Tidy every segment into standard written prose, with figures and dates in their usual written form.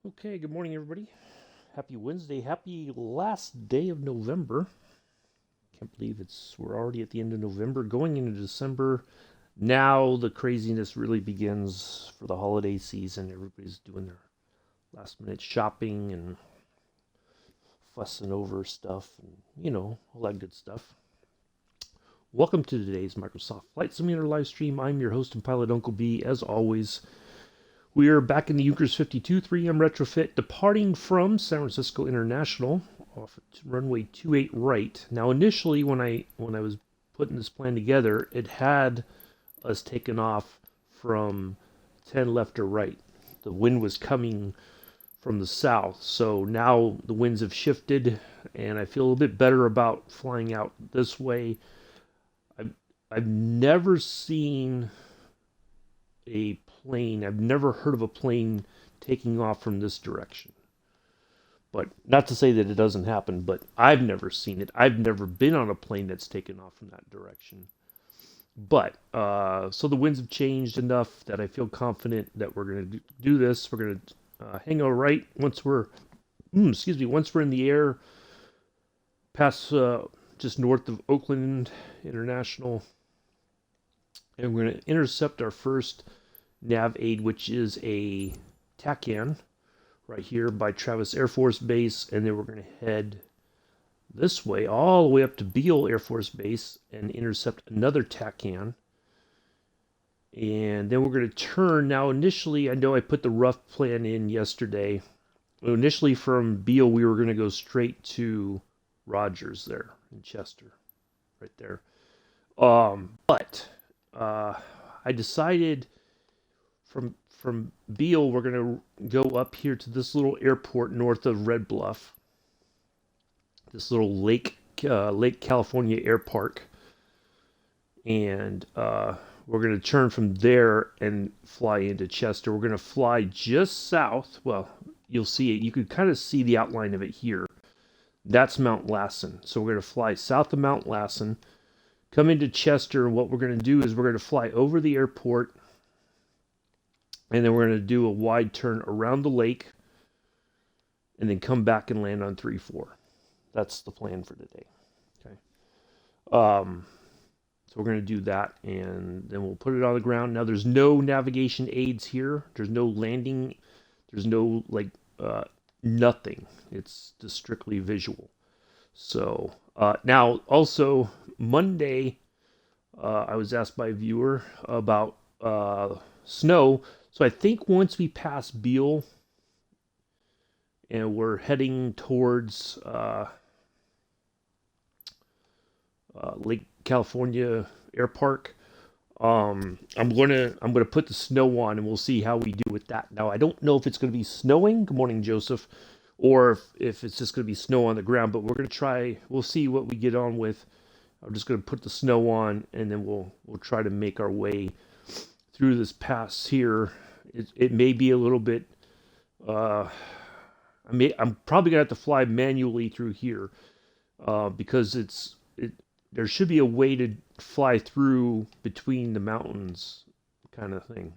Okay, good morning, everybody. Happy Wednesday. Happy last day of November. Can't believe we're already at the end of November, going into December. Now the craziness really begins for the holiday season. Everybody's doing their last minute shopping and fussing over stuff and, all that good stuff. Welcome to today's Microsoft Flight Simulator live stream. I'm your host and pilot, Uncle B. As always, we are back in the Junkers 52 3M retrofit, departing from San Francisco International off runway 28 right. Now, initially, when I was putting this plan together, it had us taken off from 10 left or right. The wind was coming from the south, so now the winds have shifted, and I feel a little bit better about flying out this way. I've never seen a plane. I've never heard of a plane taking off from this direction. But not to say that it doesn't happen, but I've never seen it. I've never been on a plane that's taken off from that direction. But, so the winds have changed enough that I feel confident that we're going to do this. We're going to hang out right once we're in the air, past just north of Oakland International. And we're going to intercept our first nav aid, which is a TACAN right here by Travis Air Force Base. And then we're going to head this way, all the way up to Beale Air Force Base and intercept another TACAN. And then we're going to turn. Now, initially, I know I put the rough plan in yesterday. Initially, from Beale, we were going to go straight to Rogers there in Chester, right there. But I decided from Beale, we're going to go up here to this little airport north of Red Bluff, this little Lake California Air Park, and we're going to turn from there and fly into Chester. We're going to fly just south. Well, you'll see it. You can kind of see the outline of it here. That's Mount Lassen. So we're going to fly south of Mount Lassen, come into Chester, and what we're going to do is we're going to fly over the airport, and then we're going to do a wide turn around the lake, and then come back and land on 3-4. That's the plan for today. Okay. So we're going to do that, and then we'll put it on the ground. Now, there's no navigation aids here. There's no landing. There's no, nothing. It's just strictly visual. So, now, also, Monday, I was asked by a viewer about snow. So I think once we pass Beale and we're heading towards Lake California Air Park, I'm gonna put the snow on, and we'll see how we do with that. Now, I don't know if it's gonna be snowing. Good morning, Joseph. Or if it's just going to be snow on the ground, but we're going to try. We'll see what we get on with. I'm just going to put the snow on, and then we'll try to make our way through this pass here. It may be a little bit. I'm probably going to have to fly manually through here because there should be a way to fly through between the mountains, kind of thing.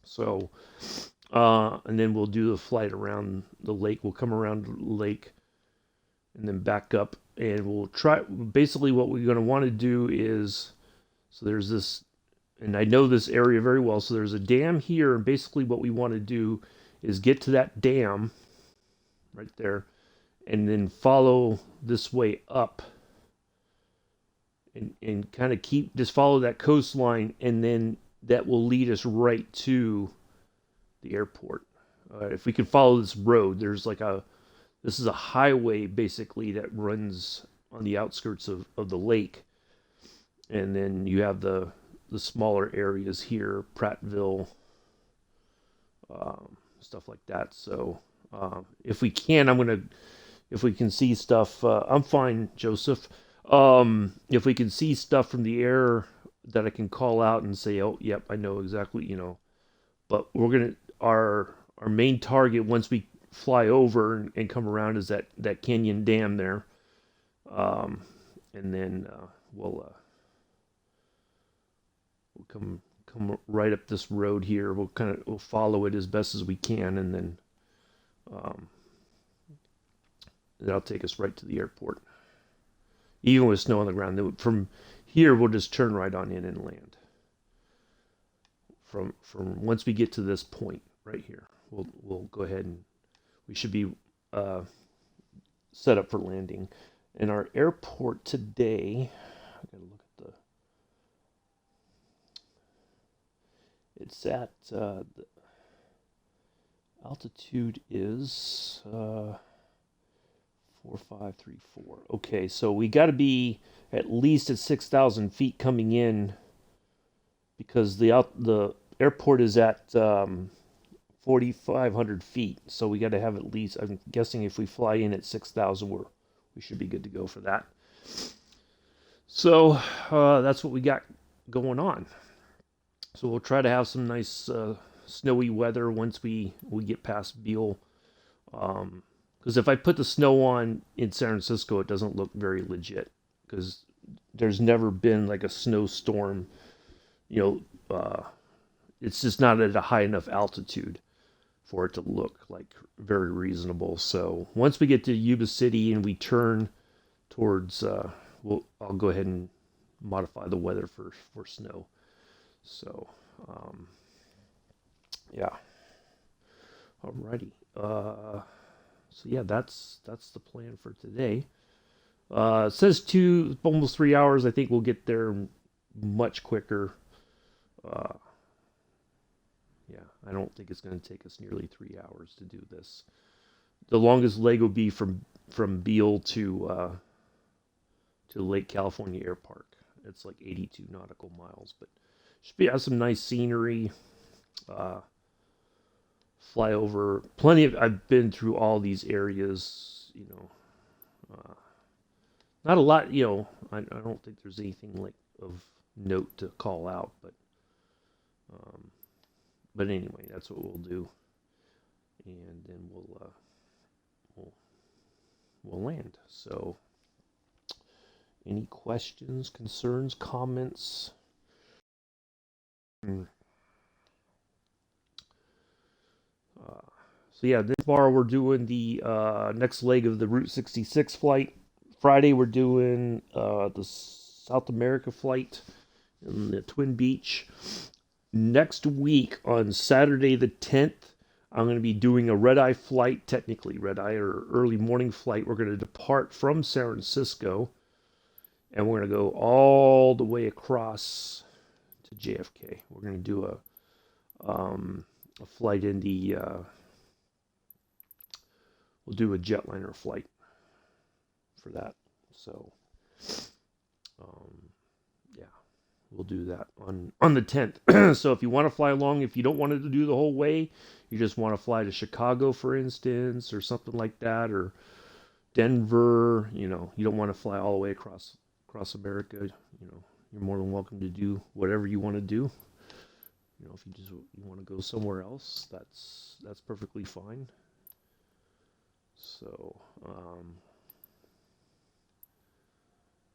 So. And then we'll do the flight around the lake. We'll come around the lake and then back up. And we'll try. Basically, what we're going to want to do is, so there's this, and I know this area very well. So there's a dam here. And basically, what we want to do is get to that dam right there and then follow this way up and kind of just follow that coastline. And then that will lead us right to the airport. If we can follow this road, this is a highway basically that runs on the outskirts of the lake, and then you have the smaller areas here, Prattville, stuff like that. So if we can see stuff, I'm fine, Joseph. If we can see stuff from the air that I can call out and say, oh, yep, I know exactly, but our main target once we fly over and come around is that canyon dam there, and then we'll come right up this road here. We'll follow it as best as we can, and then Um, that'll take us right to the airport. Even with snow on the ground, from here we'll just turn right on in and land. From once we get to this point right here, we'll go ahead and we should be set up for landing. And our airport today, I gotta look at it's at the altitude is 4534. Okay, so we got to be at least at 6,000 feet coming in because the airport is at 4,500 feet. So we got to have at least. I'm guessing if we fly in at 6,000, we should be good to go for that. So that's what we got going on. So we'll try to have some nice snowy weather once we get past Beale. Because if I put the snow on in San Francisco, it doesn't look very legit. Because there's never been like a snowstorm. It's just not at a high enough altitude for it to look like very reasonable. So once we get to Yuba City and we turn towards, I'll go ahead and modify the weather for snow. So, yeah. Alrighty. So yeah, that's the plan for today. It says almost 3 hours. I think we'll get there much quicker. Yeah, I don't think it's going to take us nearly 3 hours to do this. The longest leg will be from Beale to Lake California Air Park. It's like 82 nautical miles, but should have some nice scenery. Fly over I've been through all these areas, not a lot, I don't think there's anything like of note to call out, but anyway, that's what we'll do, and then we'll land. So, any questions, concerns, comments? So yeah, this bar we're doing the next leg of the Route 66 flight. Friday we're doing the South America flight in the Twin Beach. Next week on Saturday the 10th, I'm going to be doing a red-eye flight, technically red-eye or early morning flight. We're going to depart from San Francisco, and we're going to go all the way across to JFK. We're going to do a flight in the we'll do a jetliner flight for that. So yeah, we'll do that on the 10th. So if you want to fly along, if you don't want to do the whole way, you just want to fly to Chicago, for instance, or something like that, or Denver, you don't want to fly all the way across America, you're more than welcome to do whatever you want to do. If you want to go somewhere else, that's perfectly fine. So,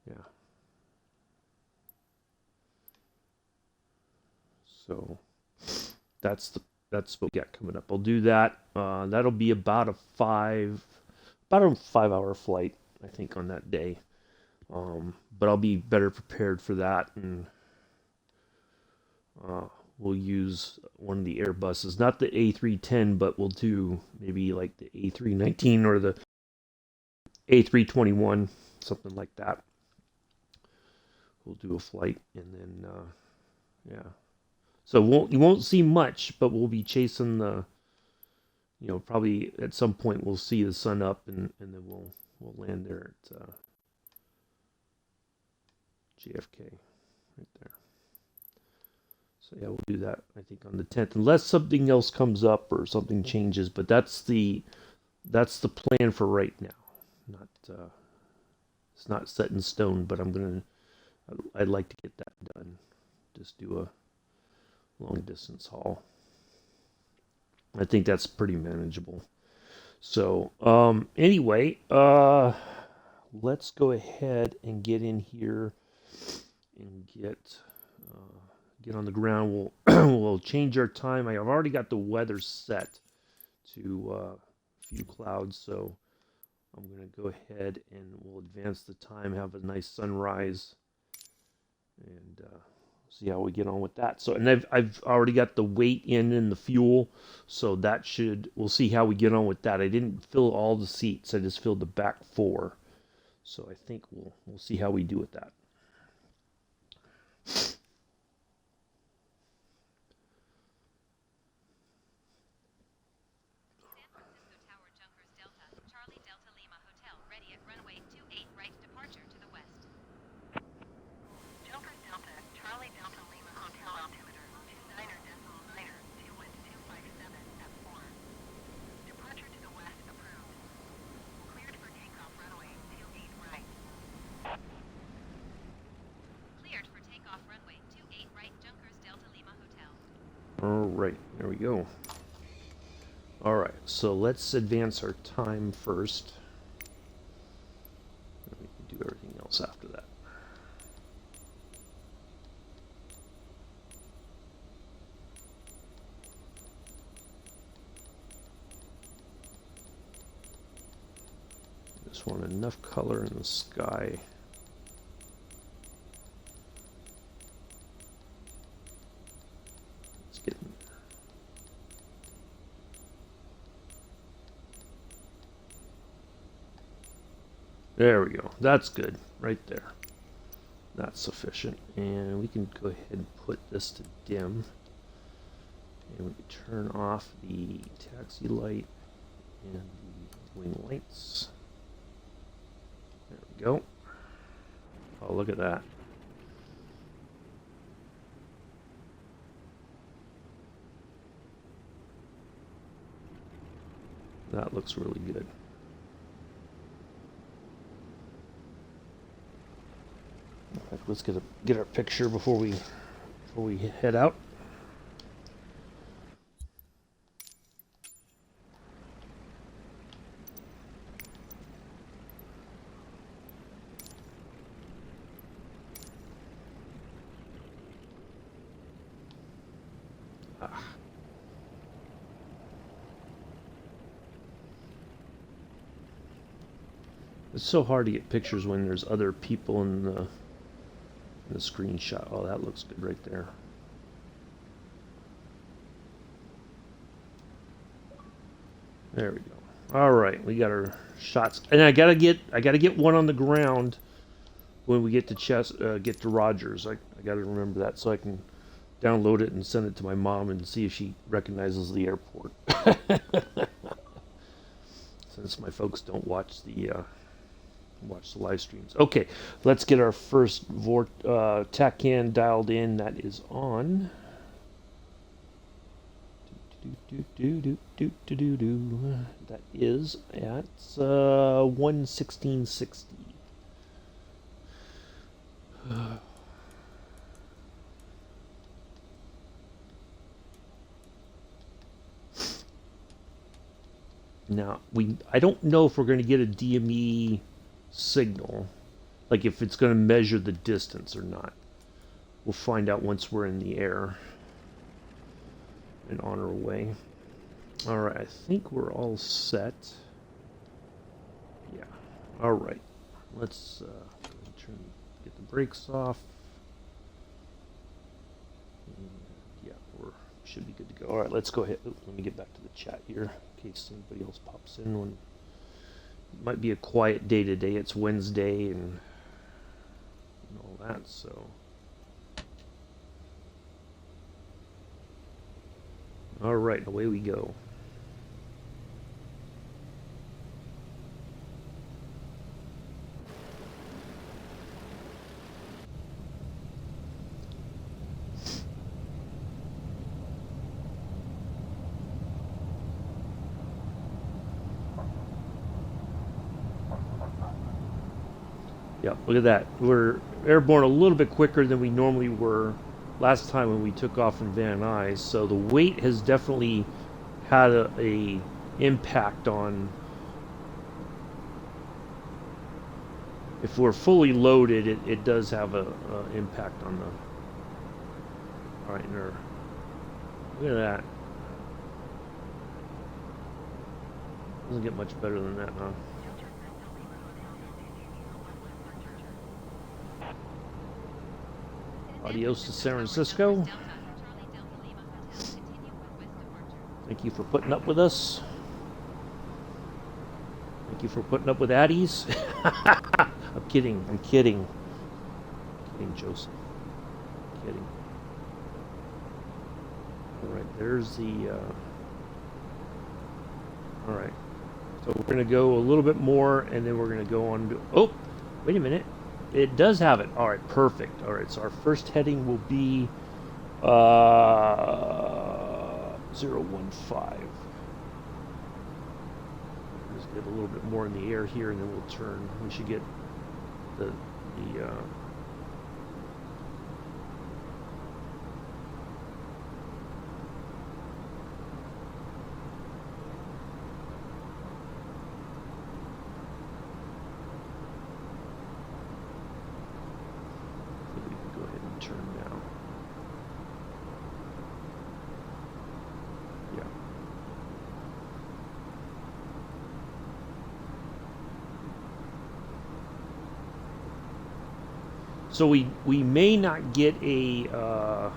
yeah. So that's what we got coming up. I'll do that. That'll be about a 5-hour flight, I think, on that day. But I'll be better prepared for that, and we'll use one of the Airbuses, not the A310, but we'll do maybe like the A319 or the A321, something like that. We'll do a flight, and then yeah. So you won't see much, but we'll be chasing probably at some point we'll see the sun up, and then we'll land there at JFK, right there. So yeah, we'll do that, I think, on the 10th, unless something else comes up or something changes. But that's the plan for right now. It's not set in stone, but I'd like to get that done. Just do a long distance haul. I think that's pretty manageable. So anyway, let's go ahead and get in here and get on the ground. We'll change our time. I have already got the weather set to few clouds, so I'm going to go ahead and we'll advance the time, have a nice sunrise, and see how we get on with that. So, and I've already got the weight in the fuel, so that we'll see how we get on with that. I didn't fill all the seats, I just filled the back 4. So I think we'll see how we do with that. All right, there we go. All right, so let's advance our time first. And we can do everything else after that. Just want enough color in the sky. There we go. That's good. Right there. That's sufficient. And we can go ahead and put this to dim. And we can turn off the taxi light and the wing lights. There we go. Oh, look at that. That looks really good. Let's get our picture before we head out. It's so hard to get pictures when there's other people in the screenshot. Oh, that looks good right there. There we go. All right, we got our shots, and I gotta get one on the ground when we get to Rogers. I gotta remember that so I can download it and send it to my mom and see if she recognizes the airport. Since my folks don't watch the live streams. Okay, let's get our first TACAN dialed in. That is on. That is at 1:16:60. Now I don't know if we're going to get a DME signal, like if it's going to measure the distance or not. We'll find out once we're in the air and on our way. All right, I think we're all set. Yeah. All right. Let's get the brakes off. And yeah, we should be good to go. All right, let's go ahead. Let me get back to the chat here in case anybody else pops in. It might be a quiet day today. It's Wednesday and all that, so. All right, away we go. Yeah, look at that. We're airborne a little bit quicker than we normally were last time when we took off from Van Nuys. So the weight has definitely had a impact on. If we're fully loaded, it does have a impact on the. All right, look at that. Doesn't get much better than that, huh? Adios to San Francisco. Thank you for putting up with us. Thank you for putting up with Addies. I'm kidding. I'm kidding. I'm kidding, Joseph. I'm kidding. All right, there's the. All right. So we're going to go a little bit more, and then we're going to go on to... Oh, wait a minute. It does have it. All right, perfect. All right, so our first heading will be 015. Just get a little bit more in the air here, and then we'll turn. We should get the turn now. Yeah. So we may not get a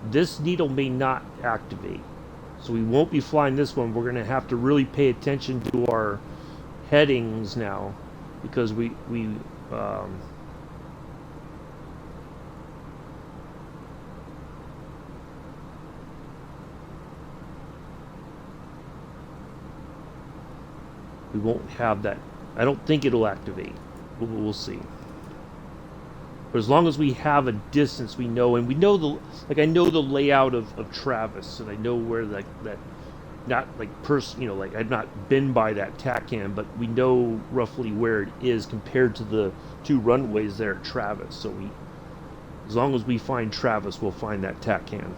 this needle may not activate. So we won't be flying this one. We're going to have to really pay attention to our headings now, because we won't have that. I don't think it'll activate. We'll see. But as long as we have a distance, we know, and we know I know the layout of Travis, and I know where that not like like I've not been by that TACAN, but we know roughly where it is compared to the two runways there at Travis. So as long as we find Travis, we'll find that TACAN.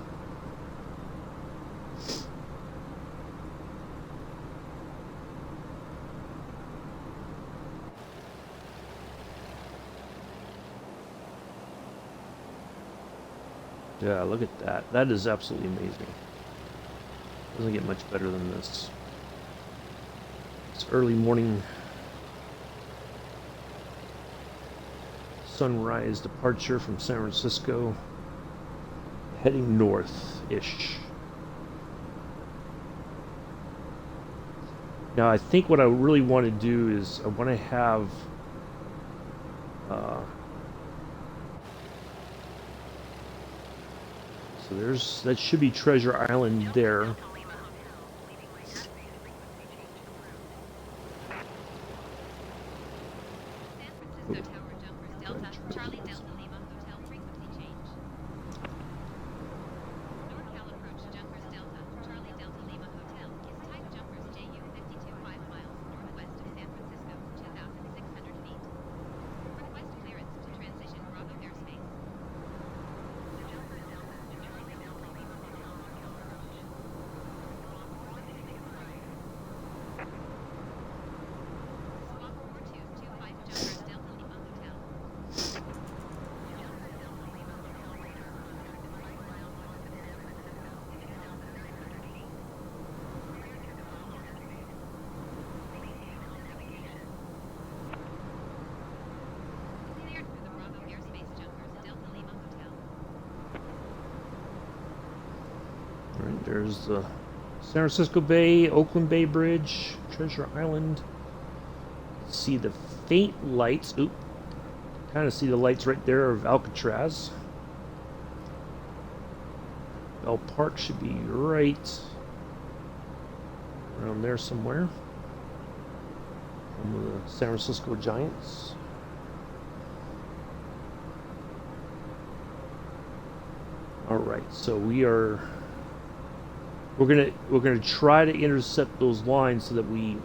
Yeah, look at that. That is absolutely amazing. Doesn't get much better than this. It's early morning sunrise departure from San Francisco, heading north-ish. Now, I think what I really want to do is I want to have so that should be Treasure Island there. There's the San Francisco Bay, Oakland Bay Bridge, Treasure Island. See the faint lights. Oop. Kind of see the lights right there of Alcatraz. Bell Park should be right around there somewhere. Home of the San Francisco Giants. All right, so we're gonna try to intercept those lines so that we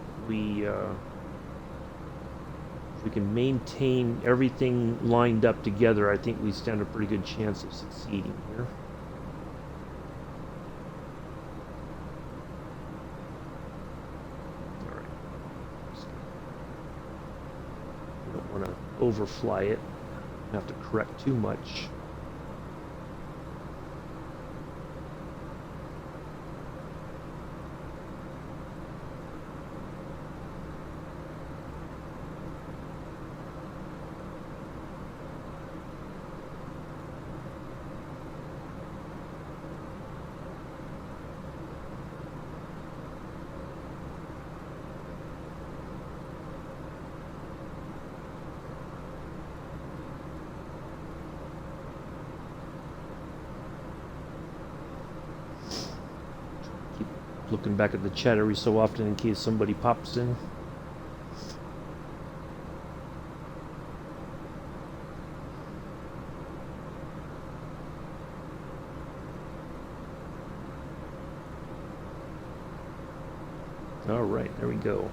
can maintain everything lined up together. I think we stand a pretty good chance of succeeding here. All right, we don't want to overfly it. Have to correct too much. Looking back at the chat every so often in case somebody pops in. All right, there we go.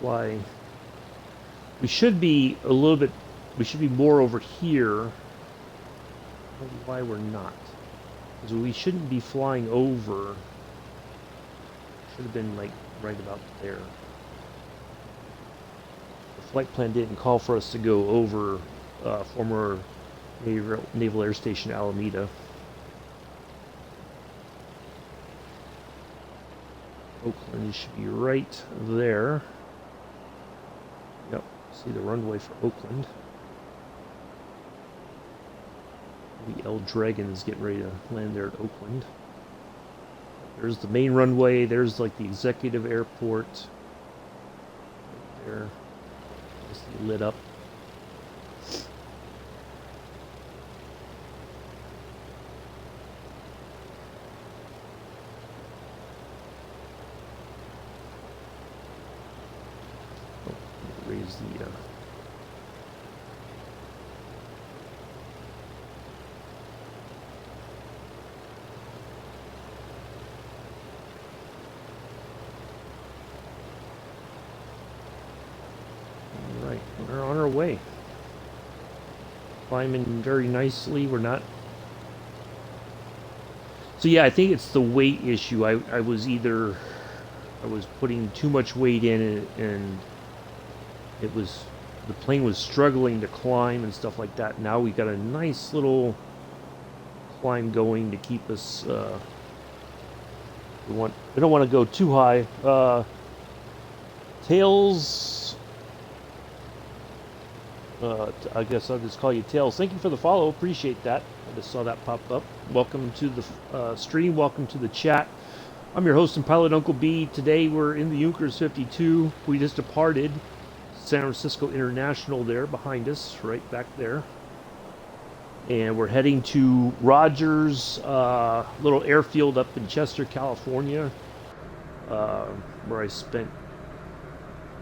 Fly. We should be a little bit. We should be more over here. I don't know why we're not. Because we shouldn't be flying over. Should have been like right about there. The flight plan didn't call for us to go over former Naval Air Station Alameda. Oakland should be right there. Yep, see the runway for Oakland. The L Dragon is getting ready to land there at Oakland. There's the main runway. There's like the executive airport. Right there. Just lit up. Raise the all right, we're on our way. Climbing very nicely. We're not. So yeah, I think it's the weight issue. I was putting too much weight in and the plane was struggling to climb and stuff like that. Now we got a nice little climb going to keep us. We don't want to go too high. Tails. I guess I'll just call you Tails. Thank you for the follow. Appreciate that. I just saw that pop up. Welcome to the stream. Welcome to the chat. I'm your host and pilot, Uncle B. Today we're in the Junkers 52. We just departed San Francisco International there behind us, right back there. And we're heading to Rogers little airfield up in Chester, California, where I spent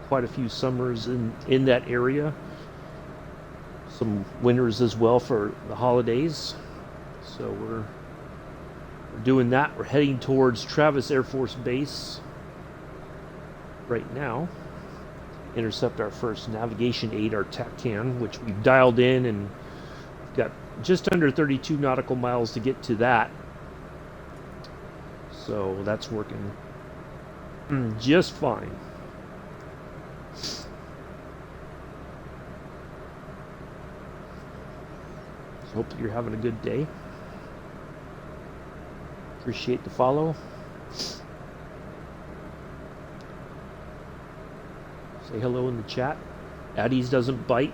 quite a few summers in that area. Some winters as well for the holidays. So we're doing that. We're heading towards Travis Air Force Base right now. Intercept our first navigation aid, our TACAN, which we've dialed in, and we've got just under 32 nautical miles to get to that. So that's working just fine. So hope you're having a good day. Appreciate the follow. Say hello in the chat. Addie's doesn't bite.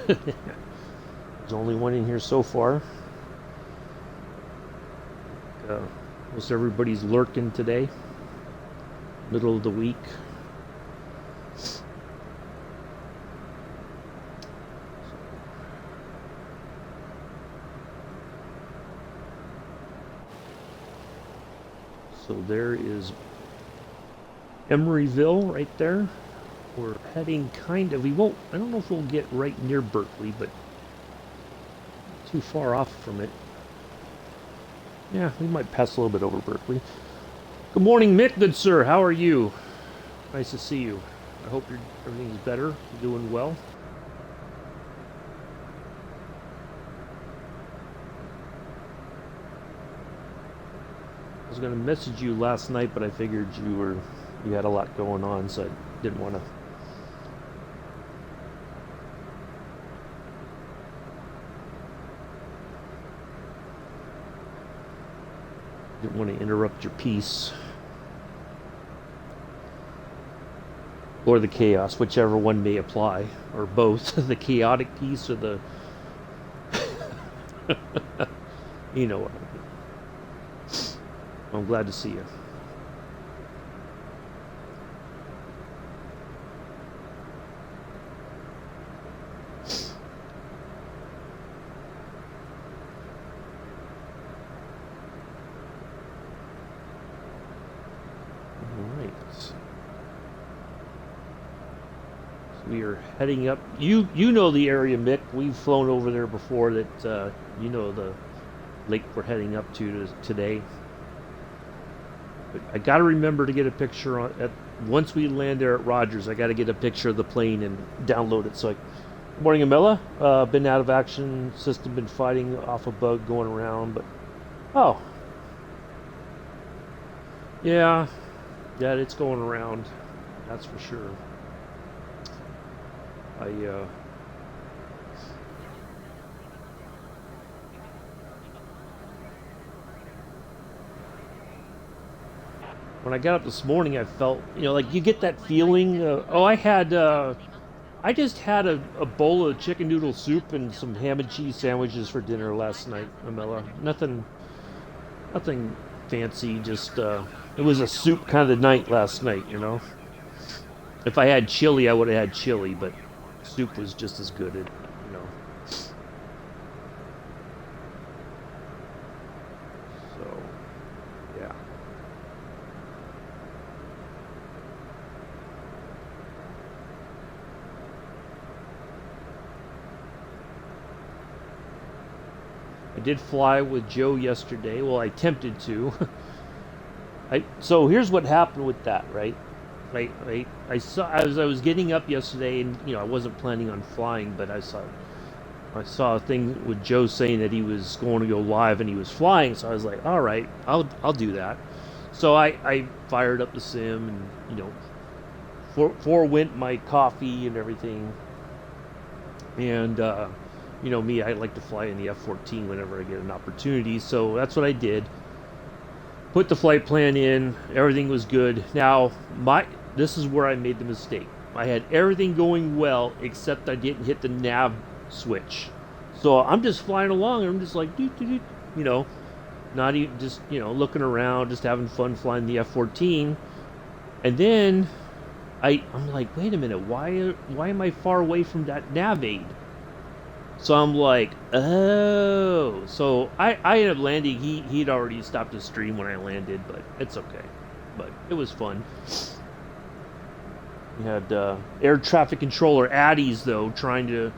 There's only one in here so far. Most everybody's lurking today. Middle of the week. So there is Emeryville right there. We're heading I don't know if we'll get right near Berkeley, but too far off from it. Yeah, we might pass a little bit over Berkeley. Good morning, Mick, good sir. How are you? Nice to see you. I hope everything's better. You're doing well. I was going to message you last night, but I figured you had a lot going on, so I didn't want to. Didn't want to interrupt your peace. Or the chaos, whichever one may apply. Or both. The chaotic piece or the... You know what I mean. I'm glad to see you. We are heading up. You know the area, Mick. We've flown over there before. That you know the lake we're heading up to today. But I got to remember to get a picture once we land there at Rogers. I got to get a picture of the plane and download it. Good morning, Amela. Been out of action. System been fighting off a bug going around, but oh, yeah, it's going around. That's for sure. When I got up this morning, I felt, like you get that feeling. I just had a bowl of chicken noodle soup and some ham and cheese sandwiches for dinner last night, Amela. Nothing fancy. Just it was a soup kind of night last night. If I had chili, I would have had chili, but soup was just as good. So, yeah. I did fly with Joe yesterday. Well, I attempted to. So here's what happened with that, right? I saw as I was getting up yesterday, and I wasn't planning on flying, but I saw a thing with Joe saying that he was going to go live and he was flying. So I was like, all right, I'll do that. So I fired up the sim and forewent my coffee and everything. And me, I like to fly in the F-14 whenever I get an opportunity. So that's what I did. Put the flight plan in. Everything was good. Now this is where I made the mistake. I had everything going well, except I didn't hit the nav switch. So I'm just flying along, and I'm just like, not even just, looking around, just having fun flying the F-14. And then I'm like, wait a minute, why am I far away from that nav aid? So I'm like, oh. So I ended up landing. He'd already stopped his stream when I landed, but it's okay. But it was fun. We had air traffic controller Addies, though, trying to...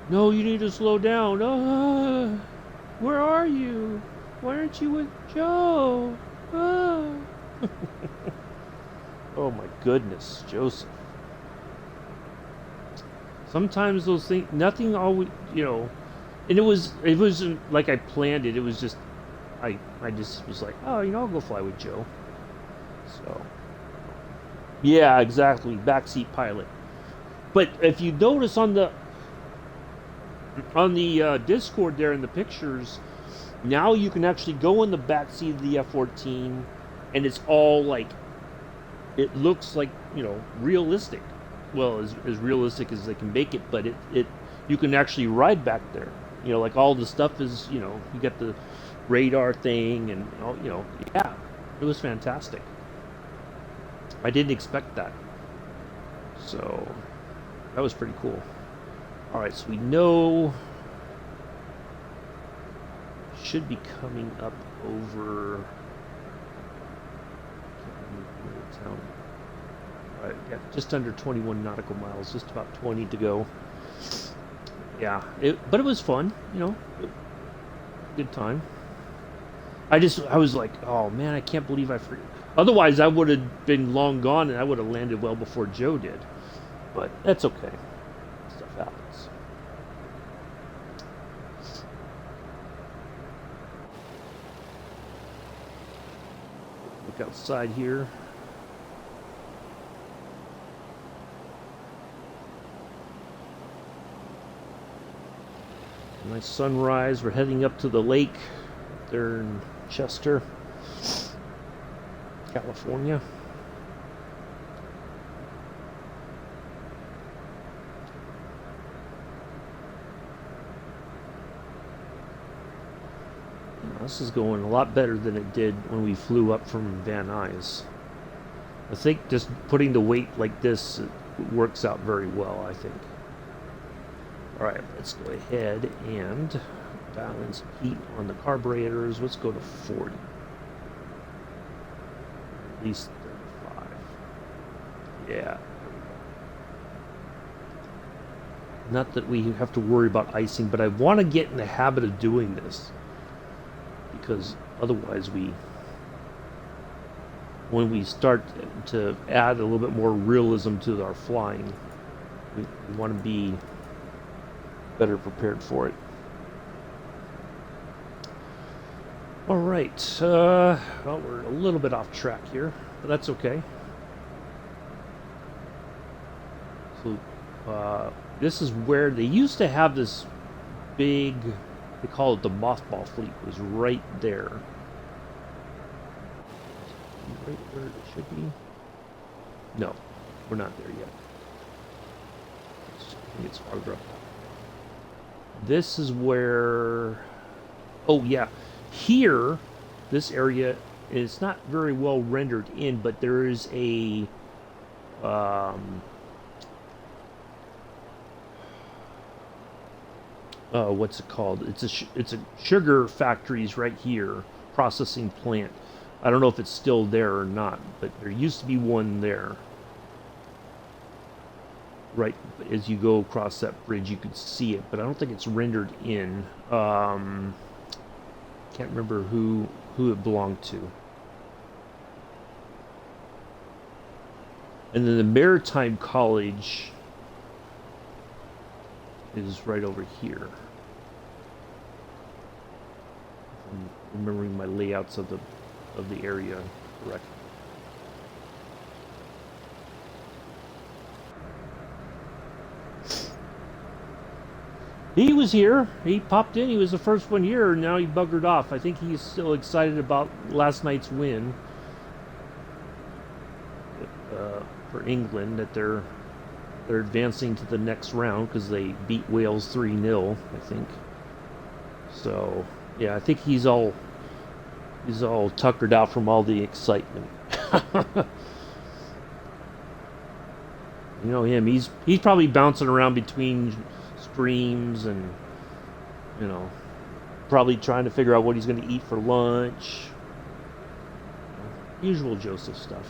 No, you need to slow down. Where are you? Why aren't you with Joe? Oh my goodness, Joseph. Sometimes those things, nothing always, and it wasn't like I planned it. It was just, I just was like, oh, I'll go fly with Joe. So, yeah, exactly, backseat pilot. But if you notice on the Discord there in the pictures, now you can actually go in the backseat of the F-14, and it's all like, it looks like, realistic. Well, as realistic as they can make it, but you can actually ride back there. Like all the stuff is, you got the radar thing and yeah, it was fantastic. I didn't expect that. So that was pretty cool. All right, so we know should be coming up over town. Yeah, just under 21 nautical miles, just about 20 to go. Yeah, but it was fun, good time. I was like, oh man, I can't believe I forgot. Otherwise, I would have been long gone and I would have landed well before Joe did. But that's okay. Stuff happens. Look outside here. Nice sunrise. We're heading up to the lake there in Chester, California. This is going a lot better than it did when we flew up from Van Nuys. I think just putting the weight like this works out very well, I think. Alright, let's go ahead and balance heat on the carburetors. Let's go to 40. At least 35. Yeah. Not that we have to worry about icing, but I want to get in the habit of doing this, because otherwise when we start to add a little bit more realism to our flying, we want to be better prepared for it. All right, well, we're a little bit off track here, but that's okay. So this is where they used to have this big, they call it the mothball fleet, it was right there. Right where it should be. No, we're not there yet. I think it's farther up. This is where, oh yeah, here, this area is not very well rendered in, but there is a what's it called? It's a sugar factories right here, processing plant. I don't know if it's still there or not, but there used to be one there. Right as you go across that bridge, you could see it, but I don't think it's rendered in. Can't remember who it belonged to. And then the Maritime College is right over here. I'm remembering my layouts of the area correctly. He was here. He popped in. He was the first one here, and now he buggered off. I think he's still excited about last night's win for England, that they're advancing to the next round because they beat Wales 3-0, I think. So, yeah, I think he's all tuckered out from all the excitement. You know him. He's probably bouncing around between streams and, you know, probably trying to figure out what he's going to eat for lunch. Usual Joseph stuff.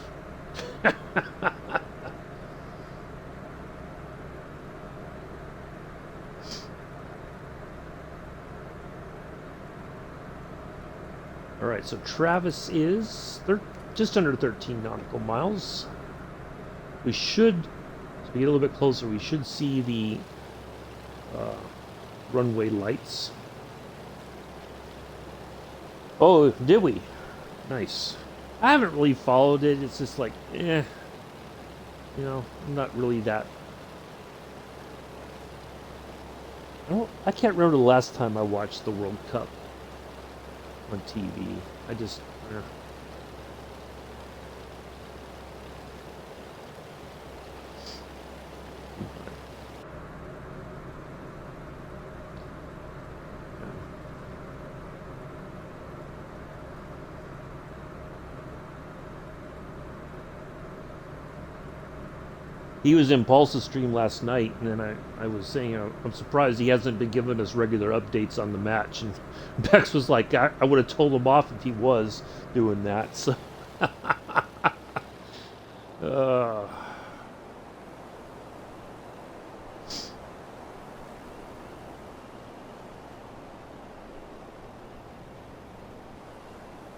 All right, so Travis is just under 13 nautical miles. We should, as we get a little bit closer, we should see the runway lights. Oh, did we? Nice. I haven't really followed it. It's just like, you know, I'm not really that. I can't remember the last time I watched the World Cup on TV. I just, he was in Pulse's stream last night, and then I was saying I'm surprised he hasn't been giving us regular updates on the match. And Bex was like, I would have told him off if he was doing that. So,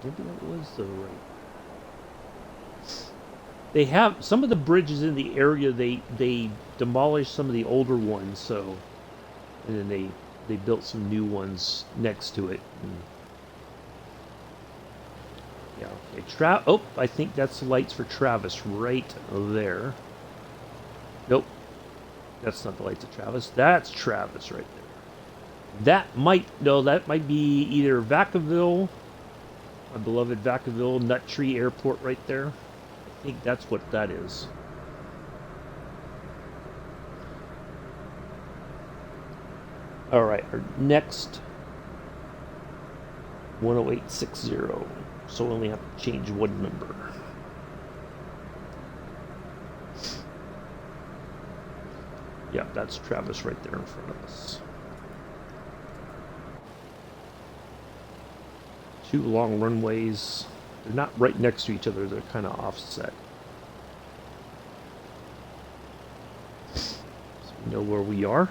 maybe that was the right. They have some of the bridges in the area. They demolished some of the older ones, so, and then they built some new ones next to it. And, yeah. Okay. Oh, I think that's the lights for Travis right there. Nope, that's not the lights of Travis. That's Travis right there. That might be either Vacaville, my beloved Vacaville, Nut Tree Airport right there. I think that's what that is. All right, our next 10860. So we only have to change one number. Yeah, that's Travis right there in front of us. Two long runways. They're not right next to each other, they're kind of offset. So we know where we are.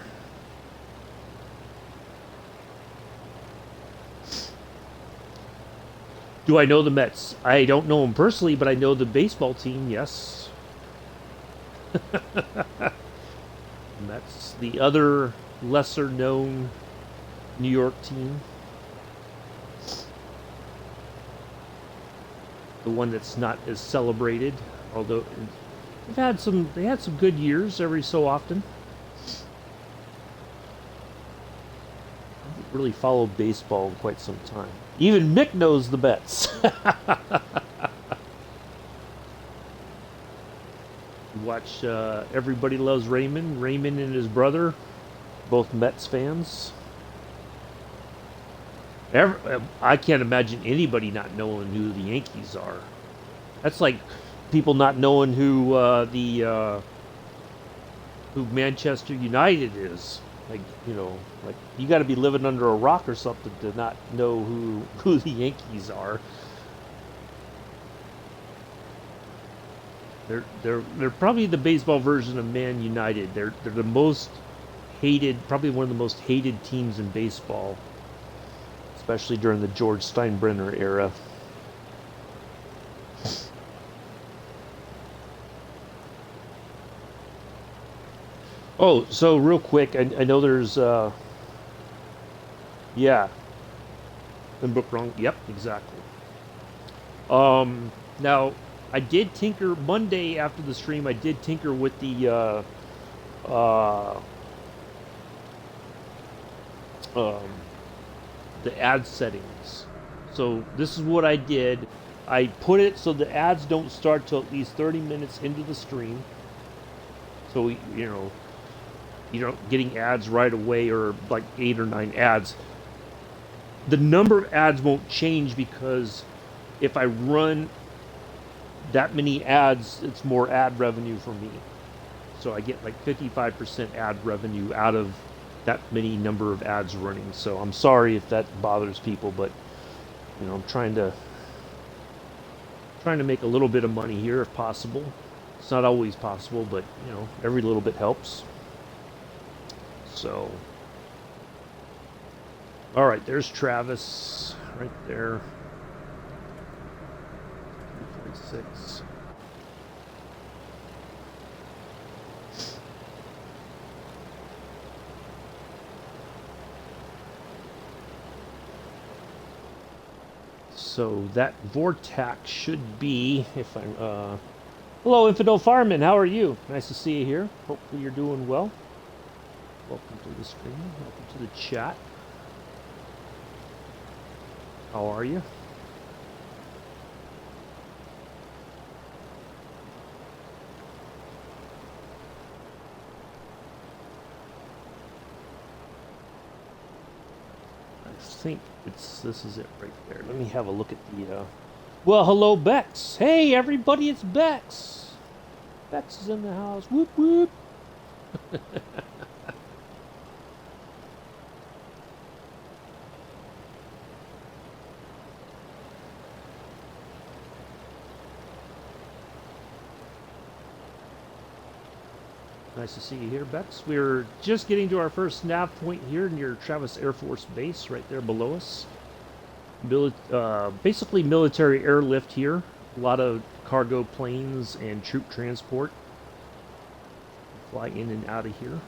Do I know the Mets? I don't know them personally, but I know the baseball team. Yes, Mets. The other lesser known New York team, the one that's not as celebrated, although they had some good years every so often. I haven't really followed baseball in quite some time. Even Mick knows the Mets. Watch Everybody Loves Raymond. Raymond and his brother, both Mets fans. I can't imagine anybody not knowing who the Yankees are. That's like people not knowing who Manchester United is. Like, like you got to be living under a rock or something to not know who the Yankees are. They're probably the baseball version of Man United. They're the most hated, probably one of the most hated teams in baseball, especially during the George Steinbrenner era. Oh, so real quick, I know there's yeah, in book wrong. Yep, exactly. Now I did tinker Monday after the stream. I did tinker with uh, um, the ad settings. So this is what I did. I put it so the ads don't start till at least 30 minutes into the stream. So you know, getting ads right away or like 8 or 9 ads. The number of ads won't change because if I run that many ads, it's more ad revenue for me. So I get like 55% ad revenue out of that many number of ads running. So I'm sorry if that bothers people, but I'm trying to make a little bit of money here if possible. It's not always possible, but every little bit helps. So, all right, there's Travis right there. 346. So that vortex should be, if I'm, hello, Infidel Fireman, how are you? Nice to see you here. Hopefully you're doing well. Welcome to the stream. Welcome to the chat. How are you? I think this is it right there. Let me have a look at the well, hello Bex. Hey everybody, it's Bex. Bex is in the house. Whoop whoop. Nice to see you here, Bex. We're just getting to our first nav point here near Travis Air Force Base, right there below us. Basically military airlift here. A lot of cargo planes and troop transport fly in and out of here.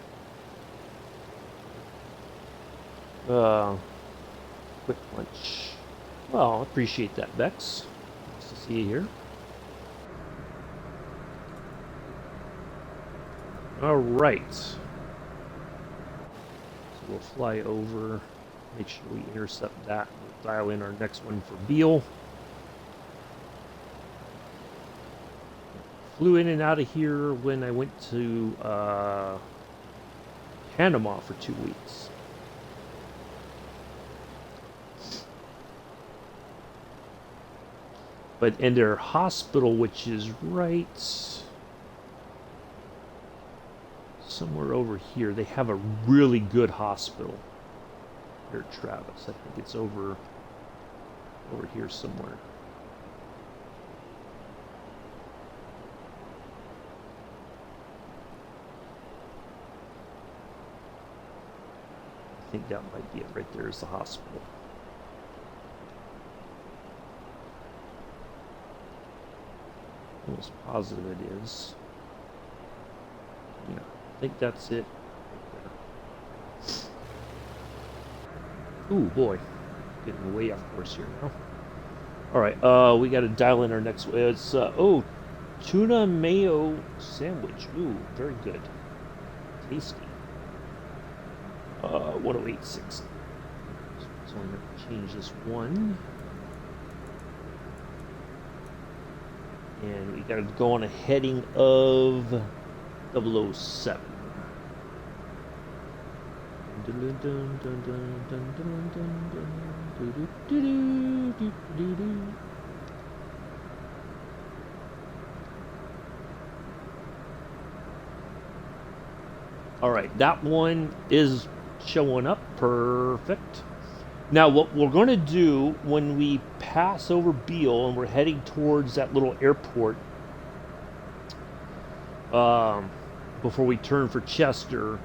Quick lunch. Well, appreciate that, Bex. Nice to see you here. All right. So we'll fly over, make sure we intercept that. We'll dial in our next one for Beale. Flew in and out of here when I went to Panama for 2 weeks. And their hospital, which is right somewhere over here, they have a really good hospital here at Travis. I think it's over here somewhere. I think that might be it right there is the hospital. Almost positive it is. Yeah, I think that's it. Ooh, boy. Getting way off course here now. Alright, we gotta dial in our next... It's, tuna mayo sandwich. Ooh, very good. Tasty. 1086. So I'm gonna change this one. And we gotta go on a heading of 007. Alright, that one is showing up. Perfect. Now, what we're going to do when we pass over Beale and we're heading towards that little airport, before we turn for Chester,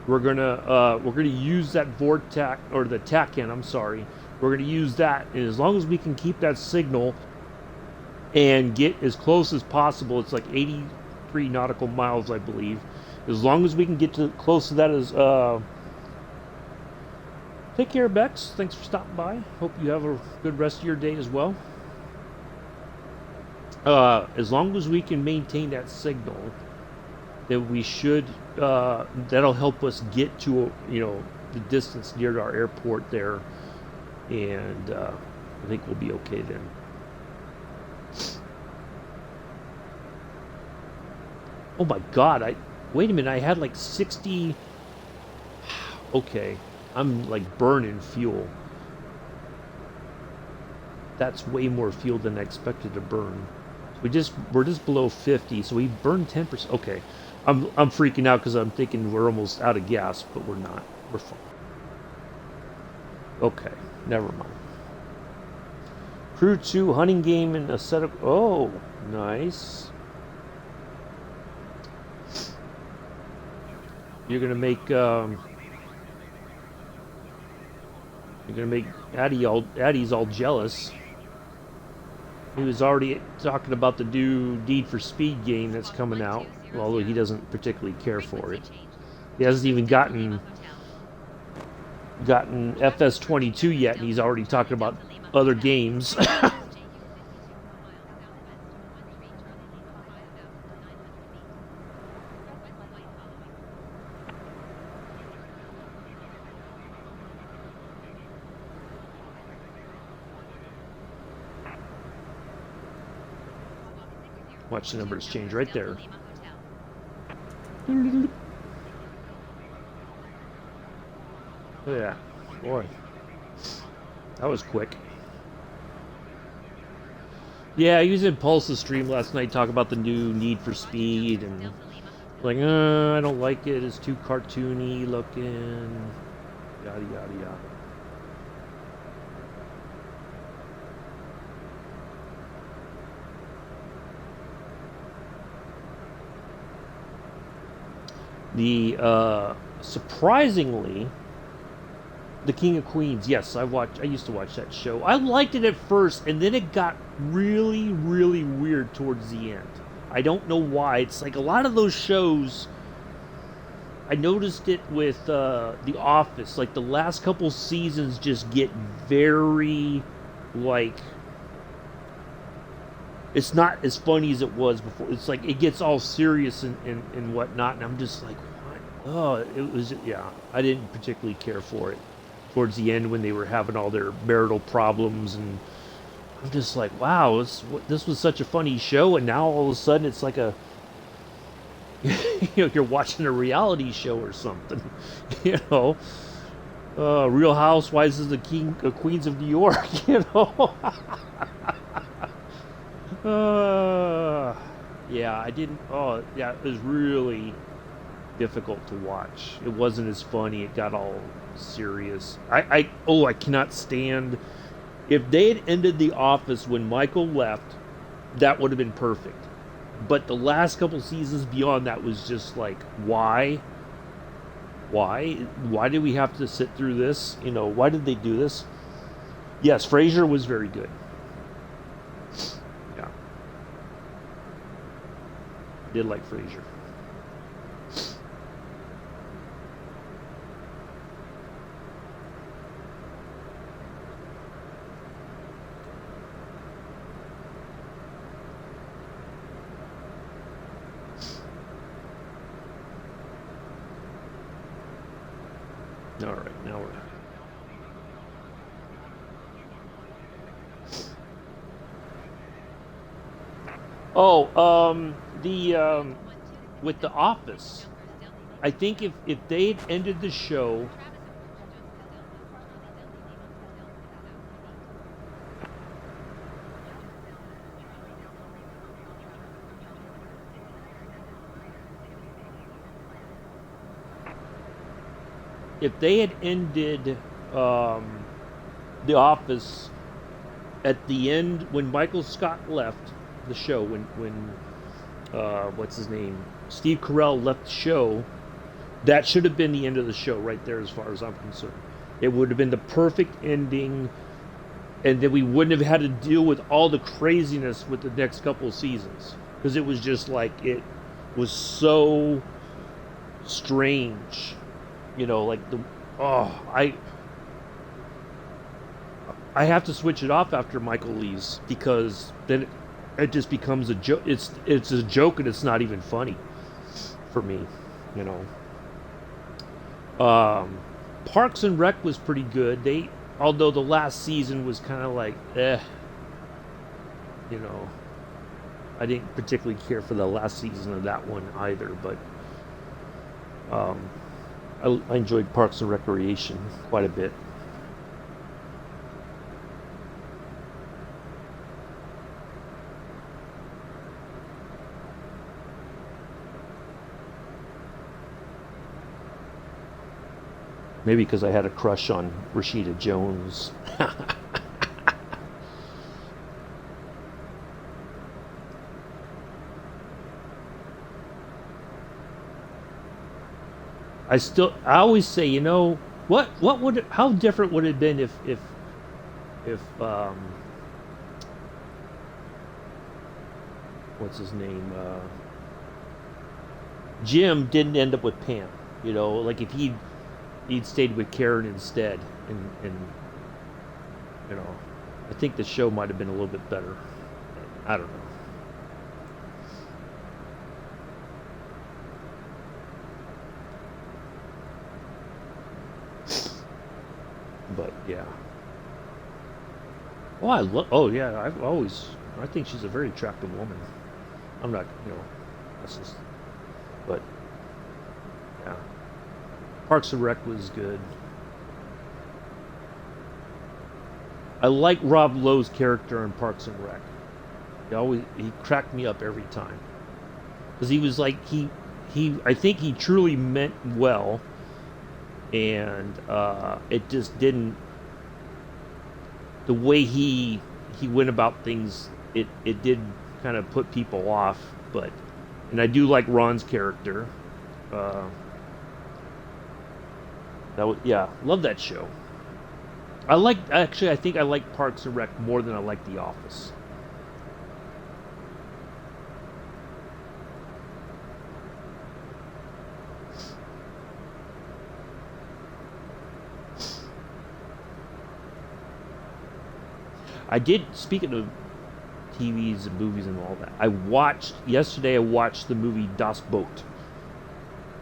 we're gonna use that vortex, or the TACAN. I'm sorry. We're gonna use that, and as long as we can keep that signal and get as close as possible, it's like 83 nautical miles, I believe. As long as we can get to close to that, as take care, Bex. Thanks for stopping by. Hope you have a good rest of your day as well. As long as we can maintain that signal, then we should. That'll help us get to the distance near our airport there, and I think we'll be okay then. Oh my God! Wait a minute. I had like 60. Okay, I'm like burning fuel. That's way more fuel than I expected to burn. We're just below 50, so we burned 10%. Okay, I'm freaking out because I'm thinking we're almost out of gas, but we're not. We're fine. Okay, never mind. Crew 2, hunting game, and a set of... Oh, nice. You're gonna make Addie's all jealous. He was already talking about the new Need for Speed game that's coming out, although he doesn't particularly care for it. He hasn't even gotten FS22 yet, and he's already talking about other games. Watch the numbers change right there. Yeah, boy, that was quick. Yeah, he was in Pulse's stream last night talking about the new Need for Speed, and like, I don't like it. It's too cartoony looking. Yada yada yada. The surprisingly, The King of Queens. Yes, I used to watch that show. I liked it at first, and then it got really, really weird towards the end. I don't know why. It's like a lot of those shows. I noticed it with The Office. Like the last couple seasons just get very like. It's not as funny as it was before. It's like it gets all serious and whatnot, and I'm just like, what? Oh, it was, yeah. I didn't particularly care for it towards the end when they were having all their marital problems, and I'm just like, wow, this was such a funny show, and now all of a sudden it's like a, you're watching a reality show or something, Real Housewives of the Queens of New York, Yeah, I didn't. Oh, yeah, it was really difficult to watch. It wasn't as funny. It got all serious. I cannot stand. If they had ended The Office when Michael left, that would have been perfect. But the last couple seasons beyond that was just like, why? Why did we have to sit through this? Why did they do this? Yes, Frasier was very good. Did like Frasier. All right, now we're. Oh, the with The Office. I think if they'd ended the show, if they had ended um, The Office at the end when Michael Scott left the show, when what's his name, Steve Carell left the show, that should have been the end of the show right there, as far as I'm concerned. It would have been the perfect ending, and then we wouldn't have had to deal with all the craziness with the next couple of seasons, because it was just like it was so strange, like the oh I have to switch it off after Michael leaves, because then it just becomes a joke. It's a joke, and it's not even funny for me, you know. Parks and Rec was pretty good. Although the last season was kind of like, you know, I didn't particularly care for the last season of that one either. But um, I enjoyed Parks and Recreation quite a bit. Maybe because I had a crush on Rashida Jones. I always say, how different would it have been if what's his name, Jim didn't end up with Pam. Like if he'd stayed with Karen instead, and I think the show might have been a little bit better. I don't know. But yeah. Oh yeah, I think she's a very attractive woman. I'm not, that's just, but yeah. Parks and Rec was good. I like Rob Lowe's character in Parks and Rec. He cracked me up every time, because he was like I think he truly meant well, and it just didn't. The way he went about things, it did kind of put people off, and I do like Ron's character. Uh, love that show. I think I like Parks and Rec more than I like The Office. Speaking of TVs and movies and all that, yesterday I watched the movie Das Boot.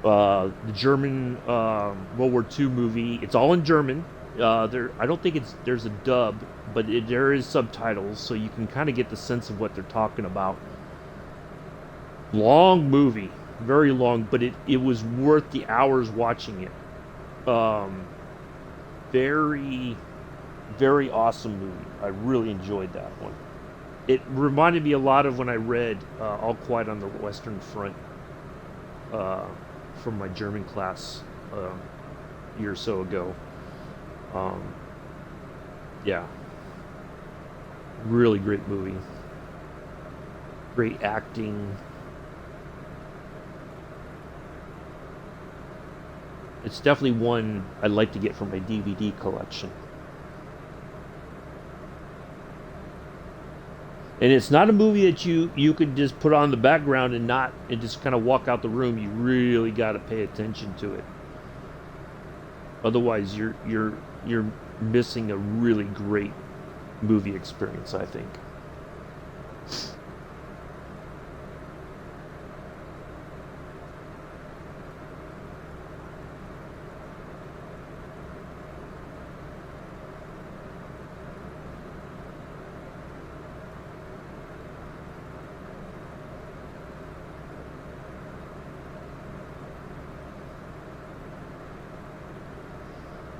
The German World War II movie. It's all in German. I don't think there's a dub, but there is subtitles, so you can kind of get the sense of what they're talking about. Long movie, very long, but it was worth the hours watching it. Very, very awesome movie. I really enjoyed that one. It reminded me a lot of when I read All Quiet on the Western Front from my German class a year or so ago. Yeah, really great movie. Great acting. It's definitely one I'd like to get from my DVD collection. And it's not a movie that you could just put on the background and just kind of walk out the room. You really got to pay attention to it. Otherwise, you're missing a really great movie experience, I think.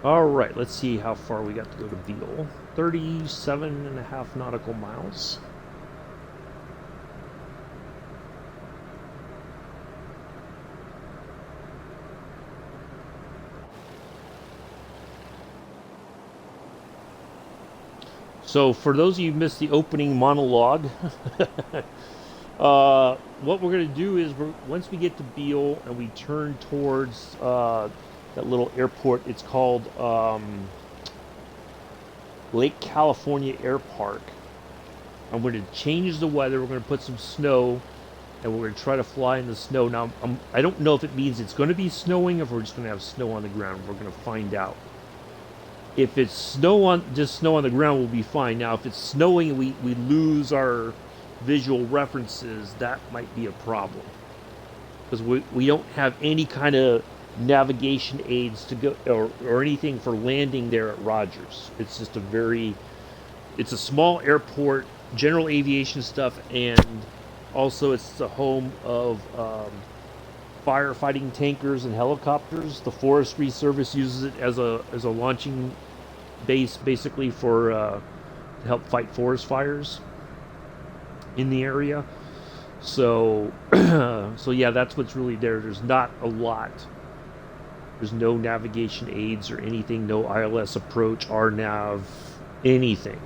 All right, let's see how far we got to go to Beale. 37.5 nautical miles. So for those of you who missed the opening monologue, what we're going to do is once we get to Beale and we turn towards that little airport, it's called Lake California Air Park. I'm going to change the weather. We're going to put some snow, and we're going to try to fly in the snow. Now, I don't know if it means it's going to be snowing, or if we're just going to have snow on the ground. We're going to find out. If it's just snow on the ground, we'll be fine. Now, if it's snowing and we lose our visual references, that might be a problem. Because we don't have any kind of navigation aids to go or anything for landing there at Rogers. It's just it's a small airport, general aviation stuff, and also it's the home of firefighting tankers and helicopters. The Forestry Service uses it as a launching base, basically for to help fight forest fires in the area. So so yeah, that's what's really there. There's not a lot. There's no navigation aids or anything, no ILS approach, RNAV, anything.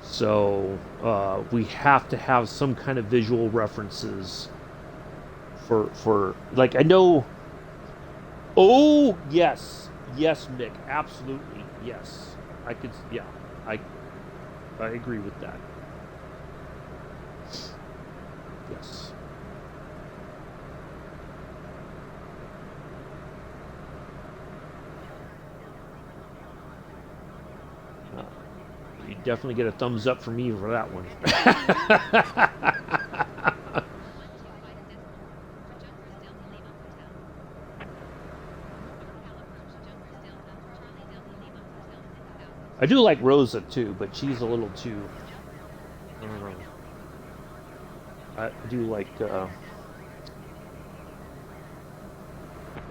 So we have to have some kind of visual references for like, I know. Oh yes, Mick, absolutely, yes. I could, yeah, I agree with that. Yes. You definitely get a thumbs up from me for that one. I do like Rosa too, but she's a little too. I don't know. I do like the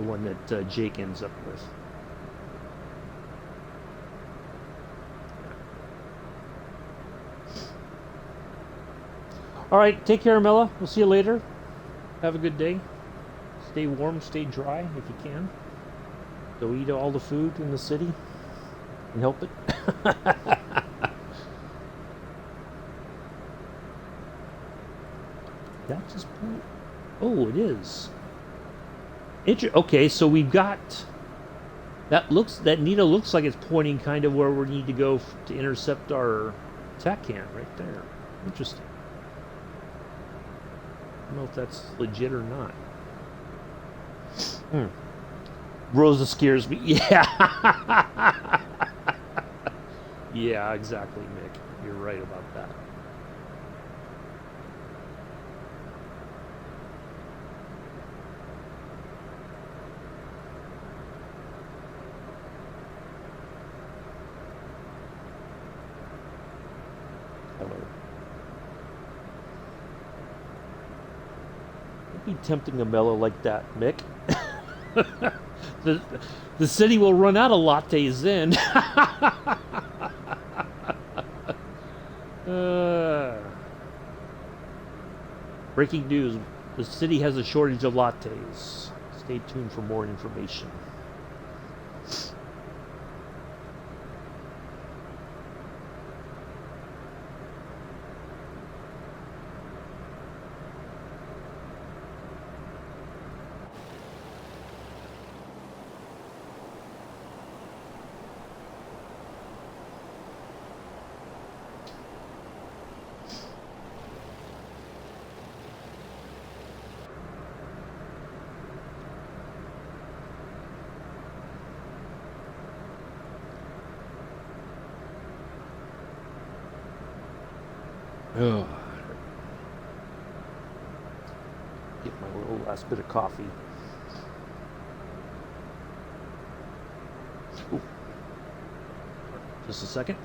one that Jake ends up with. All right, take care, Mela. We'll see you later. Have a good day. Stay warm, stay dry if you can. Go eat all the food in the city and help it. That just point. Oh, it is. Okay, so we've got that needle looks like it's pointing kind of where we need to go to intercept our TACAN right there. Interesting. I don't know if that's legit or not. Rosa scares me. Yeah. Yeah, exactly, Mick. You're right about that. Hello. Don't be tempting a mellow like that, Mick. the city will run out of lattes then. Breaking news: the city has a shortage of lattes. Stay tuned for more information. Oh, get my little last bit of coffee. Ooh. Just a second.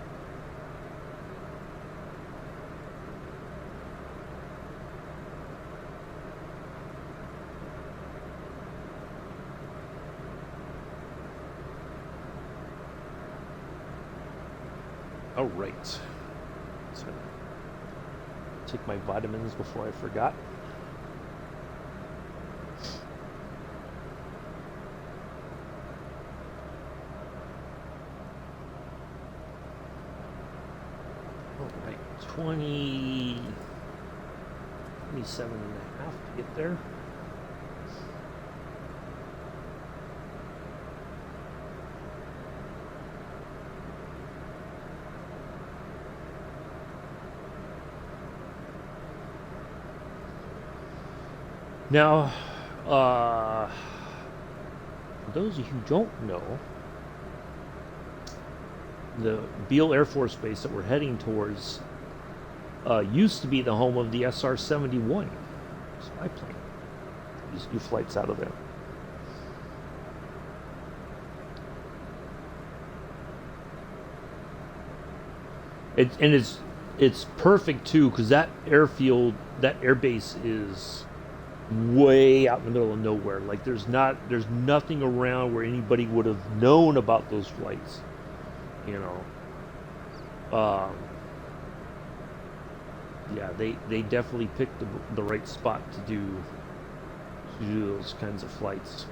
All right. So take my vitamins before I forgot. All right, 27 and a half to get there. Now, for those of you who don't know, the Beale Air Force Base that we're heading towards used to be the home of the SR-71 spy plane. These new flights out of there. It's perfect too, because that airfield, that airbase is way out in the middle of nowhere. Like there's nothing around where anybody would have known about those flights. You know, yeah, they definitely picked the right spot to do those kinds of flights.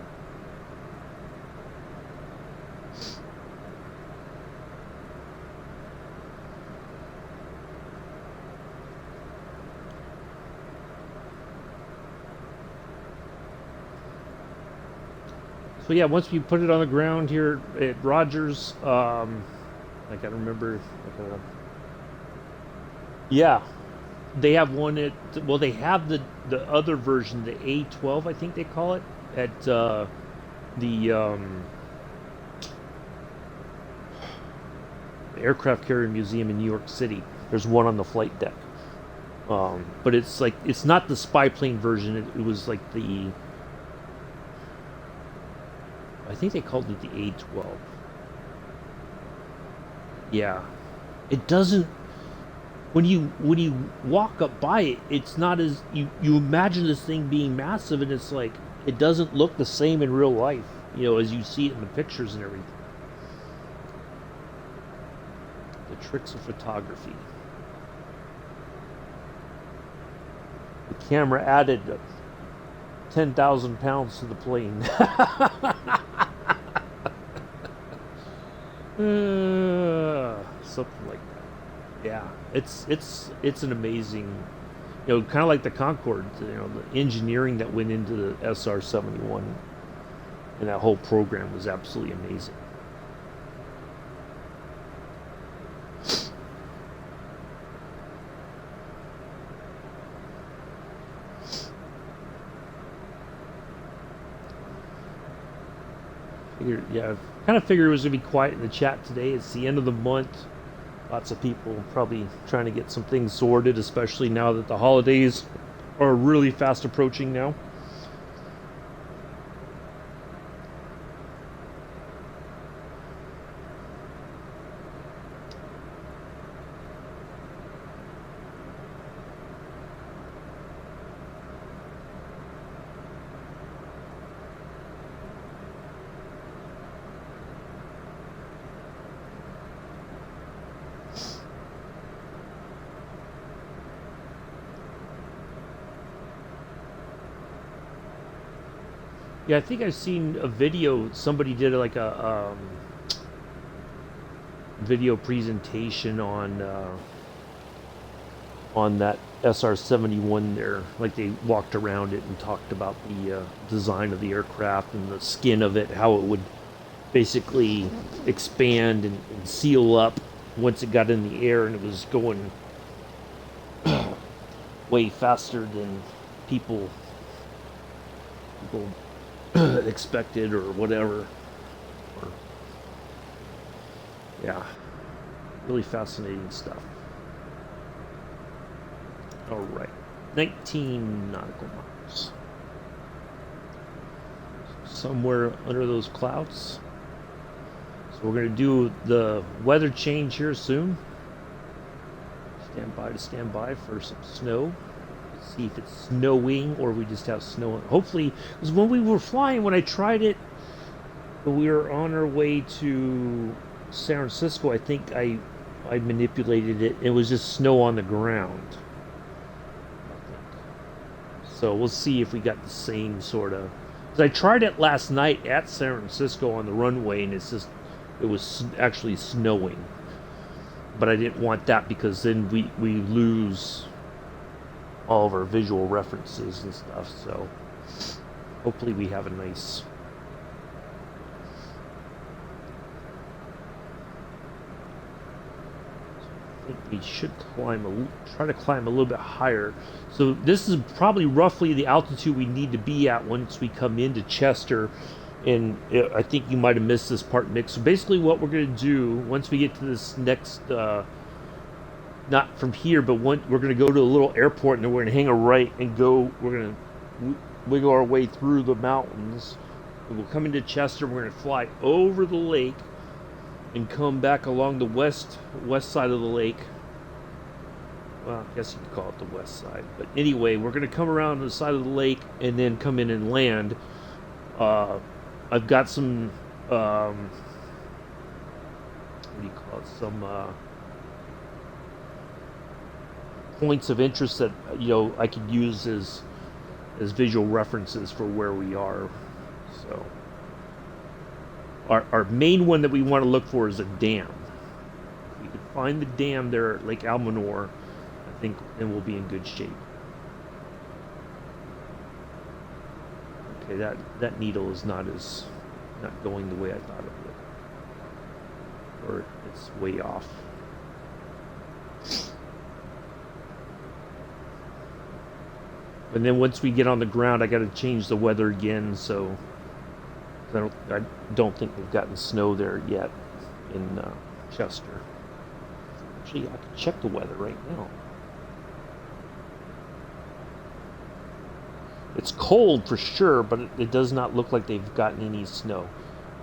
So yeah, once we put it on the ground here at Rogers, I gotta remember. Yeah, they have one at. Well, they have the other version, the A12, I think they call it, at the Aircraft Carrier Museum in New York City. There's one on the flight deck, but it's not the spy plane version. It was like the. I think they called it the A12. Yeah, it doesn't. When you walk up by it, it's not as you imagine this thing being massive, and it's like it doesn't look the same in real life, as you see it in the pictures and everything. The tricks of photography. The camera added 10,000 pounds to the plane. Something like that. Yeah, it's an amazing, kind of like the Concorde. The engineering that went into the SR-71 and that whole program was absolutely amazing. Yeah, I kind of figured it was going to be quiet in the chat today. It's the end of the month. Lots of people probably trying to get some things sorted, especially now that the holidays are really fast approaching now. Yeah, I think I've seen a video. Somebody did like a video presentation on that SR-71 there. Like they walked around it and talked about the design of the aircraft and the skin of it, how it would basically expand and seal up once it got in the air, and it was going way faster than people expected or whatever. Yeah, really fascinating stuff. All right, 19 nautical miles. Somewhere under those clouds. So we're going to do the weather change here soon. Stand by for some snow. Let's see if it's snowing or we just have snow. Hopefully, because when we were flying, when I tried it, we were on our way to San Francisco. I think I manipulated it. It was just snow on the ground. So we'll see if we got the same sort of. Because I tried it last night at San Francisco on the runway, and it was actually snowing. But I didn't want that because then we lose all of our visual references and stuff. So hopefully we have a nice. I think we should try to climb a little bit higher. So this is probably roughly the altitude we need to be at once we come into Chester. And I think you might have missed this part, Nick. So basically what we're going to do, once we get to this next, not from here, but we're going to go to a little airport, and then we're going to hang a right and go, we're going to wiggle our way through the mountains. And we'll come into Chester, we're going to fly over the lake and come back along the west side of the lake. Well, I guess you could call it the west side. But anyway, we're going to come around the side of the lake and then come in and land. I've got some, what do you call it, some points of interest that, I could use as visual references for where we are. So our main one that we want to look for is a dam. If we can find the dam there at Lake Almanor, I think then we'll be in good shape. Okay, that needle is not going the way I thought it would. Or it's way off. And then once we get on the ground, I got to change the weather again, so I don't think we've gotten snow there yet in Chester. Actually, I can check the weather right now. It's cold for sure, but it does not look like they've gotten any snow.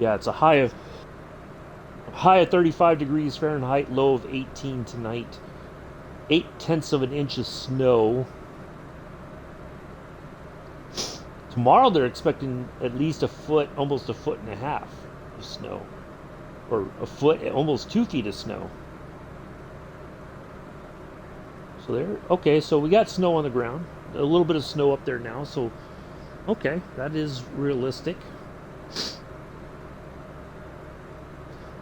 Yeah, it's a high of 35 degrees Fahrenheit, low of 18 tonight. 0.8 of an inch of snow. Tomorrow they're expecting at least a foot, almost 1.5 feet of snow. Or a foot, almost 2 feet of snow. So we got snow on the ground. A little bit of snow up there now, so okay, that is realistic.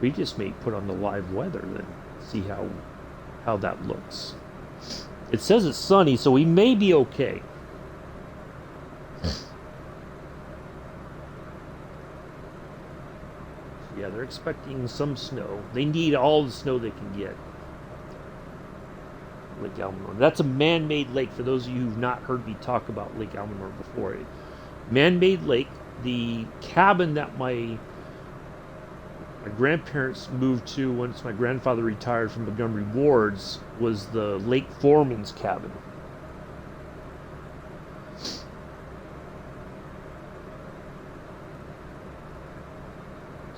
We just may put on the live weather then, see how that looks. It says it's sunny, so we may be okay. Yeah, they're expecting some snow. They need all the snow they can get. Lake Almanor. That's a man-made lake. For those of you who've not heard me talk about Lake Almanor before, man-made lake. The cabin that my grandparents moved to once my grandfather retired from Montgomery Wards was the lake foreman's cabin. It's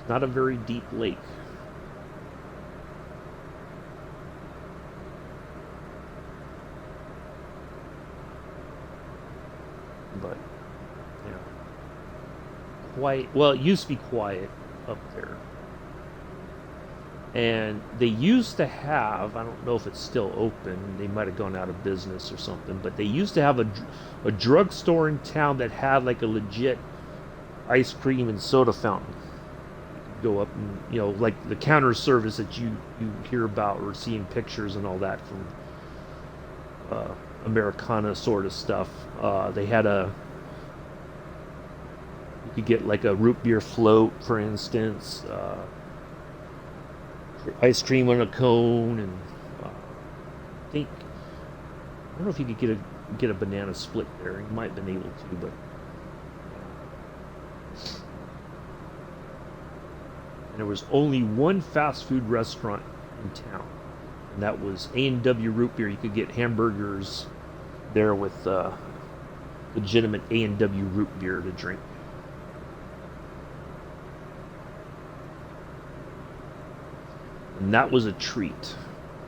not a very deep lake. But, quiet. Well, it used to be quiet up there. And they used to have, I don't know if it's still open, they might have gone out of business or something, but they used to have a drugstore in town that had like a legit ice cream and soda fountain. You could go up and, like the counter service that you hear about or see in pictures and all that from Americana sort of stuff. They had you could get like a root beer float, for instance, ice cream on a cone, and I don't know if you could get a banana split there. You might have been able to, but and there was only one fast food restaurant in town, and that was A&W Root Beer. You could get hamburgers there with legitimate A&W root beer to drink. And that was a treat.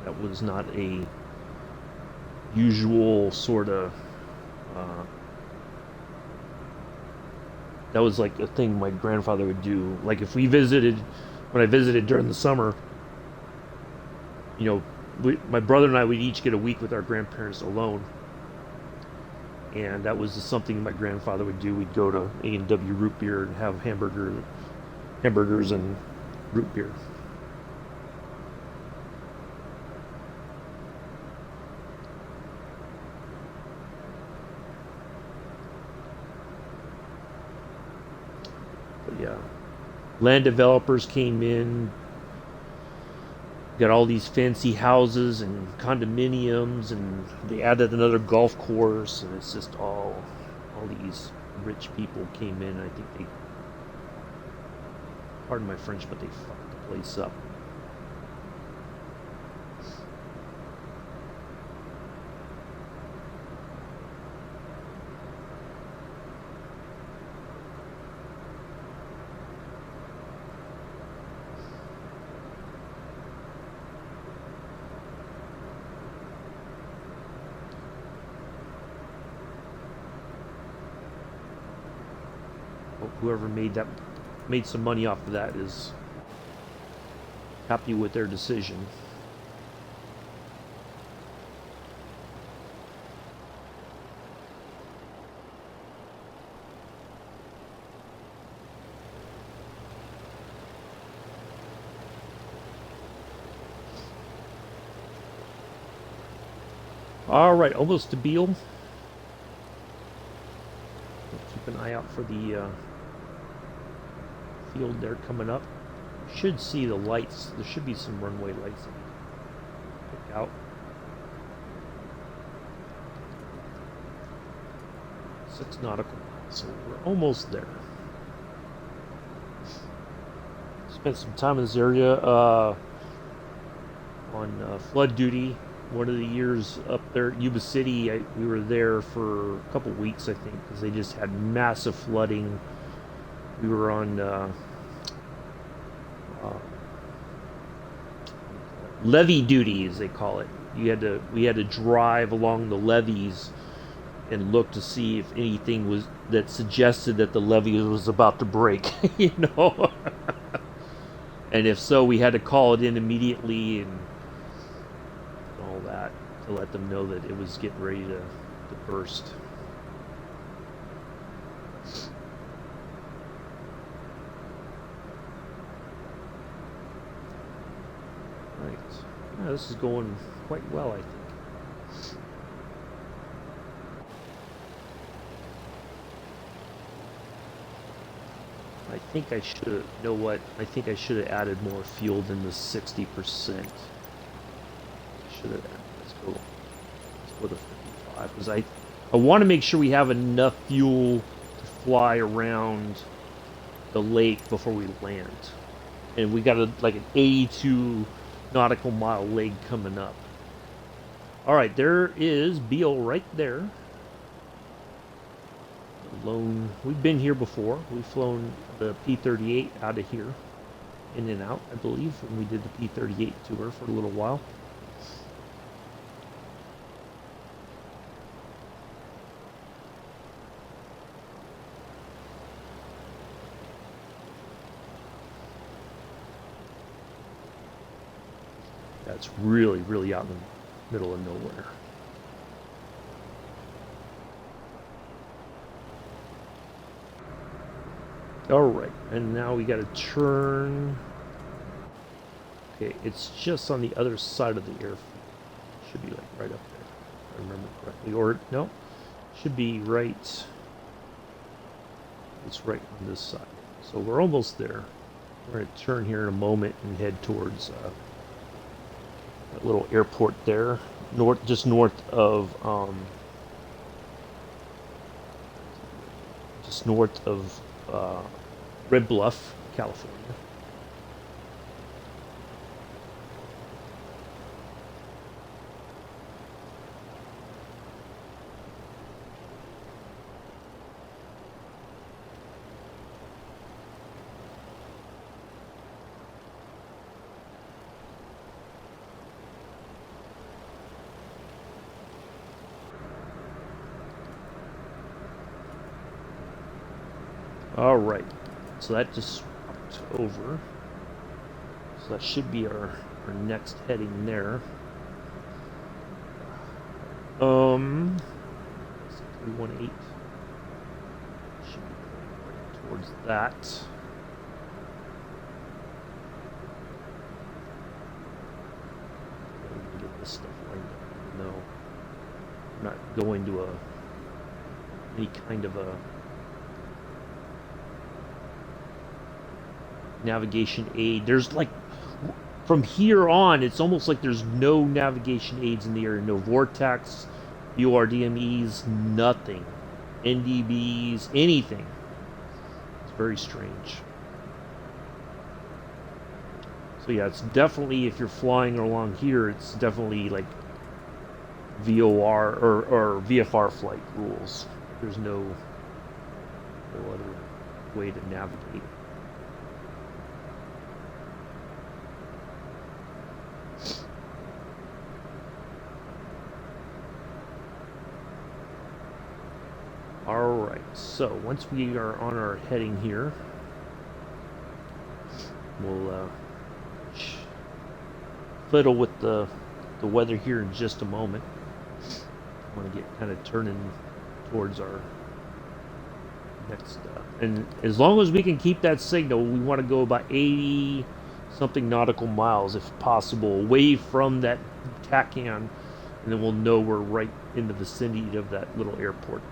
That was not a usual sort of. That was like a thing my grandfather would do. Like if we visited, when I visited during the summer, you know, my brother and I would each get a week with our grandparents alone, and that was something my grandfather would do. We'd go to A&W root beer and have hamburgers and root beer. But yeah, land developers came in, got all these fancy houses and condominiums, and they added another golf course, and it's just all these rich people came in. I think they, pardon my French, but they fucked the place up. Whoever made some money off of that is happy with their decision. All right, almost to Beale. Keep an eye out for the field there coming up. Should see the lights. There should be some runway lights that you pick out. 6 nautical miles, so we're almost there. Spent some time in this area on flood duty. One of the years up there at Yuba City, we were there for a couple weeks, I think, because they just had massive flooding. We were on levee duty, as they call it. We had to drive along the levees and look to see if anything was that suggested that the levee was about to break, you know. And if so, we had to call it in immediately and all that to let them know that it was getting ready to burst. Right. Yeah, this is going quite well, I think. I think I should have, you know what? I think I should have added more fuel than the 60%. Should have. Let's go to 55 because I want to make sure we have enough fuel to fly around the lake before we land. And we got like an 82 nautical mile leg coming up. All right, there is Beale right there. We've been here before. We've flown the P-38 out of here, in and out, I believe, when we did the P-38 tour for a little while. That's really, really out in the middle of nowhere. All right, and now we got to turn. Okay, it's just on the other side of the airfield. Should be like right up there, if I remember correctly. Or no, should be right. It's right on this side. So we're almost there. We're going to turn here in a moment and head towards that little airport there, just north of Red Bluff, California. All right, so that just swapped over. So that should be our next heading there. 318 should be right towards that. Get this stuff lined up. No, I'm not going to any kind of a navigation aid. There's like, from here on, it's almost like there's no navigation aids in the area. No vortex, URDMEs, nothing. NDBs, anything. It's very strange. So yeah, it's definitely, if you're flying along here, it's definitely like VOR or VFR flight rules. There's no other way to navigate. Alright, so once we are on our heading here, we'll fiddle with the weather here in just a moment. I want to get kind of turning towards our next and as long as we can keep that signal, we want to go about 80 something nautical miles if possible away from that tack-on, and then we'll know we're right in the vicinity of that little airport there.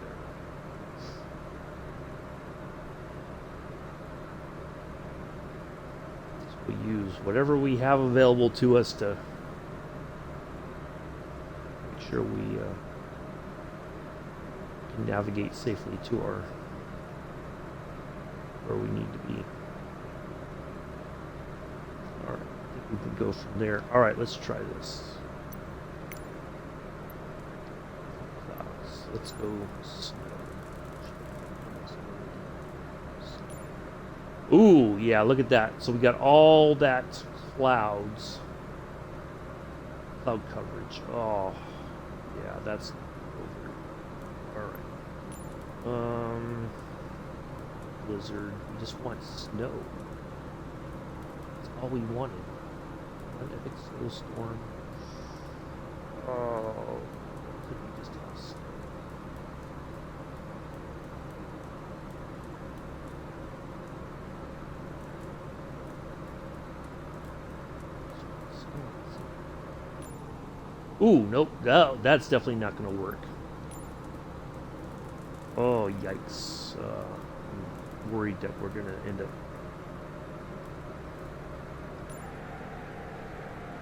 We use whatever we have available to us to make sure we can navigate safely to our where we need to be. Alright, I think we can go from there. Alright, let's try this. Let's go snow. Ooh, yeah, look at that. So we got all that cloud coverage. Oh, yeah, that's over. All right. Blizzard. We just want snow. That's all we wanted. An epic snowstorm. Oh, could we just have snow? Ooh, nope. No, that's definitely not going to work. Oh, yikes. I'm worried that we're going to end up...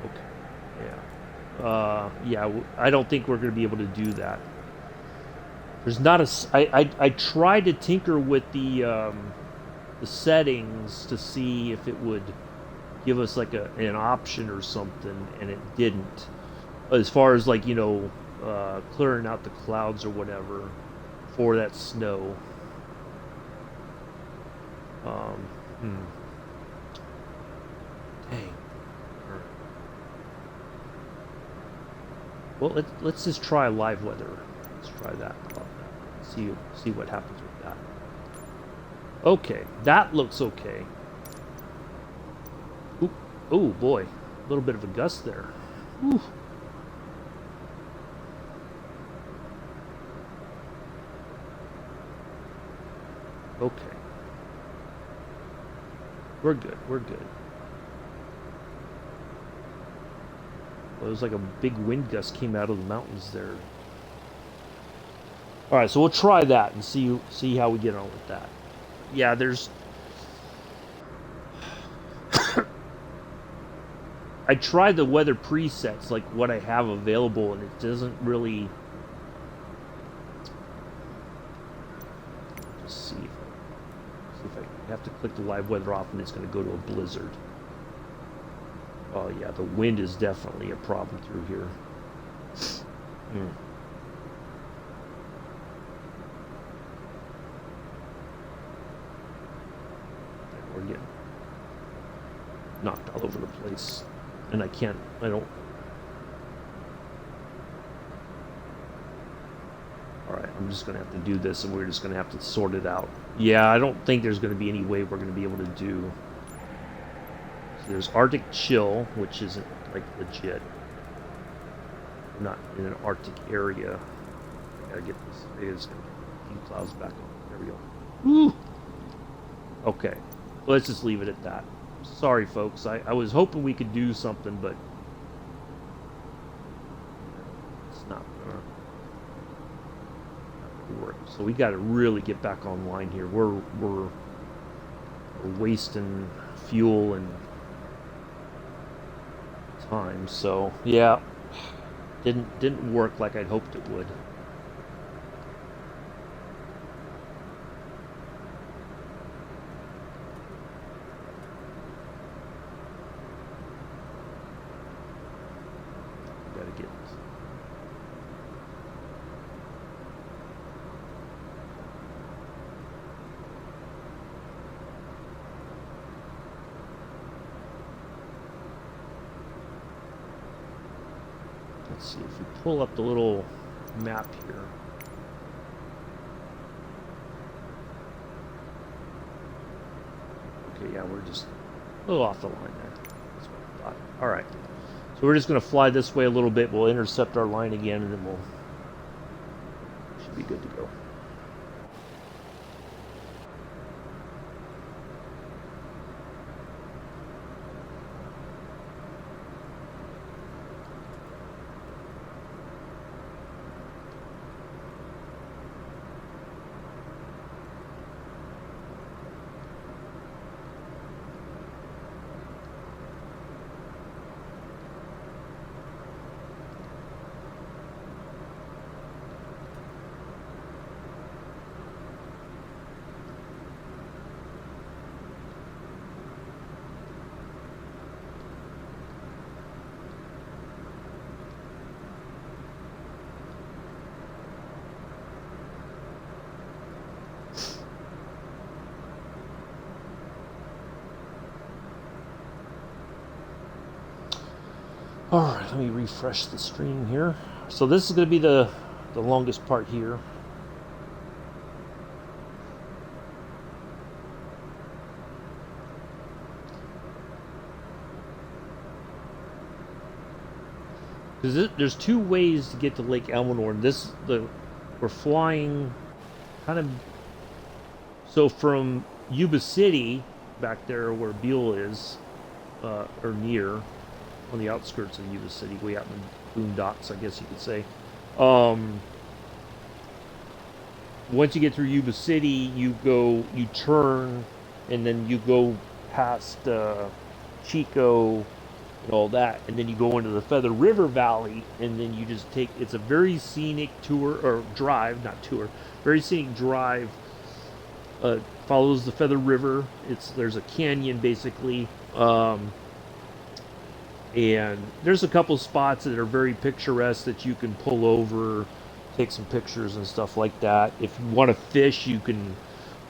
Okay. Yeah. I don't think we're going to be able to do that. There's not a... I tried to tinker with the settings to see if it would give us like an option or something, and it didn't. As far as like, clearing out the clouds or whatever for that snow. Dang. Well, let's just try live weather. Let's try that. See what happens with that. Okay, that looks okay. Ooh, oh boy, a little bit of a gust there. Ooh. Okay. We're good. Well, it was like a big wind gust came out of the mountains there. Alright, so we'll try that and see how we get on with that. Yeah, there's... I tried the weather presets, like what I have available, and it doesn't really... Just see if I have to click the live weather off and it's going to go to a blizzard. Oh yeah, the wind is definitely a problem through here. We're getting knocked all over the place. And I don't... Alright. I'm just going to have to do this, and we're just going to have to sort it out. Yeah, I don't think there's going to be any way we're going to be able to do. So there's Arctic chill, which isn't like legit. I'm not in an Arctic area. I gotta get this. It is going to get clouds back on. There we go. Woo! Okay, let's just leave it at that. Sorry, folks. I was hoping we could do something, but it's not gonna work. So we got to really get back online here. We're wasting fuel and time. So yeah, didn't work like I'd hoped it would. Gotta get. Let's see if we pull up the little map here. Okay, yeah, we're just a little off the line there. That's what I thought. All right, so we're just going to fly this way a little bit. We'll intercept our line again, and then we'll should be good to go. Alright, let me refresh the stream here. So this is going to be the longest part here. Because there's two ways to get to Lake Elsinore. We're flying kind of... So from Yuba City, back there where Buell is, or near... on the outskirts of Yuba City, way out in the boondocks, I guess you could say. Once you get through Yuba City, you turn, and then you go past Chico and all that, and then you go into the Feather River Valley, and then you just take. It's a very scenic tour or drive, not tour, very scenic drive. Follows the Feather River. There's a canyon basically. And there's a couple spots that are very picturesque that you can pull over, take some pictures and stuff like that. If you want to fish, you can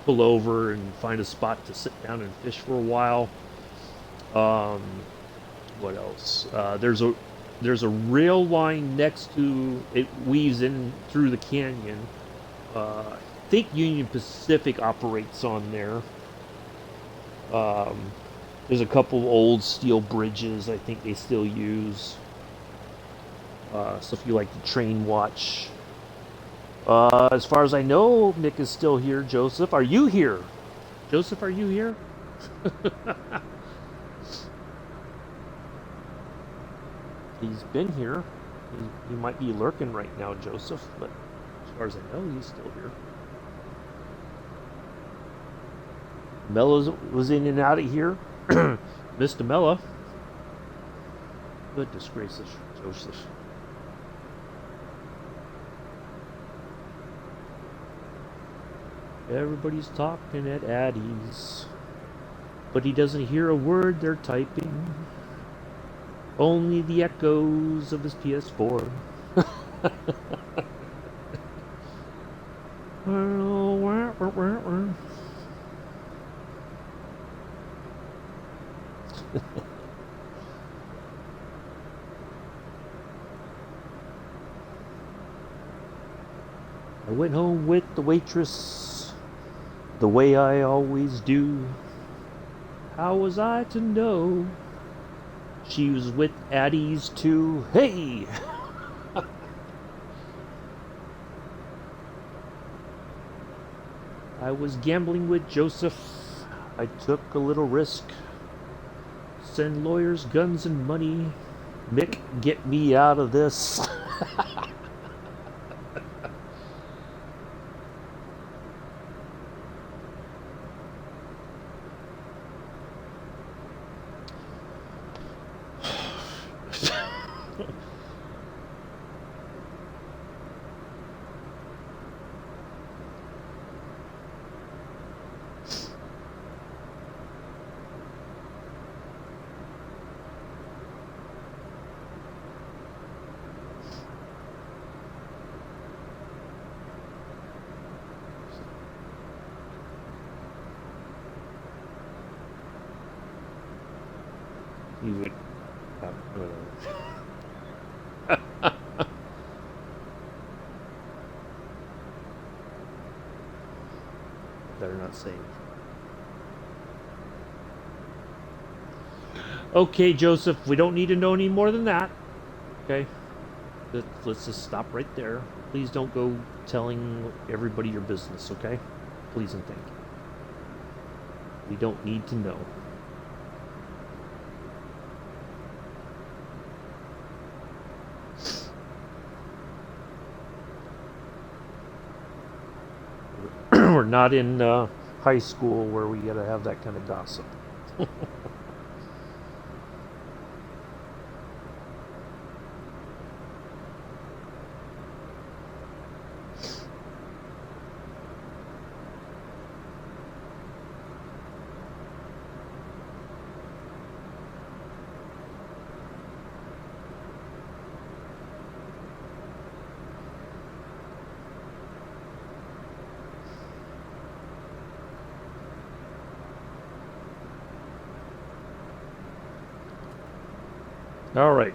pull over and find a spot to sit down and fish for a while. What else? There's a rail line next to it, weaves in through the canyon. I think Union Pacific operates on there. There's a couple old steel bridges I think they still use. So if you like the train watch. As far as I know, Nick is still here. Joseph, are you here? Joseph, are you here? He's been here. He might be lurking right now, Joseph, but as far as I know, he's still here. Mello was in and out of here. Mr. Mella. Goodness gracious, Joseph. Everybody's talking at Addie's, but he doesn't hear a word they're typing. Only the echoes of his PS4. I went home with the waitress, the way I always do. How was I to know she was with Addies too? Hey! I was gambling with Joseph. I took a little risk. Send lawyers, guns, and money. Mick, get me out of this. You would have better not say it. Okay, Joseph, we don't need to know any more than that. Okay? Let's just stop right there. Please don't go telling everybody your business, okay? Please and thank you. We don't need to know. We're not in high school where we gotta have that kind of gossip. All right,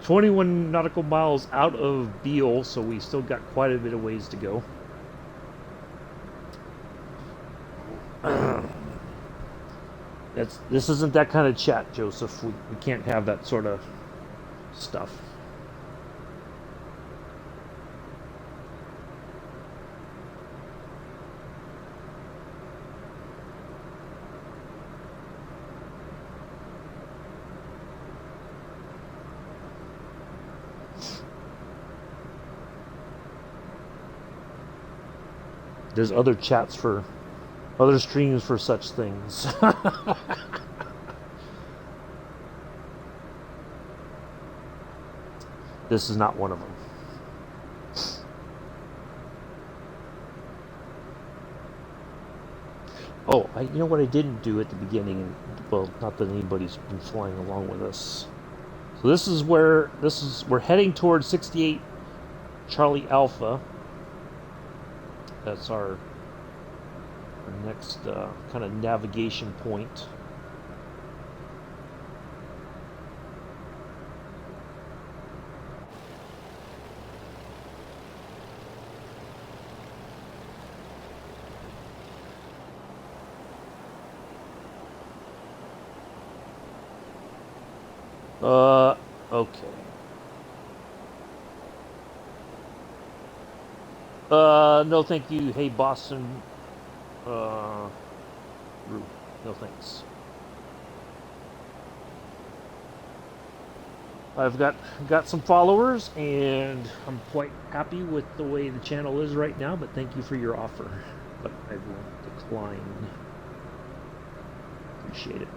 21 nautical miles out of Beale, so we still got quite a bit of ways to go. This isn't that kind of chat, Joseph. We can't have that sort of stuff. There's other chats for other streams for such things. This is not one of them. Oh, you know what I didn't do at the beginning? Well, not that anybody's been flying along with us. So we're heading towards 68 Charlie Alpha. That's our next kind of navigation point. Okay. No thank you. Hey, Boston. No thanks. I've got some followers, and I'm quite happy with the way the channel is right now, but thank you for your offer. But I will decline. Appreciate it.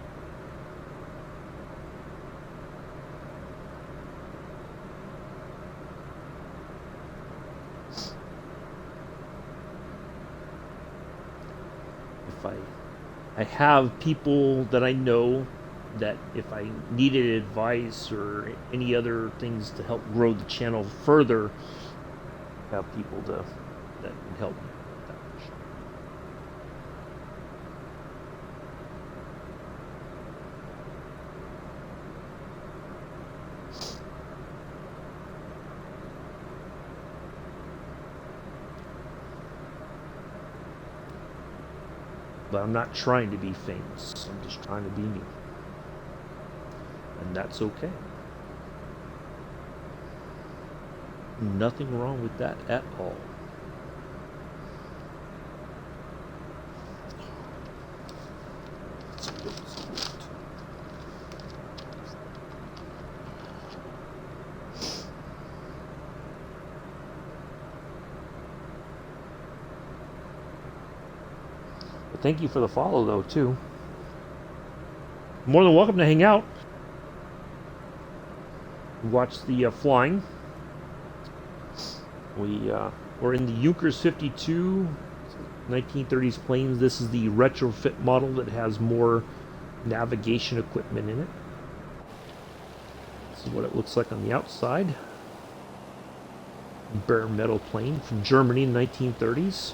I have people that I know that if I needed advice or any other things to help grow the channel further, have people that can help me with that. But I'm not trying to be famous. I'm just trying to be me. And that's okay. Nothing wrong with that at all. But thank you for the follow, though, too. More than welcome to hang out. Watch the flying. We're in the Junkers 52 1930s planes. This is the retrofit model that has more navigation equipment in it. This is what it looks like on the outside. Bare metal plane from Germany in the 1930s.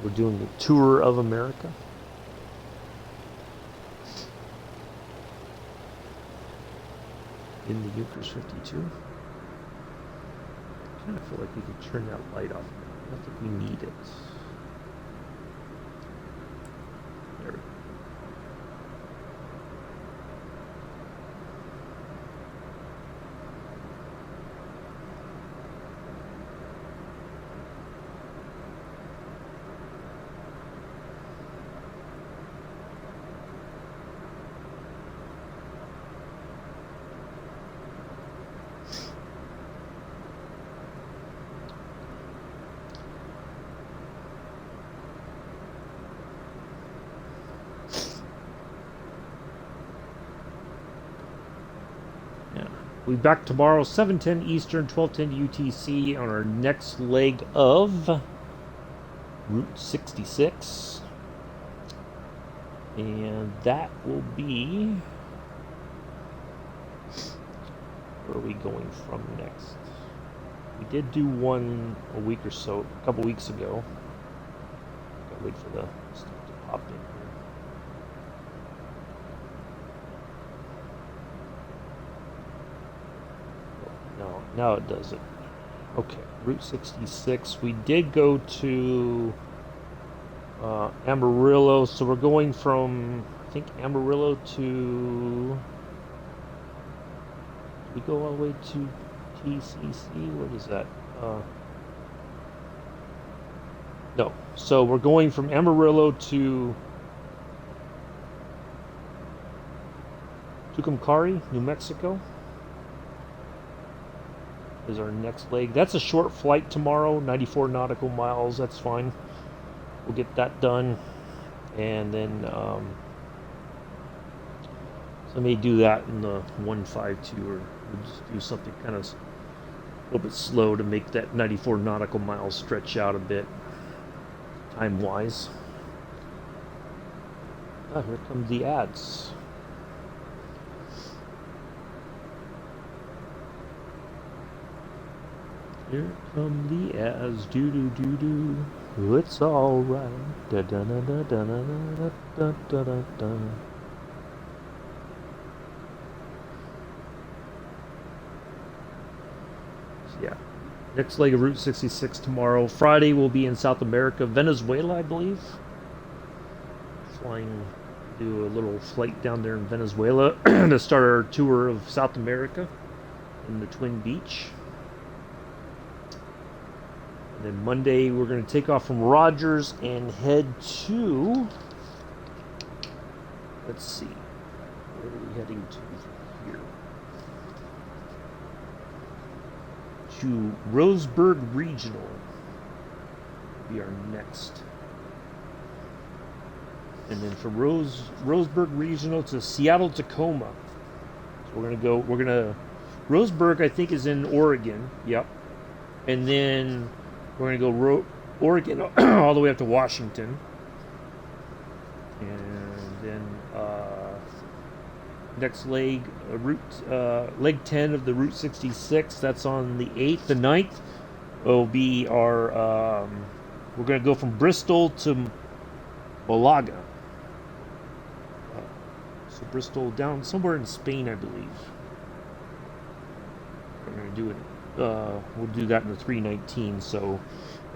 We're doing a tour of America. In the Junkers 52. I kind of feel like we could turn that light off. I don't think we need it. There we go. We'll be back tomorrow, 7:10 Eastern, 12:10 UTC, on our next leg of Route 66. And that will be... Where are we going from next? We did do one a week or so, a couple weeks ago. Gotta wait for the stuff to pop in here. No, it doesn't. Okay, Route 66. We did go to Amarillo, so we're going from, I think, Amarillo to... Did we go all the way to TCC? What is that? No. So we're going from Amarillo to Tucumcari, New Mexico. Is our next leg. That's a short flight tomorrow, 94 nautical miles. That's fine. We'll get that done, and then so I may do that in the 152, or we'll just do something kind of a little bit slow to make that 94 nautical miles stretch out a bit, time-wise. Ah, here come the ads. Here come the ads, do do do do. It's all right. Da da da da da da da da da da. Yeah. Next leg of Route 66 tomorrow. Friday we'll be in South America, Venezuela, I believe. Flying, do a little flight down there in Venezuela to start our tour of South America in the Twin Beach. Then Monday, we're going to take off from Rogers and head to... Let's see. Where are we heading to here? To Roseburg Regional. Will be our next. And then from Roseburg Regional to Seattle, Tacoma. So we're going to... Roseburg, I think, is in Oregon. Yep. And then... We're going to go Oregon all the way up to Washington. And then next leg, leg 10 of the Route 66. That's on the 8th. The 9th will be our... we're going to go from Bristol to Malaga. So Bristol down somewhere in Spain, I believe. We're going to do it. We'll do that in the 319, so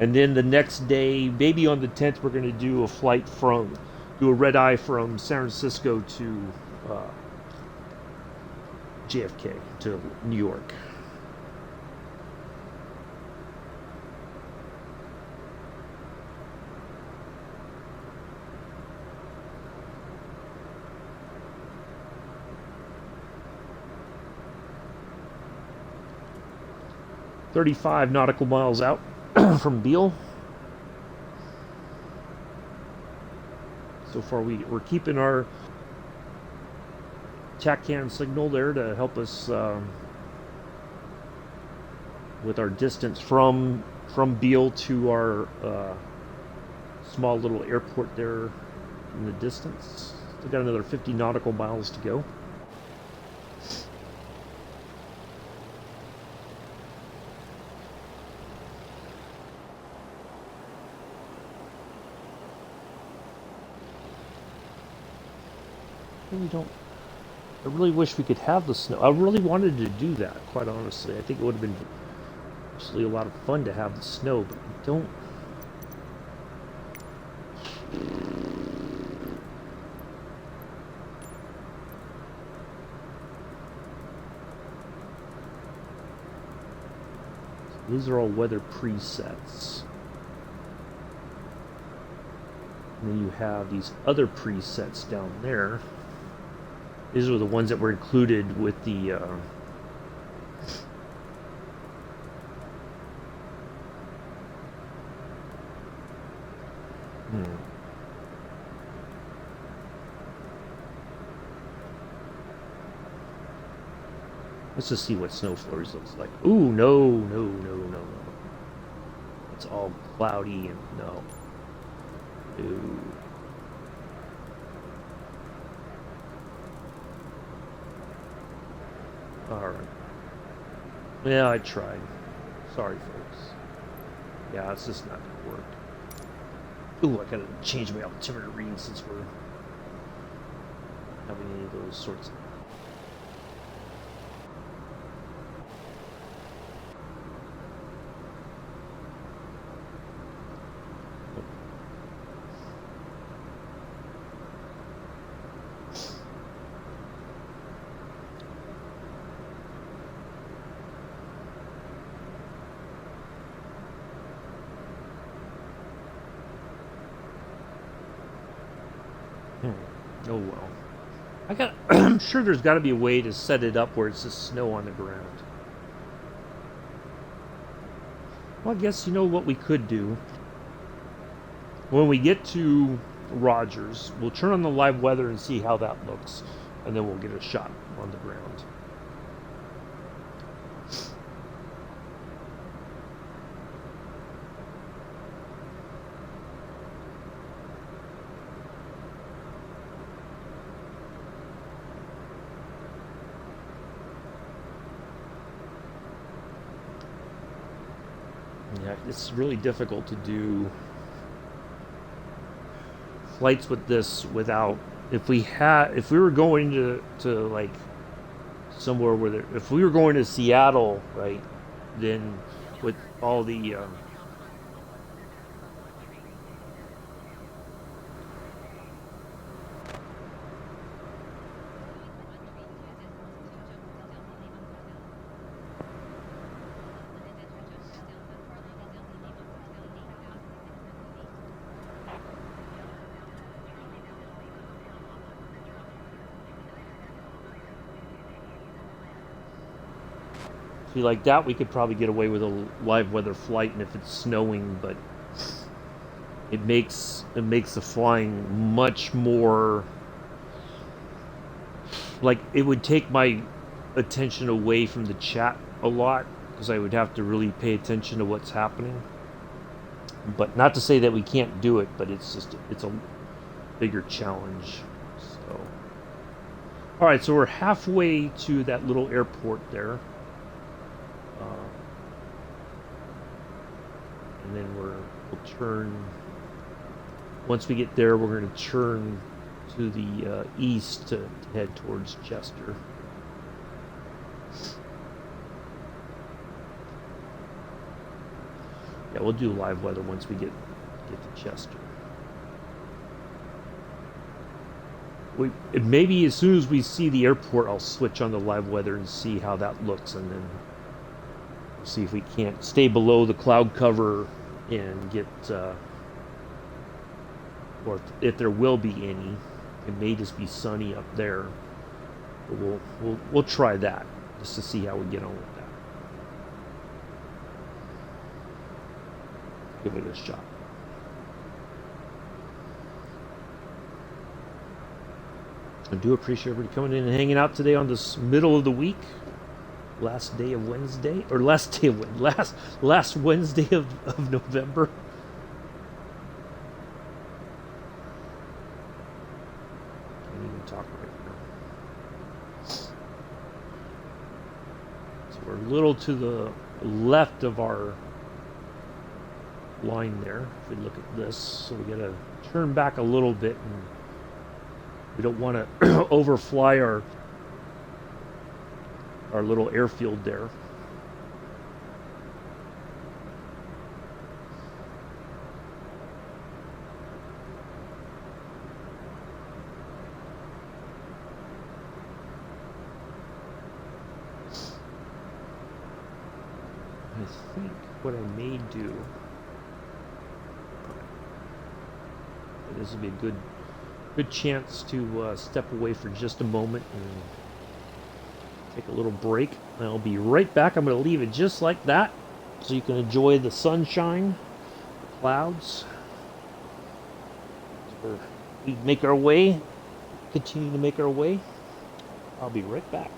And then the next day, maybe on the 10th, we're going to do do a red eye from San Francisco to JFK to New York. "35 nautical miles out from Beale." So far, we're keeping our TACAN signal there to help us with our distance from Beale to our small little airport there in the distance. Still got another 50 nautical miles to go. I really wish we could have the snow. I really wanted to do that, quite honestly. I think it would have been actually a lot of fun to have the snow, but we don't. These are all weather presets. And then you have these other presets down there. These are the ones that were included with the Let's just see what snow flurries looks like. Ooh, no, no, no, no, no. It's all cloudy and no. Ooh. Alright. Yeah, I tried. Sorry, folks. Yeah, it's just not gonna work. Ooh, I gotta change my altimeter reading since we're having any of those sorts of... Oh well. I'm sure there's got to be a way to set it up where it's just snow on the ground. Well, I guess you know what we could do. When we get to Rogers, we'll turn on the live weather and see how that looks, and then we'll get a shot on the ground. Yeah, it's really difficult to do flights with this without. If we were going to like somewhere where if we were going to Seattle, right, then with all the see, like that, we could probably get away with a live weather flight, and if it's snowing, but it makes the flying much more, like, it would take my attention away from the chat a lot because I would have to really pay attention to what's happening. But not to say that we can't do it, but it's a bigger challenge. So, all right, so we're halfway to that little airport there. And then we'll turn, once we get there, we're going to turn to the east to head towards Chester. Yeah, we'll do live weather once we get to Chester. Maybe as soon as we see the airport, I'll switch on the live weather and see how that looks, and then we'll see if we can't stay below the cloud cover and get, or if there will be any. It may just be sunny up there. But we'll try that just to see how we get on with that. Give it a shot. I do appreciate everybody coming in and hanging out today on this middle of the week, last day of Wednesday, or last Wednesday of November. Can't even talk right now. So we're a little to the left of our line there. If we look at this, so we gotta turn back a little bit, and we don't want to overfly our little airfield there. I think what I may do, this will be a good chance to step away for just a moment and take a little break. And I'll be right back. I'm going to leave it just like that so you can enjoy the sunshine, the clouds. So we make our way, continue to make our way. I'll be right back.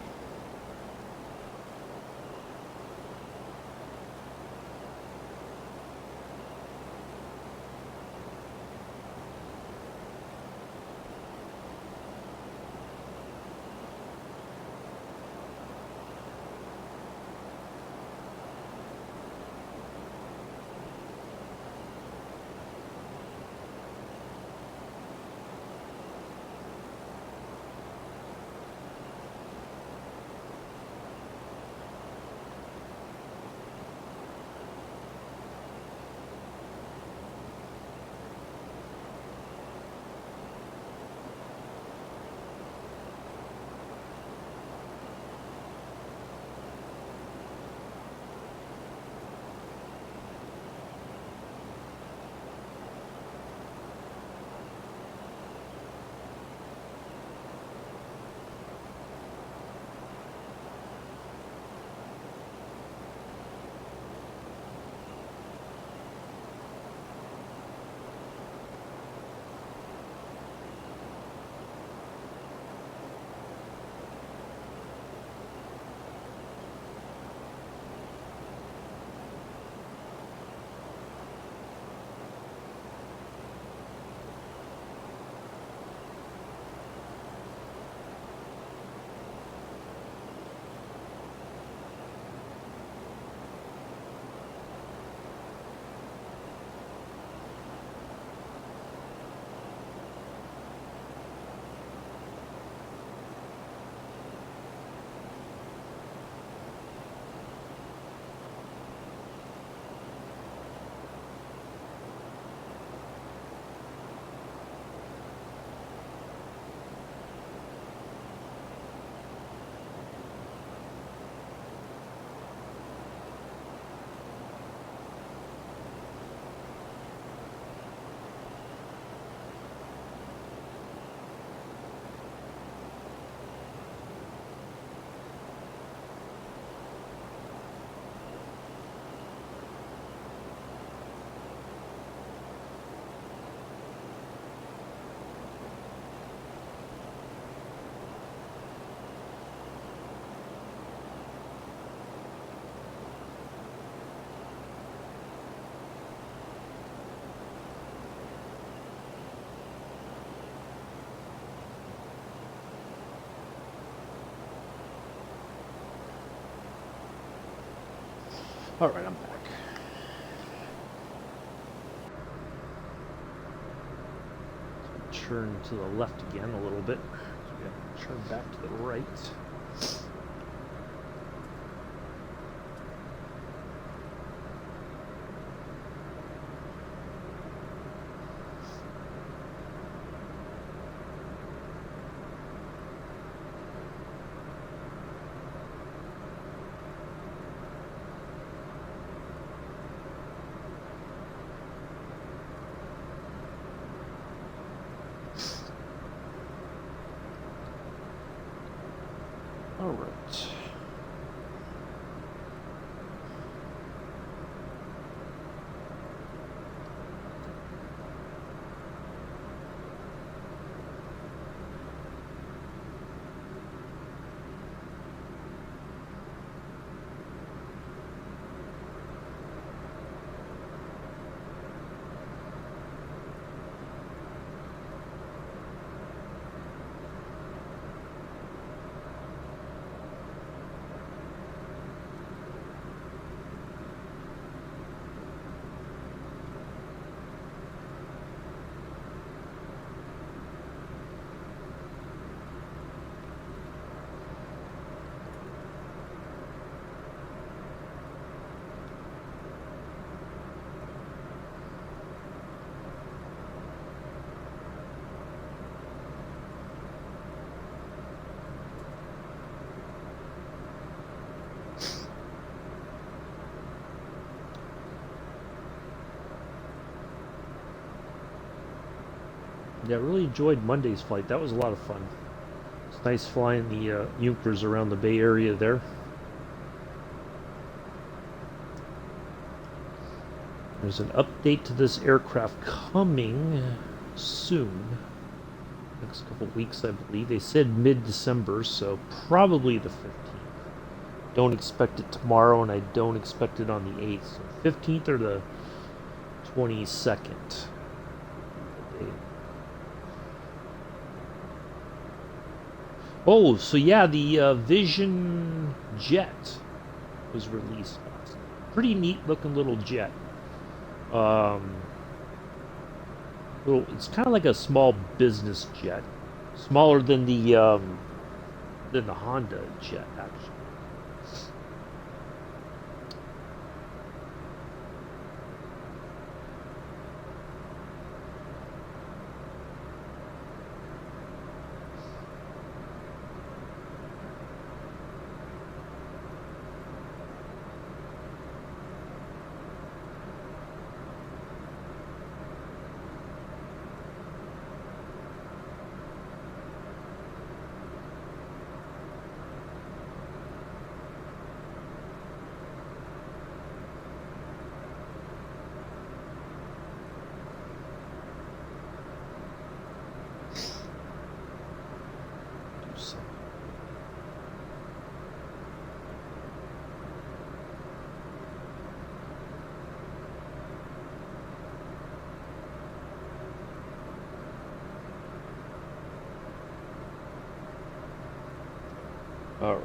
All right, I'm back. So turn to the left again a little bit. So we have to turn back to the right. All right. Yeah, I really enjoyed Monday's flight. That was a lot of fun. It's nice flying the Junkers around the Bay Area there. There's an update to this aircraft coming soon. Next couple weeks, I believe. They said mid-December, so probably the 15th. Don't expect it tomorrow, and I don't expect it on the 8th. So 15th or the 22nd. Oh, so yeah, the Vision Jet was released. Pretty neat looking little jet. It's kind of like a small business jet, smaller than the Honda jet actually. All right.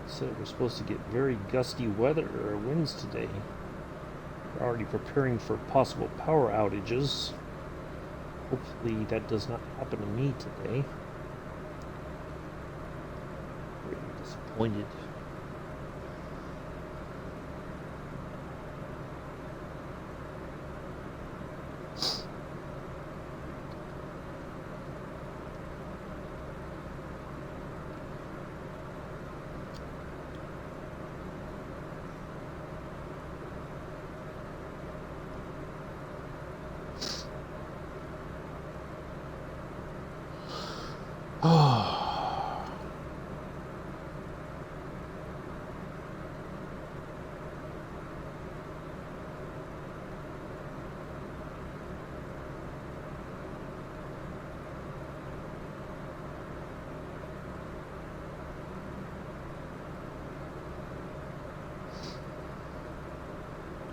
So we're supposed to get very gusty weather or winds today. We're already preparing for possible power outages. Hopefully that does not happen to me today. Really disappointed.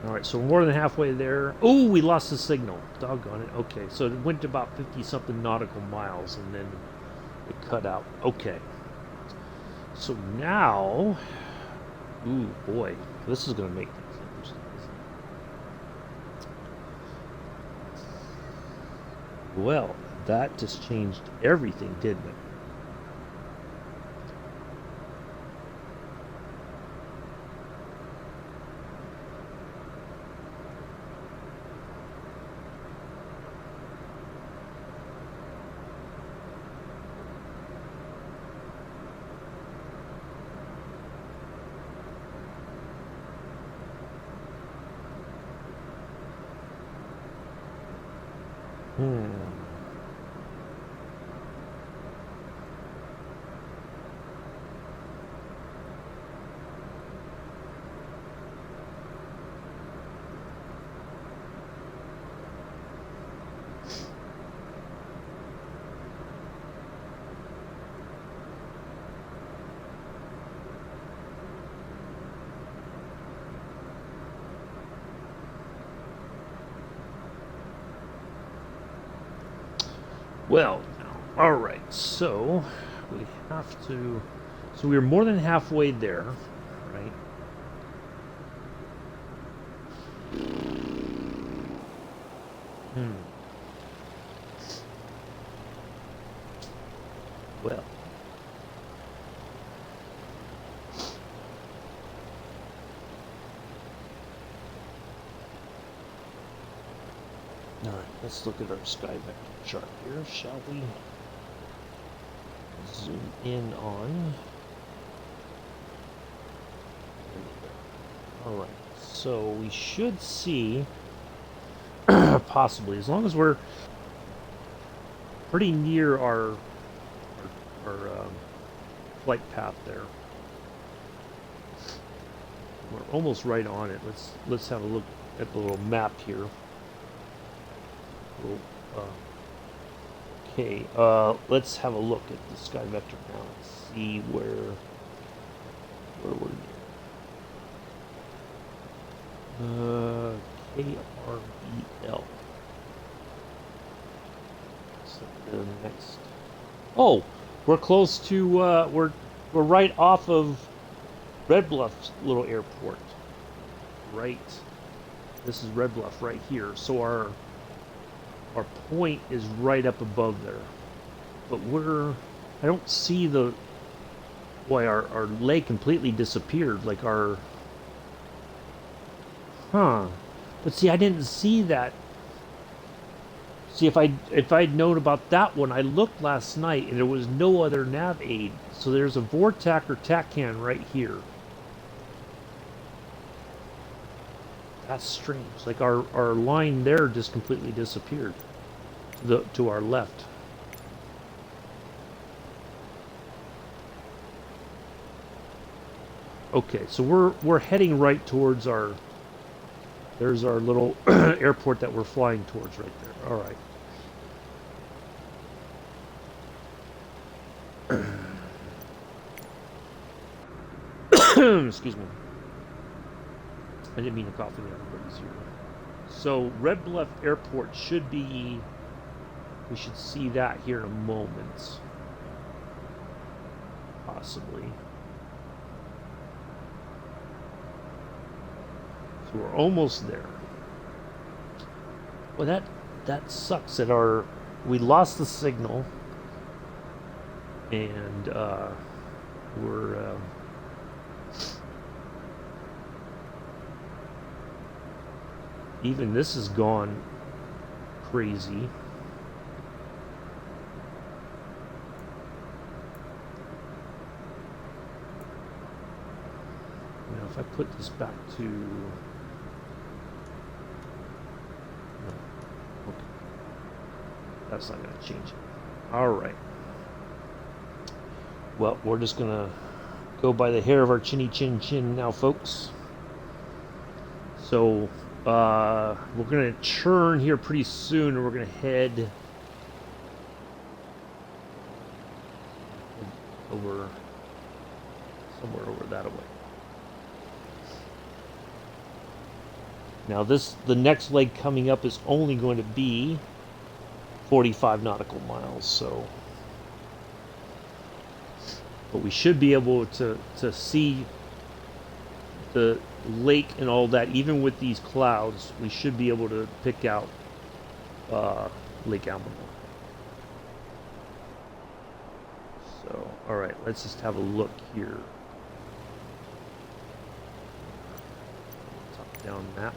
Alright, so we're more than halfway there. Oh, we lost the signal. Doggone it. Okay, so it went to about 50-something nautical miles, and then it cut out. Okay. So now... Ooh, boy. This is going to make things interesting, isn't it? Well, that just changed everything, didn't it? Hmm. Well, all right. So we have to. So we're more than halfway there, right? Hmm. Well. All right. Let's look at our sky vector chart here, shall we? Zoom in on. All right. So we should see, possibly, as long as we're pretty near our flight path there. We're almost right on it. Let's have a look at the little map here. Little, okay, let's have a look at the sky vector now and see where we're KRBL. So the next. Oh, we're close to we're right off of Red Bluff's little airport. Right. This is Red Bluff right here. So our point is right up above there. But I don't see why our lake completely disappeared. Like but see, I didn't see that. See, if I'd known about that one, I looked last night and there was no other nav aid. So there's a Vortac or TACAN right here. That's strange. Like our line there just completely disappeared. To our left. Okay, so we're heading right towards our. There's our little airport that we're flying towards right there. All right. Excuse me. I didn't mean to cough in everybody's ear. So Red Bluff Airport should be. We should see that here in a moment. Possibly. So we're almost there. Well, that sucks that we lost the signal, and we're even this has gone crazy. Now, if I put this back to okay. That's not going to change it. All right. Well, we're just going to go by the hair of our chinny chin chin now, folks. So we're going to churn here pretty soon, and we're going to head over somewhere over that way. Now the next leg coming up is only going to be 45 nautical miles, so but we should be able to see the lake and all that. Even with these clouds, we should be able to pick out Lake Alamo. So, all right, let's just have a look here. Top down map.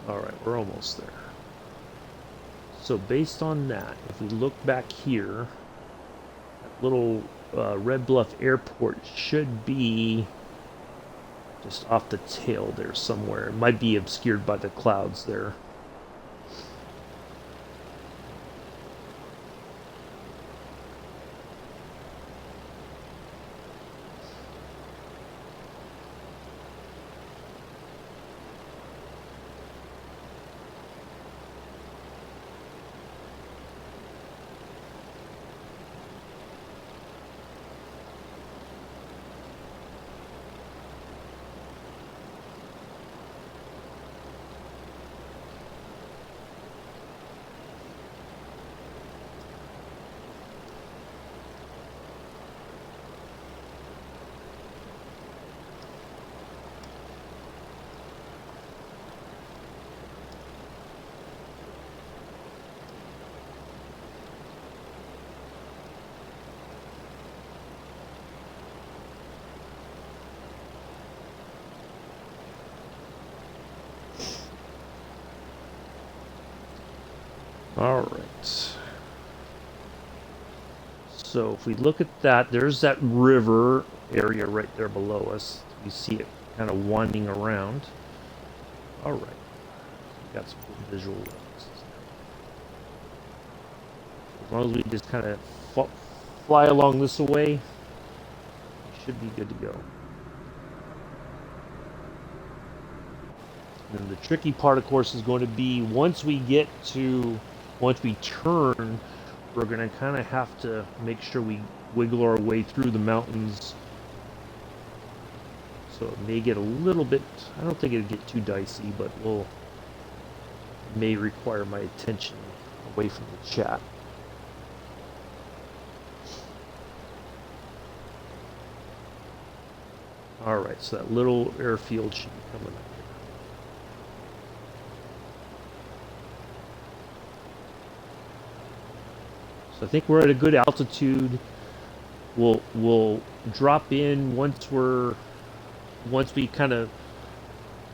All right, we're almost there. So based on that, if we look back here, that little Red Bluff Airport should be Just off the tail there somewhere. It might be obscured by the clouds there. All right. So if we look at that, there's that river area right there below us. You see it kind of winding around. All right. We got some good visual levels. As long as we just kind of fly along this way, we should be good to go. And the tricky part, of course, is going to be once we turn, we're going to kind of have to make sure we wiggle our way through the mountains. So it may get a little bit, I don't think it'll get too dicey, but it may require my attention away from the chat. Alright, so that little airfield should be coming up. So I think we're at a good altitude. We'll drop in once we kind of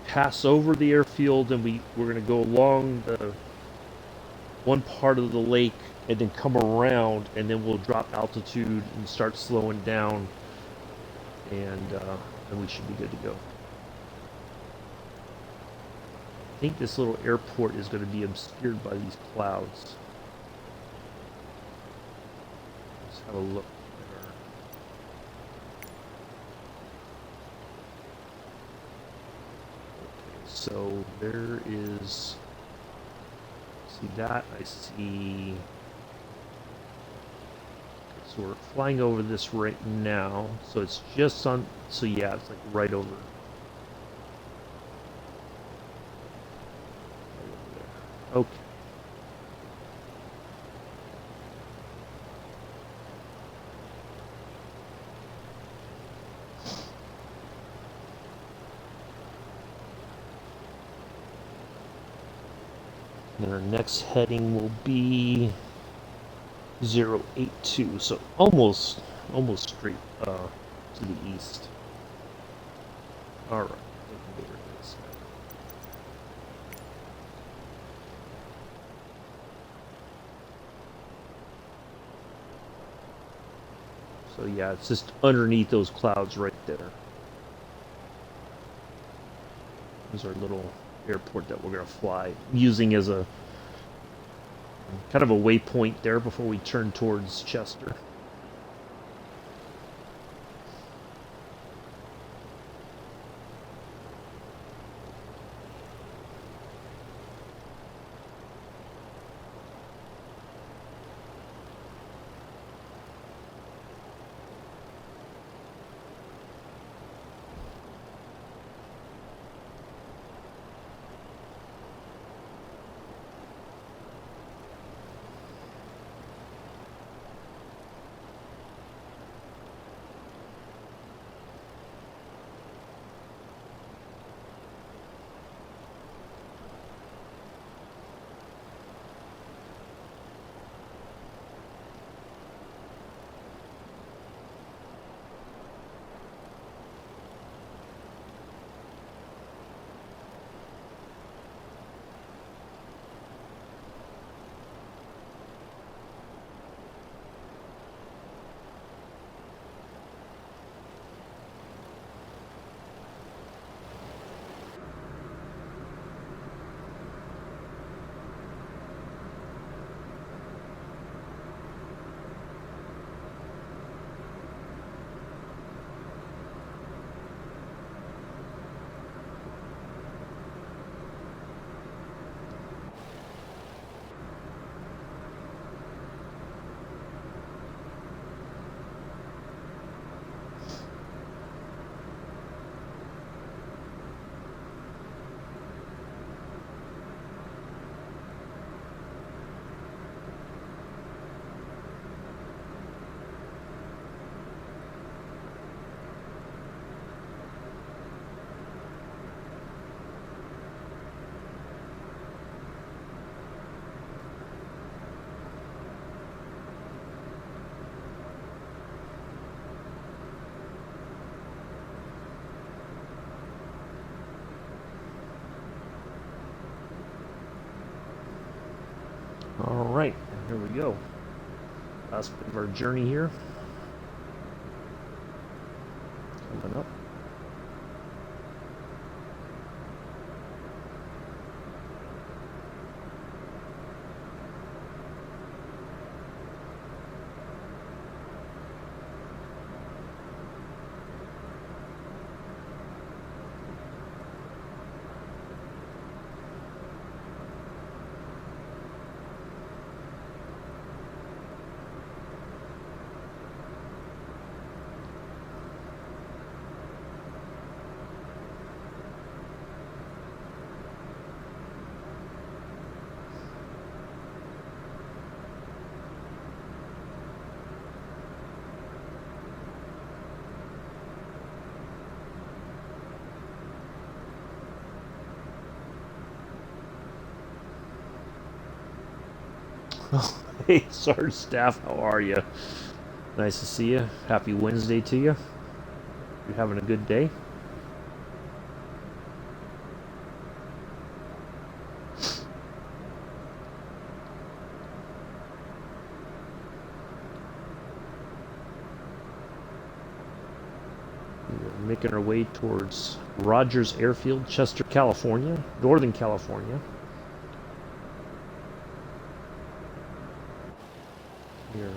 pass over the airfield, and we're going to go along the one part of the lake and then come around, and then we'll drop altitude and start slowing down, and then we should be good to go. I think this little airport is going to be obscured by these clouds. Have a look there. Okay, so there is, see that, I see, so we're flying over this right now, so it's just on, so yeah, it's like right over there. Okay. And our next heading will be 082, so almost straight to the east. All right, there it is. So yeah, it's just underneath those clouds right there. There's our little airport that we're going to fly, using as a kind of a waypoint there before we turn towards Chester. All right, here we go. Last bit of our journey here. Coming up. Hey, Sergeant Staff, how are you? Nice to see you. Happy Wednesday to you. You're having a good day? We're making our way towards Rogers Airfield, Chester, California, Northern California. Here.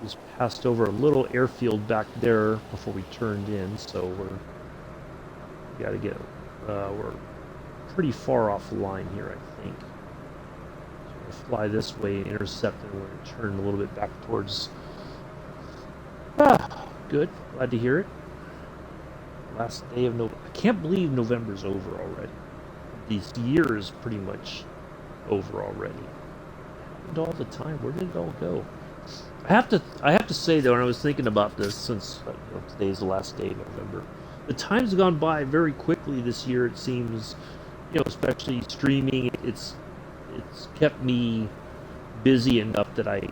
We just passed over a little airfield back there before we turned in, so we got to get we're pretty far off the line here, I think. So we'll fly this way, intercept, and we're going to turn a little bit back towards. Good. Glad to hear it. Last day of November. I can't believe November's over already. This year is pretty much over already. And all the time. Where did it all go? I have to say though, and I was thinking about this since today's the last day of November. The time's gone by very quickly this year. It seems, especially streaming. It's kept me busy enough that I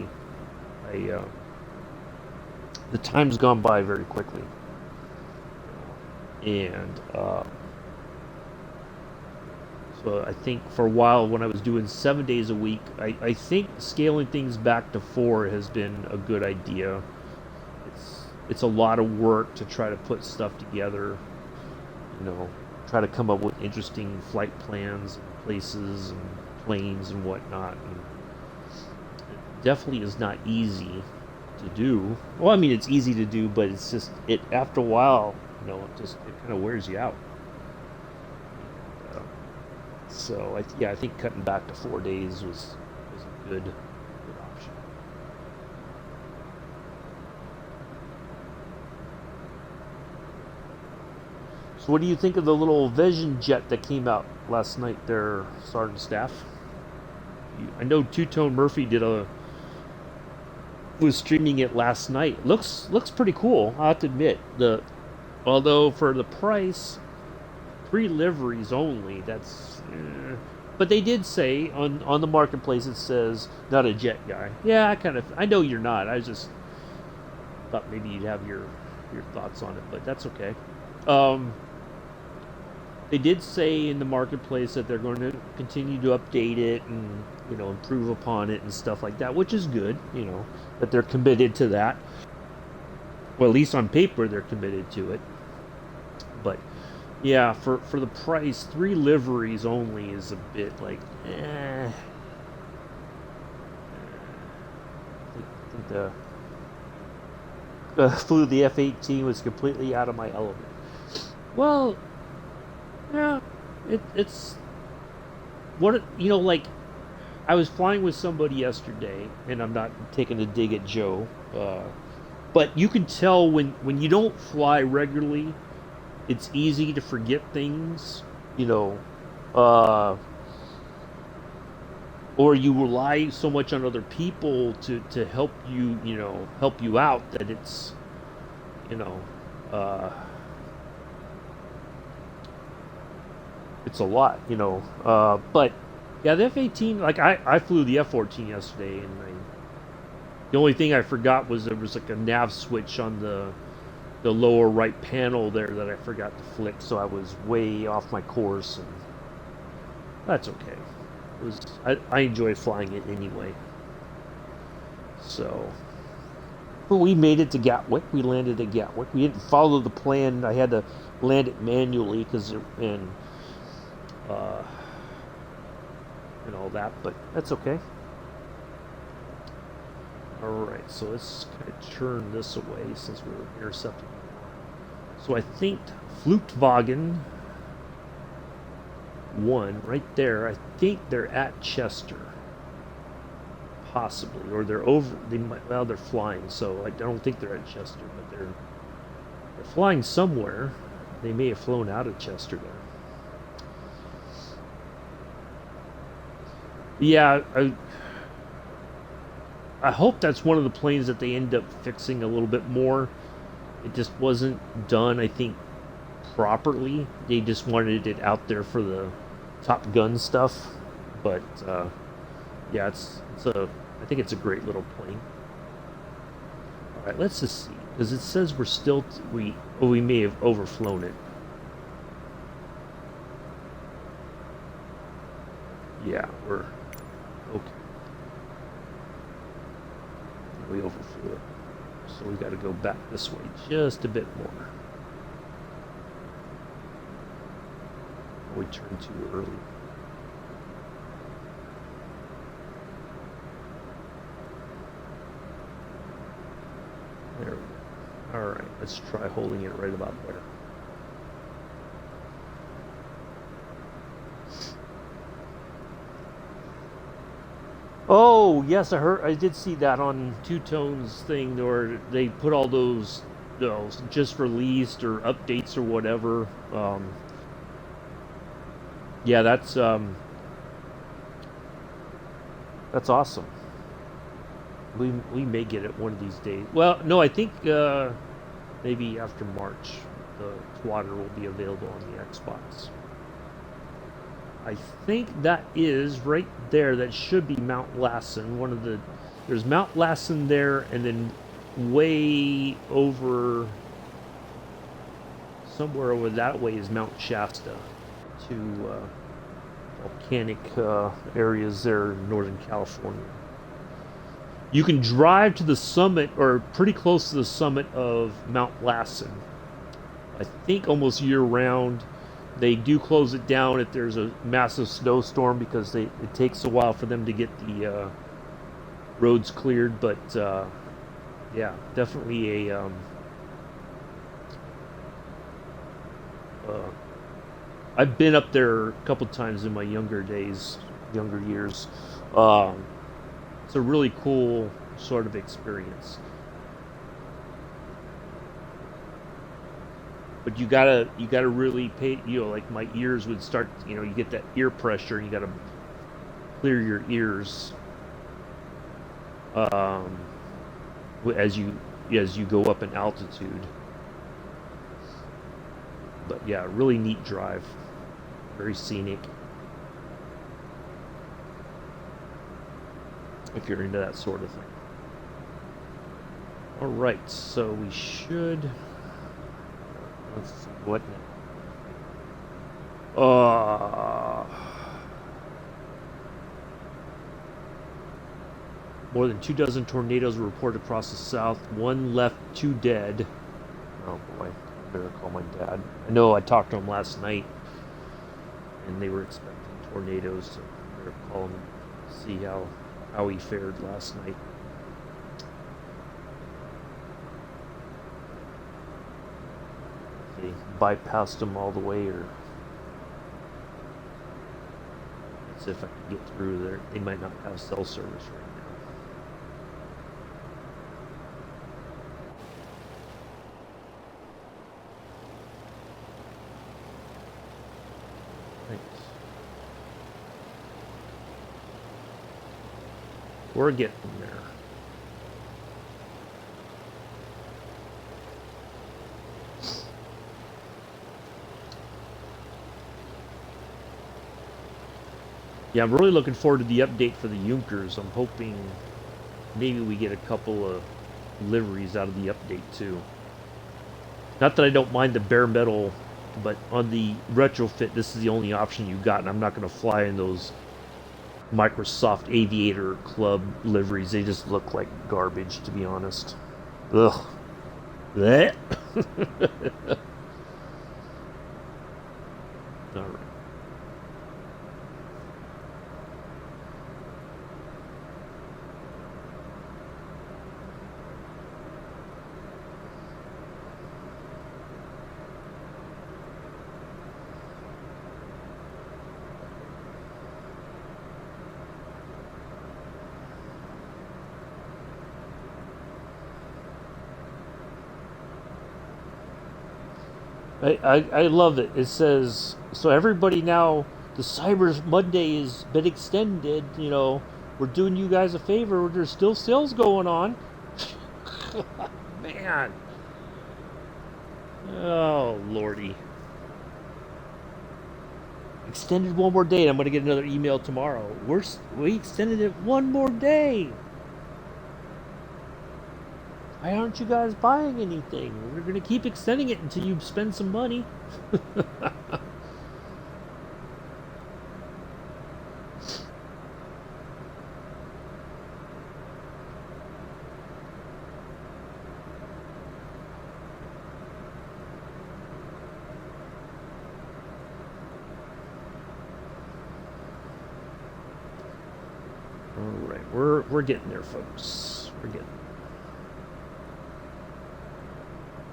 the time's gone by very quickly, and so I think for a while when I was doing 7 days a week, I think scaling things back to 4 has been a good idea. It's a lot of work to try to put stuff together, try to come up with interesting flight plans and places and planes and whatnot. And it definitely is not easy to do. Well, I mean, it's easy to do, but it's just after a while, it kind of wears you out. So I think cutting back to 4 days was a good option. So what do you think of the little Vision jet that came out last night there, Sergeant Staff? I know Two Tone Murphy was streaming it last night. Looks pretty cool. I have to admit, although for the price, 3 liveries only. That's, but they did say on the marketplace it says not a jet guy. Yeah, I know you're not. I just thought maybe you'd have your thoughts on it, but that's okay. They did say in the marketplace that they're going to continue to update it and improve upon it and stuff like that, which is good. That they're committed to that. Well, at least on paper they're committed to it. But yeah, for the price, 3 liveries only is a bit like, I think flew the F-18 was completely out of my element. Well, yeah, it's what like I was flying with somebody yesterday, and I'm not taking a dig at Joe, but you can tell when you don't fly regularly, it's easy to forget things, or you rely so much on other people to help you out that it's, it's a lot, but yeah, the F-18, like I flew the F-14 yesterday, and the only thing I forgot was there was like a nav switch on the lower right panel there that I forgot to flick, so I was way off my course, and That's okay. It was I enjoy flying it anyway. So, but we made it to Gatwick. We landed at Gatwick. We didn't follow the plan. I had to land it manually uh, and all that, but that's okay. All right, so let's kind of turn this away since we're intercepting. So I think Flugwagen 1 right there. I think they're at Chester, possibly, or they're over. They might. Well, they're flying, so I don't think they're at Chester, but they're flying somewhere. They may have flown out of Chester there. Yeah, I hope that's one of the planes that they end up fixing a little bit more. It just wasn't done, I think, properly. They just wanted it out there for the Top Gun stuff. But yeah, I think it's a great little plane. All right, let's just see, because it says we're still we may have overflown it. Yeah, we're okay. We overflew it. So we got to go back this way just a bit more. We turned too early. There we go. All right, let's try holding it right about there. Oh, yes, I did see that on Two Tones thing, where they put all those, just released or updates or whatever. Yeah, that's awesome. We may get it one of these days. Well, no, I think maybe after March, the Twatter will be available on the Xbox. I think that is right there. That should be Mount Lassen. There's Mount Lassen there, and then way over somewhere over that way is Mount Shasta, two volcanic areas there in Northern California. You can drive to the summit, or pretty close to the summit of Mount Lassen. I think almost year round. They do close it down if there's a massive snowstorm, because it takes a while for them to get the roads cleared. But yeah, definitely I've been up there a couple times in my younger years. It's a really cool sort of experience. But you gotta really pay. Like my ears would start. You get that ear pressure, and you gotta clear your ears um, as you go up in altitude. But yeah, really neat drive, very scenic. If you're into that sort of thing. All right, so we should. Let's see, what now? More than 2 dozen tornadoes were reported across the South. One left 2 dead. Oh boy, I better call my dad. I know I talked to him last night, and they were expecting tornadoes, so I better call him and see how he fared last night. They bypassed him all the way, or let's see if I can get through there. They might not have cell service right now. Thanks. We're getting there. Yeah, I'm really looking forward to the update for the Junkers. I'm hoping maybe we get a couple of liveries out of the update too. Not that I don't mind the bare metal But on the retrofit, this is the only option you got, and I'm not going to fly in those Microsoft Aviator Club liveries. They just look like garbage, to be honest. Ugh. Blech. All right. I love it. It says, so everybody now, the Cyber Monday has been extended. We're doing you guys a favor. There's still sales going on. Man. Oh, Lordy. Extended one more day. I'm going to get another email tomorrow. We extended it one more day. Why aren't you guys buying anything? We're going to keep extending it until you spend some money. All right, we're getting there, folks. We're getting there.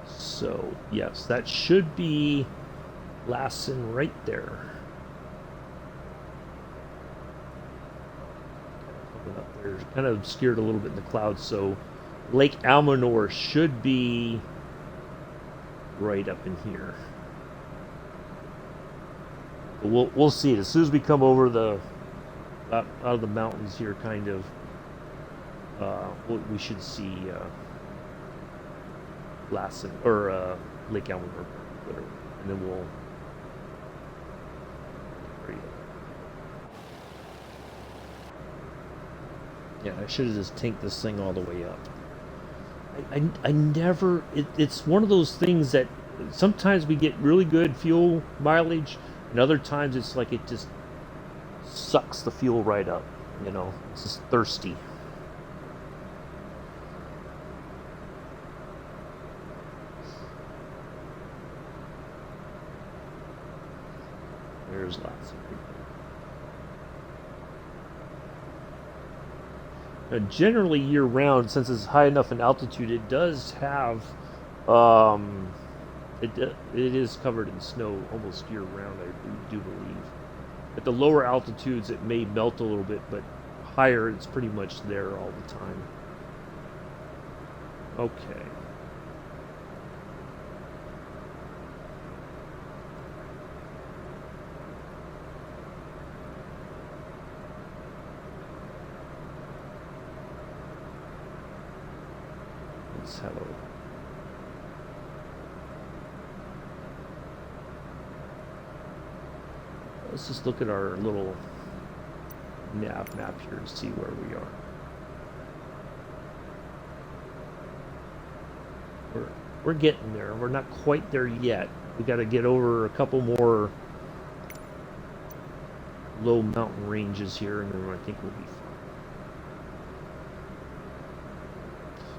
So, yes, that should be Lassen right there. Up there, kind of obscured a little bit in the clouds, so Lake Almanor should be right up in here. But we'll see it as soon as we come over the out of the mountains here, kind of. We should see Lassen or Lake Almanor, whatever, and then we'll. Yeah, I should have just tanked this thing all the way up. I never. It's one of those things that sometimes we get really good fuel mileage, and other times it's like it just sucks the fuel right up. It's just thirsty. There's lots of people. Generally year-round, since it's high enough in altitude, it does have, it is covered in snow almost year-round, I do believe. At the lower altitudes, it may melt a little bit, but higher, it's pretty much there all the time. Okay. Let's have a let's just look at our little map here and see where we are. We're getting there. We're not quite there yet. We got to get over a couple more low mountain ranges here, and then I think we'll be fine.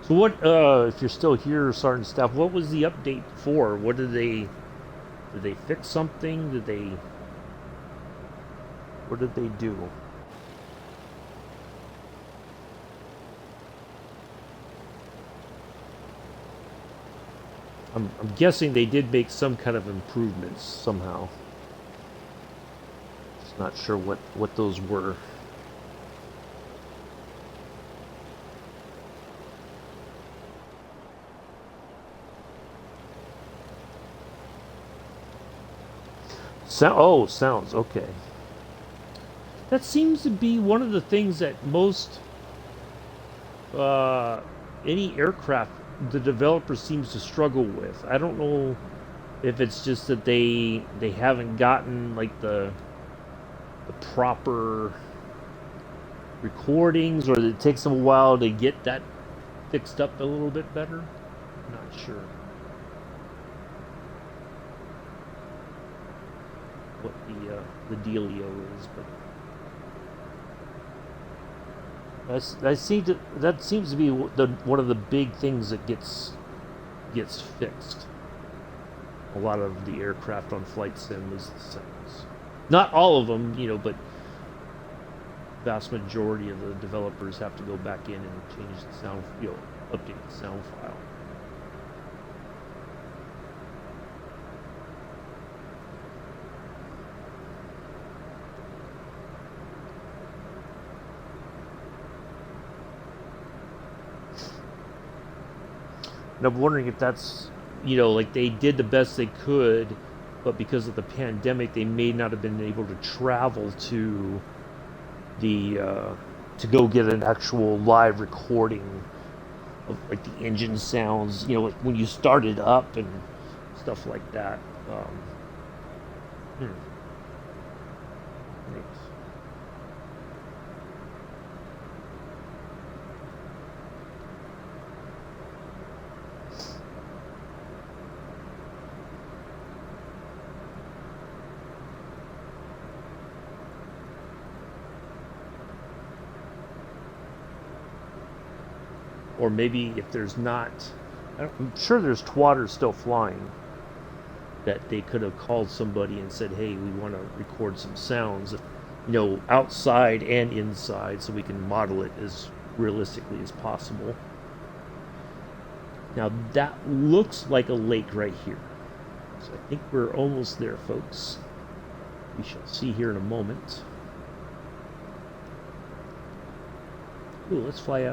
So what, if you're still here, Sergeant Staff, what was the update for? What did they fix something? What did they do? I'm guessing they did make some kind of improvements somehow. Just not sure what those were. Sounds okay. That seems to be one of the things that most any aircraft the developer seems to struggle with. I don't know if it's just that they haven't gotten like the proper recordings, or it takes them a while to get that fixed up a little bit better. I'm not sure. what the dealio is, but that seems to be one of the big things that gets fixed. A lot of the aircraft on flight sim is the sounds. Not all of them, but vast majority of the developers have to go back in and change the sound, update the sound file. And I'm wondering if that's, like they did the best they could, but because of the pandemic, they may not have been able to travel to to go get an actual live recording of like the engine sounds, like when you started up and stuff like that. Hmm. Thanks. Or maybe if there's not, I'm sure there's twatters still flying that they could have called somebody and said, hey, we want to record some sounds, outside and inside, so we can model it as realistically as possible. Now that looks like a lake right here. So I think we're almost there, folks. We shall see here in a moment. Ooh, let's fly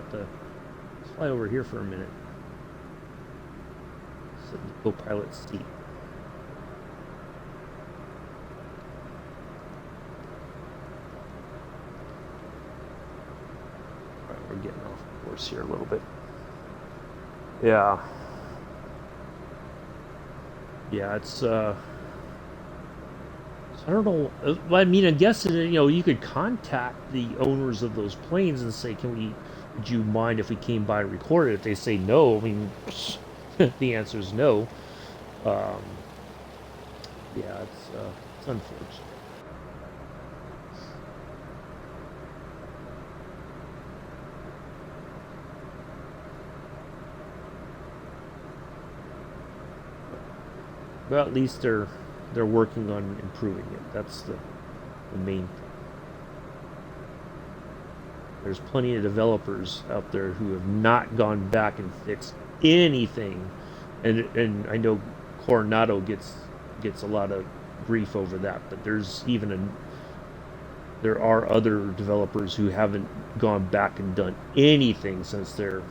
over here for a minute. Sit in the co-pilot seat. Alright, we're getting off course here a little bit. Yeah. Yeah, it's I don't know. I mean, I guess you could contact the owners of those planes and say, would you mind if we came by and recorded? If they say no, I mean, the answer is no. Um, yeah, it's unfortunate. Well, at least they're working on improving it. That's the main thing. There's plenty of developers out there who have not gone back and fixed anything, and I know Coronado gets a lot of grief over that. But there are other developers who haven't gone back and done anything since their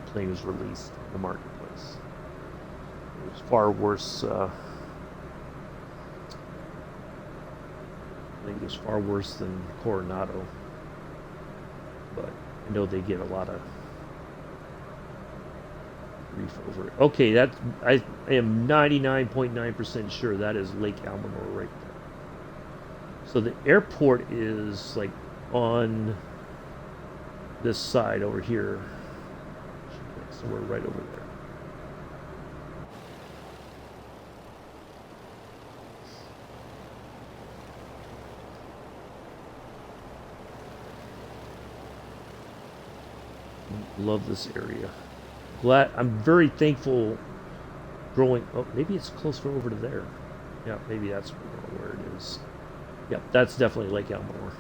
plane was released in the marketplace. It was far worse. I think it was far worse than Coronado. But I know they get a lot of grief over it. Okay, I am 99.9% sure that is Lake Almanor right there. So the airport is like on this side over here, somewhere right over there. Love this area. I'm very thankful growing. Oh, maybe it's closer over to there. Yeah, maybe that's where it is. Yep, that's definitely Lake Elmore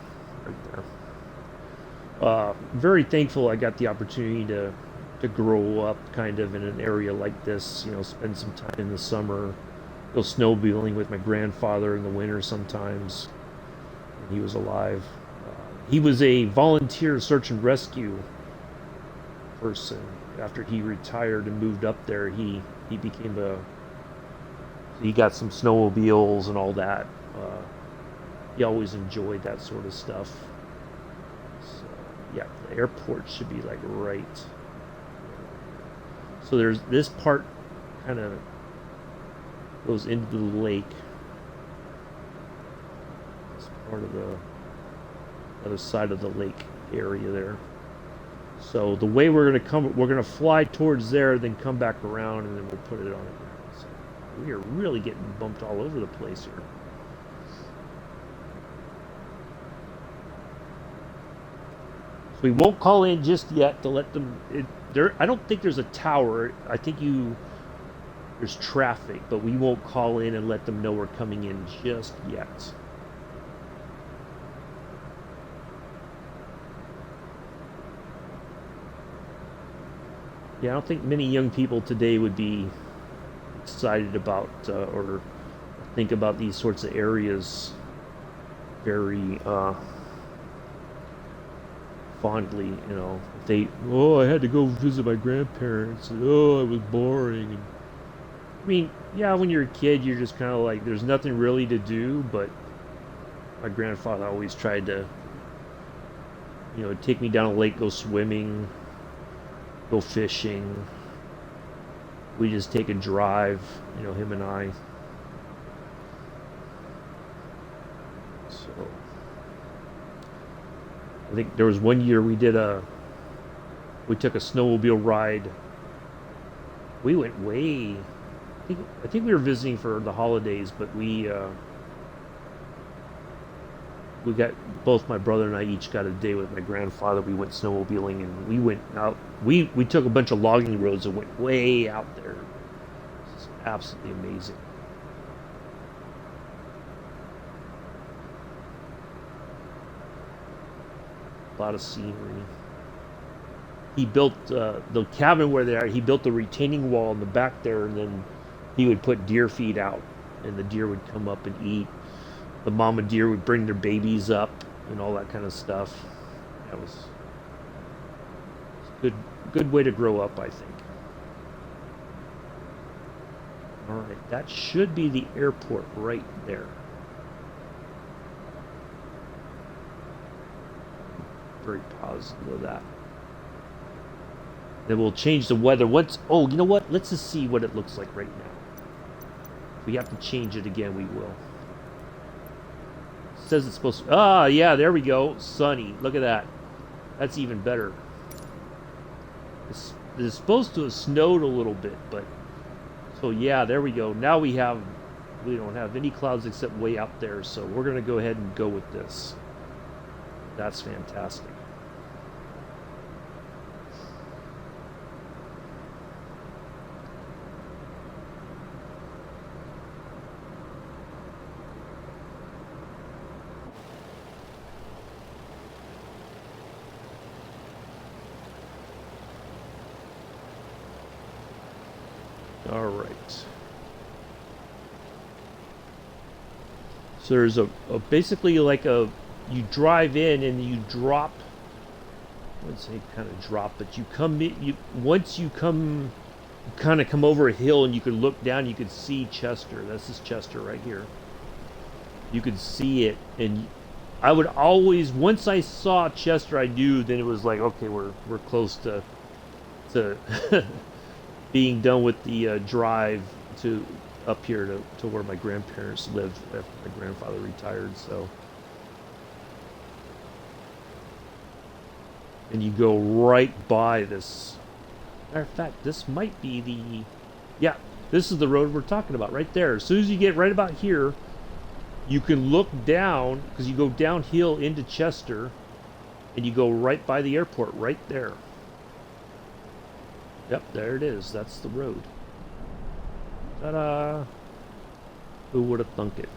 right there. Very thankful I got the opportunity to grow up kind of in an area like this. Spend some time in the summer, go snowmobiling with my grandfather in the winter sometimes. When he was alive. He was a volunteer search and rescue person. After he retired and moved up there, he got some snowmobiles and all that. He always enjoyed that sort of stuff. So yeah, the airport should be like right. So there's this part kind of goes into the lake. This part of the other side of the lake area there. So the way we're going to fly towards there, then come back around, and then we'll put it on the ground. So we are really getting bumped all over the place here. We won't call in just yet to let them. I don't think there's a tower. I think there's traffic, but we won't call in and let them know we're coming in just yet. Yeah, I don't think many young people today would be excited about or think about these sorts of areas very fondly. I had to go visit my grandparents, and oh, it was boring. And, I mean, yeah, when you're a kid, you're just kind of like, there's nothing really to do, but my grandfather always tried to, take me down a lake, go swimming, go fishing. We just take a drive, him and I. So I think there was one year we took a snowmobile ride. We went way. I think we were visiting for the holidays, but we got, both my brother and I each got a day with my grandfather. We went snowmobiling, and we went out. We took a bunch of logging roads and went way out there. It's absolutely amazing. A lot of scenery. He built the cabin where they are. He built the retaining wall in the back there, and then he would put deer feed out, and the deer would come up and eat. The mama deer would bring their babies up and all that kind of stuff. That was a good way to grow up, I think. All right, that should be the airport right there. Very positive of that. Then we'll change the weather once. Oh, you know what? Let's just see what it looks like right now. If we have to change it again, we will. It says it's supposed to. Ah, yeah, there we go. Sunny. Look at that. That's even better. It's supposed to have snowed a little bit, but so yeah, there we go. Now we don't have any clouds except way out there, so we're gonna go ahead and go with this. That's fantastic. All right. So there's a basically like you drive in and you drop. I wouldn't say kind of drop, but you come in. Once you come, you kind of come over a hill and you can look down. You can see Chester. This is Chester right here. You could see it, and I would always, once I saw Chester, I knew then it was like, okay, we're close to being done with the drive to up here to where my grandparents lived after my grandfather retired. So, and you go right by this. Matter of fact, this might be yeah, this is the road we're talking about right there. As soon as you get right about here, you can look down, because you go downhill into Chester, and you go right by the airport right there. Yep, there it is. That's the road. Ta-da! Who would have thunk it?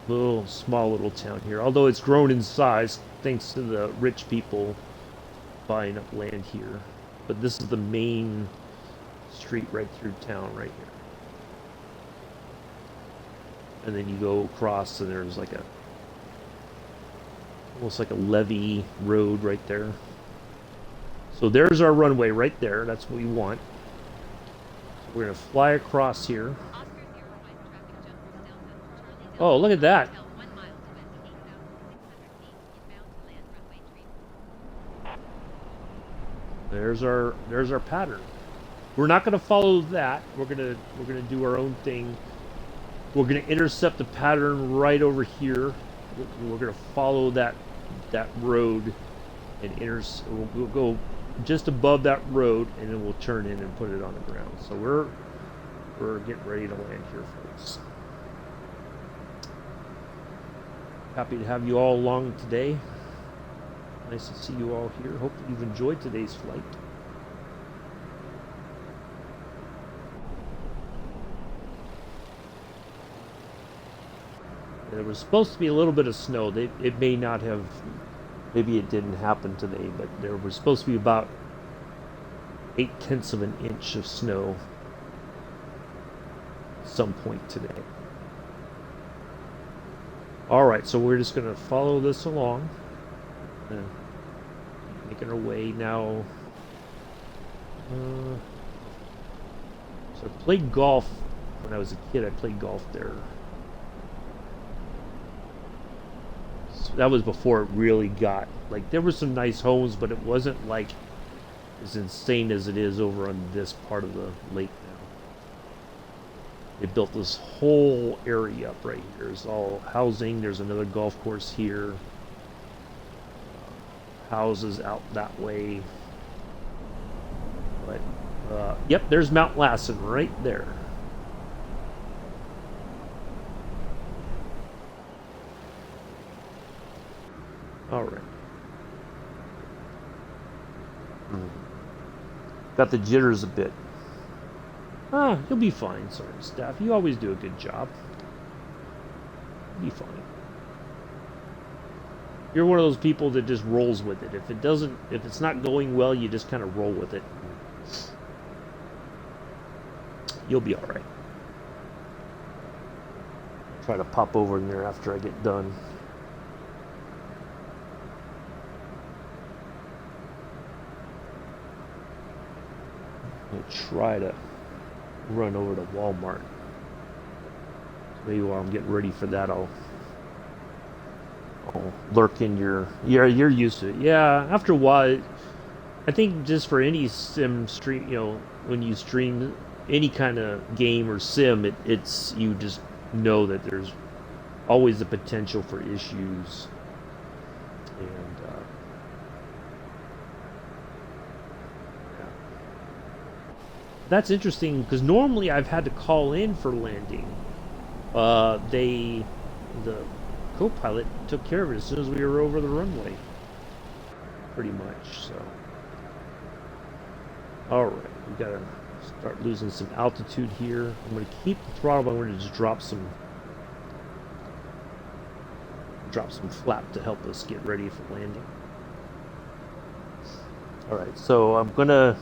Yep, small little town here. Although it's grown in size thanks to the rich people buying up land here. But this is the main street right through town right here. And then you go across and there's like almost like a levee road right there. So there's our runway right there. That's what we want. So we're going to fly across here. Oh, look at that. There's our pattern. We're not going to follow that. We're going to do our own thing. We're going to intercept the pattern right over here. We're going to follow that road and we'll go just above that road, and then we'll turn in and put it on the ground. So we're getting ready to land here, folks. Happy to have you all along today. Nice to see you all here. Hope you've enjoyed today's flight. There was supposed to be a little bit of snow. It may not have, maybe it didn't happen today, but there was supposed to be about 8/10 of an inch of snow at some point today. Alright, so we're just going to follow this along. Making our way now. So I played golf when I was a kid. I played golf there. So that was before it really got, like, there were some nice homes, but it wasn't like as insane as it is over on this part of the lake now. They built this whole area up right here. It's all housing. There's another golf course here. Houses out that way. But, yep, there's Mount Lassen right there. Alright. Got the jitters a bit. You'll be fine, sorry, staff. You always do a good job. You'll be fine. You're one of those people that just rolls with it. If it's not going well, you just kind of roll with it. You'll be all right. Try to pop over in there after I get done. I'm gonna try to run over to Walmart. Maybe while I'm getting ready for that, I'll lurk in your... Yeah, you're used to it. Yeah, after a while, I think just for any sim stream, when you stream any kind of game or sim, it's you just know that there's always the potential for issues. And yeah. That's interesting because normally I've had to call in for landing. The co-pilot took care of it as soon as we were over the runway, pretty much. So, all right, we gotta start losing some altitude here. I'm gonna keep the throttle, but I'm gonna just drop some flap to help us get ready for landing. All right, so I'm gonna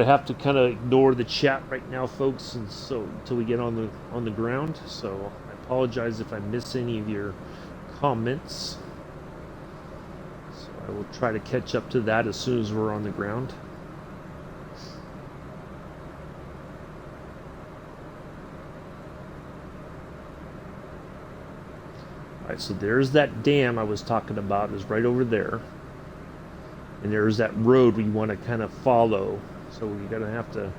have to kind of ignore the chat right now, folks, and so until we get on the ground. So I apologize if I miss any of your comments. So I will try to catch up to that as soon as we're on the ground. Alright, so there's that dam I was talking about, is right over there. And there's that road we want to kind of follow. So we're going to have to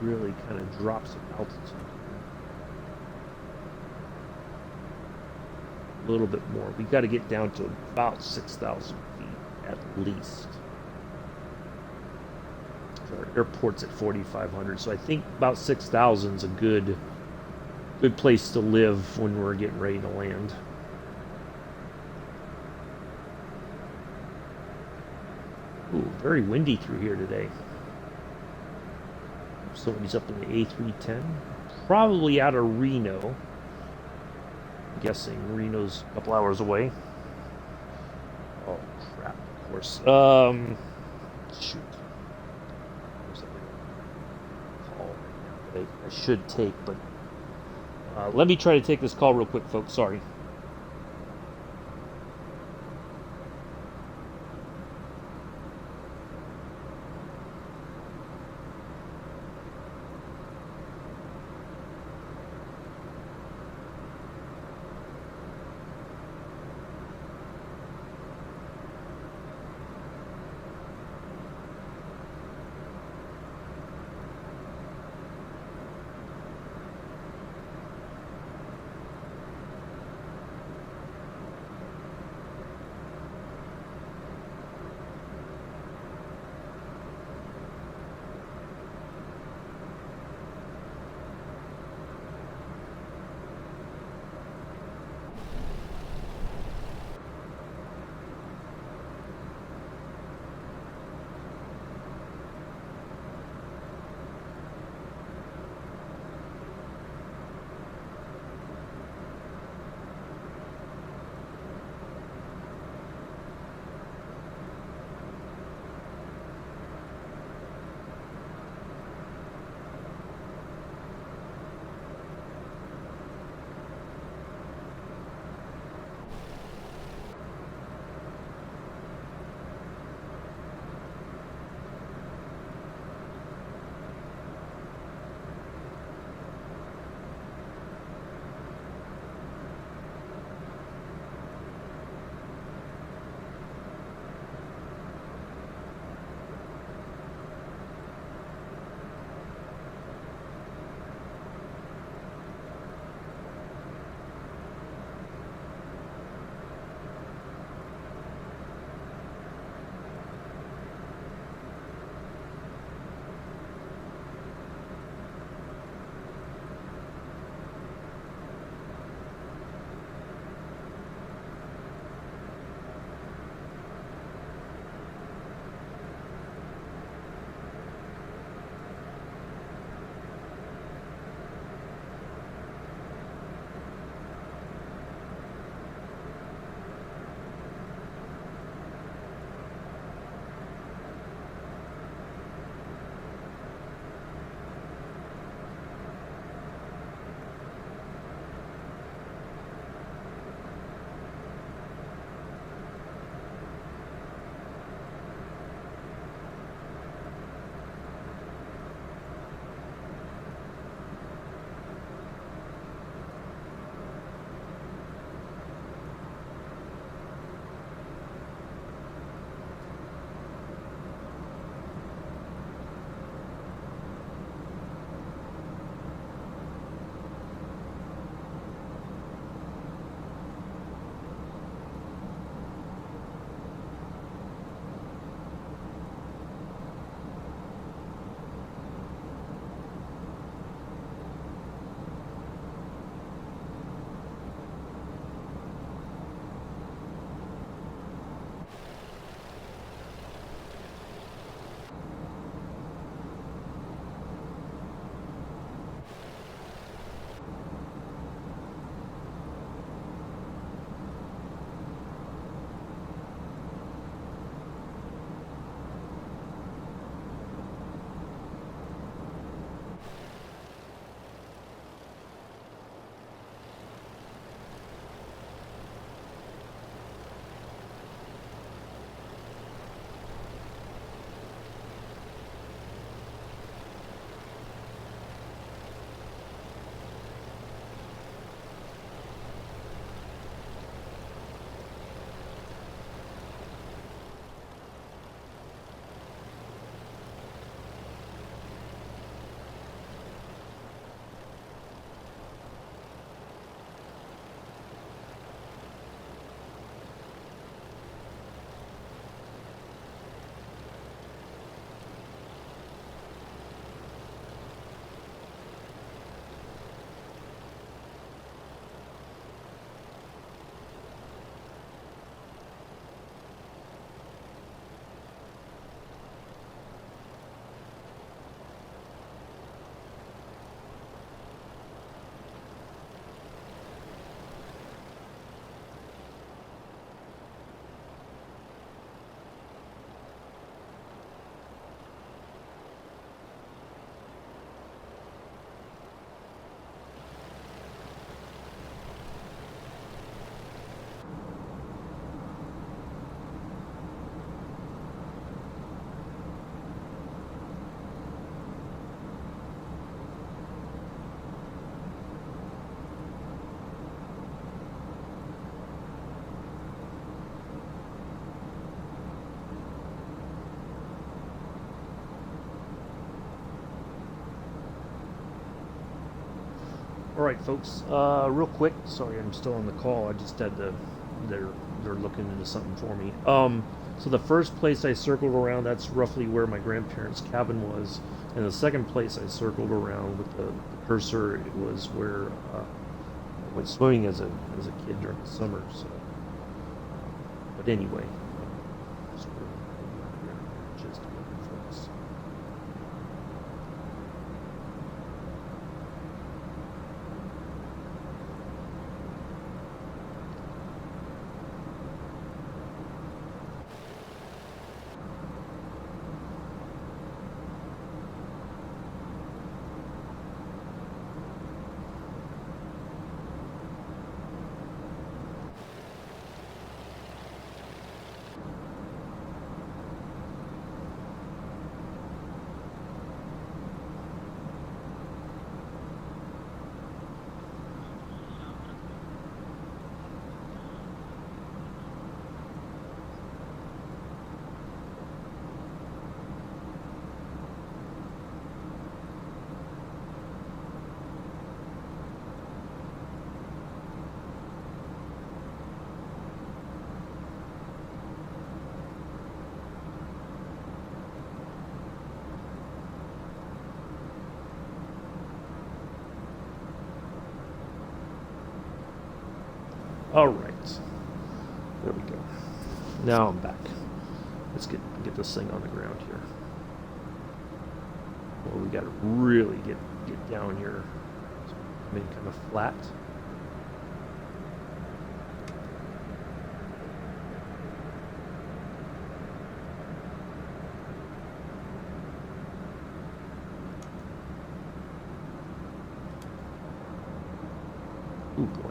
really kind of drop some altitude. A little bit more. We got to get down to about 6,000 feet at least. Our airport's at 4,500, so I think about 6,000 is a good place to live when we're getting ready to land. Ooh, very windy through here today. Somebody's up in the A310, probably out of Reno. I'm guessing Reno's a couple hours away. Oh crap! Of course. Shoot. There's a call right now that I should take, but let me try to take this call real quick, folks. Sorry. All right, folks. Real quick. Sorry, I'm still on the call. I just had to. They're they're looking into something for me. So the first place I circled around, that's roughly where my grandparents' cabin was, and the second place I circled around with the cursor, it was where I went swimming as a kid during the summer. So, but anyway, so we're just looking for this. All right, there we go. Now I'm back. Let's get this thing on the ground here. Well, we got to really get down here. So make it kind of flat. Ooh, boy.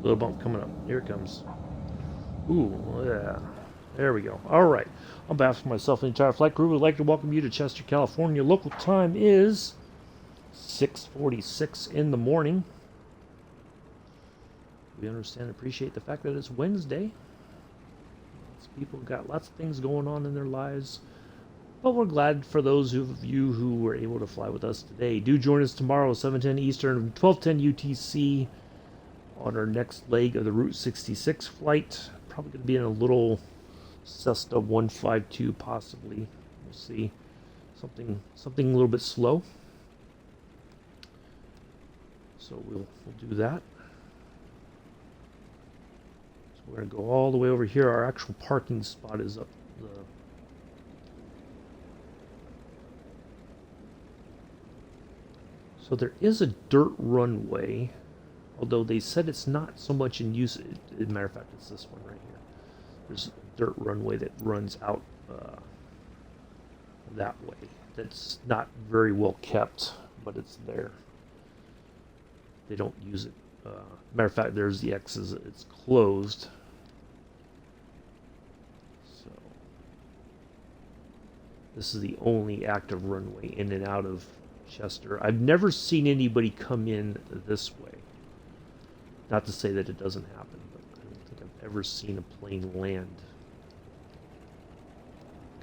Little bump coming up. Here it comes. Ooh, yeah. There we go. All right. On behalf of myself and the entire flight crew, we'd like to welcome you to Chester, California. Local time is 6:46 in the morning. We understand and appreciate the fact that it's Wednesday. Lots of people got lots of things going on in their lives. But we're glad for those of you who were able to fly with us today. Do join us tomorrow, 7:10 Eastern, 12:10 UTC, on our next leg of the Route 66 flight. Probably going to be in a little Cessna 152, possibly. We'll see. Something a little bit slow. So we'll do that. So we're going to go all the way over here. Our actual parking spot is up the. So there is a dirt runway, although they said it's not so much in use. As a matter of fact, it's this one right here. There's a dirt runway that runs out that way. That's not very well kept, but it's there. They don't use it. Matter of fact, there's the X's. It's closed. So this is the only active runway in and out of Chester. I've never seen anybody come in this way. Not to say that it doesn't happen, but I don't think I've ever seen a plane land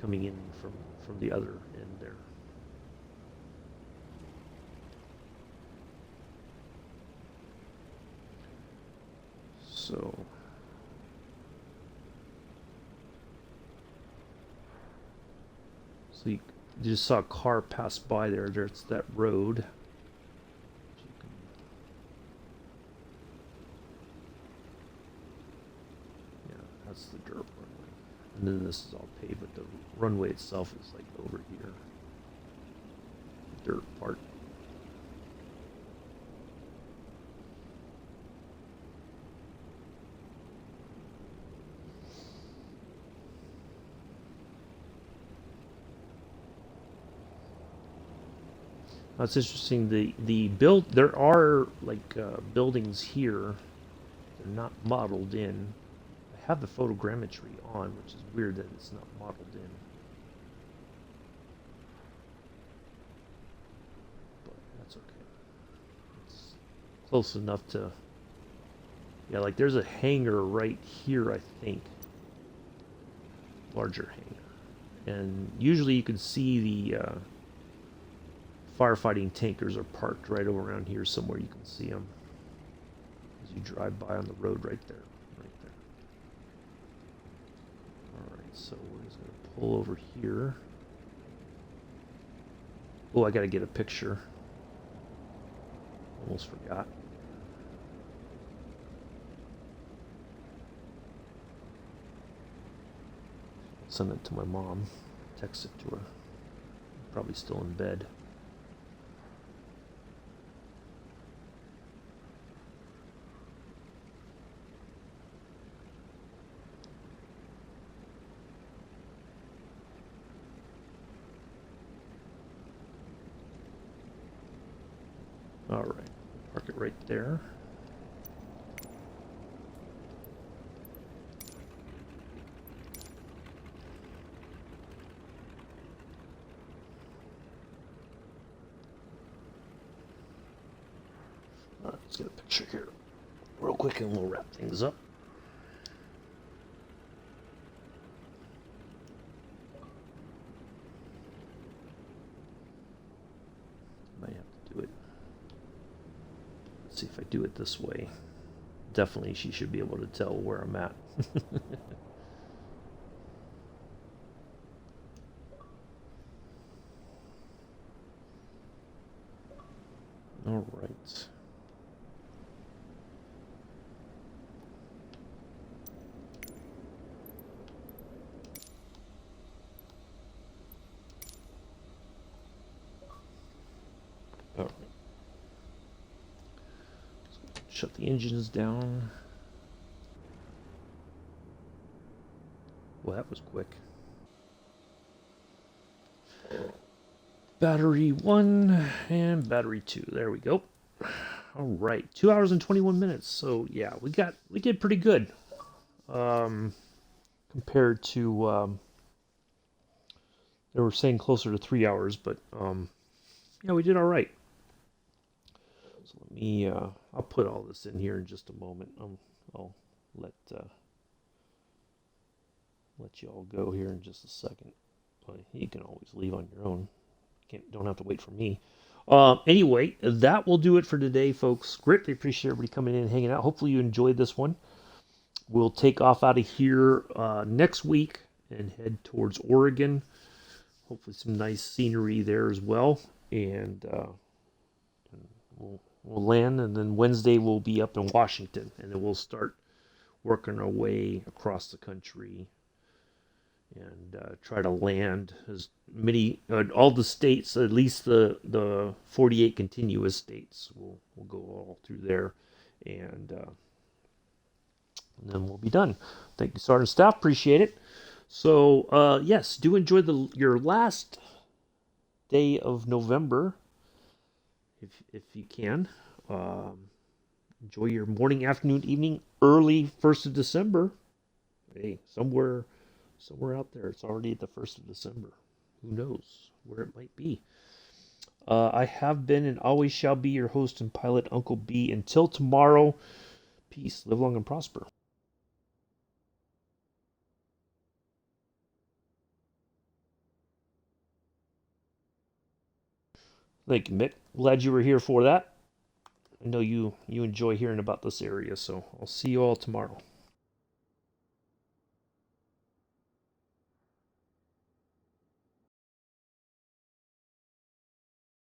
coming in from the other end there. So you just saw a car pass by there. There's that road. Yeah, that's the dirt runway. And then this is all paved, but the runway itself is like over here. The dirt part. That's interesting. There are like buildings here. They're not modeled in. I have the photogrammetry on, which is weird that it's not modeled in. But that's okay. It's close enough to. Yeah, like there's a hangar right here, I think. Larger hangar, and usually you can see the. Firefighting tankers are parked right over around here somewhere. You can see them as you drive by on the road right there. Alright, so we're just going to pull over here. Oh, I got to get a picture. Almost forgot. Send it to my mom. Text it to her. Probably still in bed. Alright, park it right there. Alright, let's get a picture here real quick and we'll wrap things up. Might have to do it. Let's see if I do it this way. Definitely she should be able to tell where I'm at. All right. All right. Shut the engines down. Well, that was quick. Battery 1 and battery 2. There we go. All right, 2 hours and 21 minutes. So yeah, we did pretty good compared to they were saying closer to 3 hours, but yeah, we did all right. So let me I'll put all this in here in just a moment. I'll let you all go here in just a second. Well, you can always leave on your own. Don't have to wait for me. Anyway, that will do it for today, folks. Greatly appreciate everybody coming in and hanging out. Hopefully you enjoyed this one. We'll take off out of here next week and head towards Oregon. Hopefully some nice scenery there as well. And we'll land, and then Wednesday we'll be up in Washington, and then we'll start working our way across the country and try to land as many, all the states, at least the 48 continuous states. We'll go all through there, and then we'll be done. Thank you, Sergeant Staff. Appreciate it. So, yes, do enjoy your last day of November, if you can. Enjoy your morning, afternoon, evening, early 1st of December. Hey, somewhere out there, it's already the 1st of December. Who knows where it might be? I have been and always shall be your host and pilot, Uncle B. Until tomorrow, peace, live long and prosper. Thank you, Mick. Glad you were here for that. I know you enjoy hearing about this area, so I'll see you all tomorrow.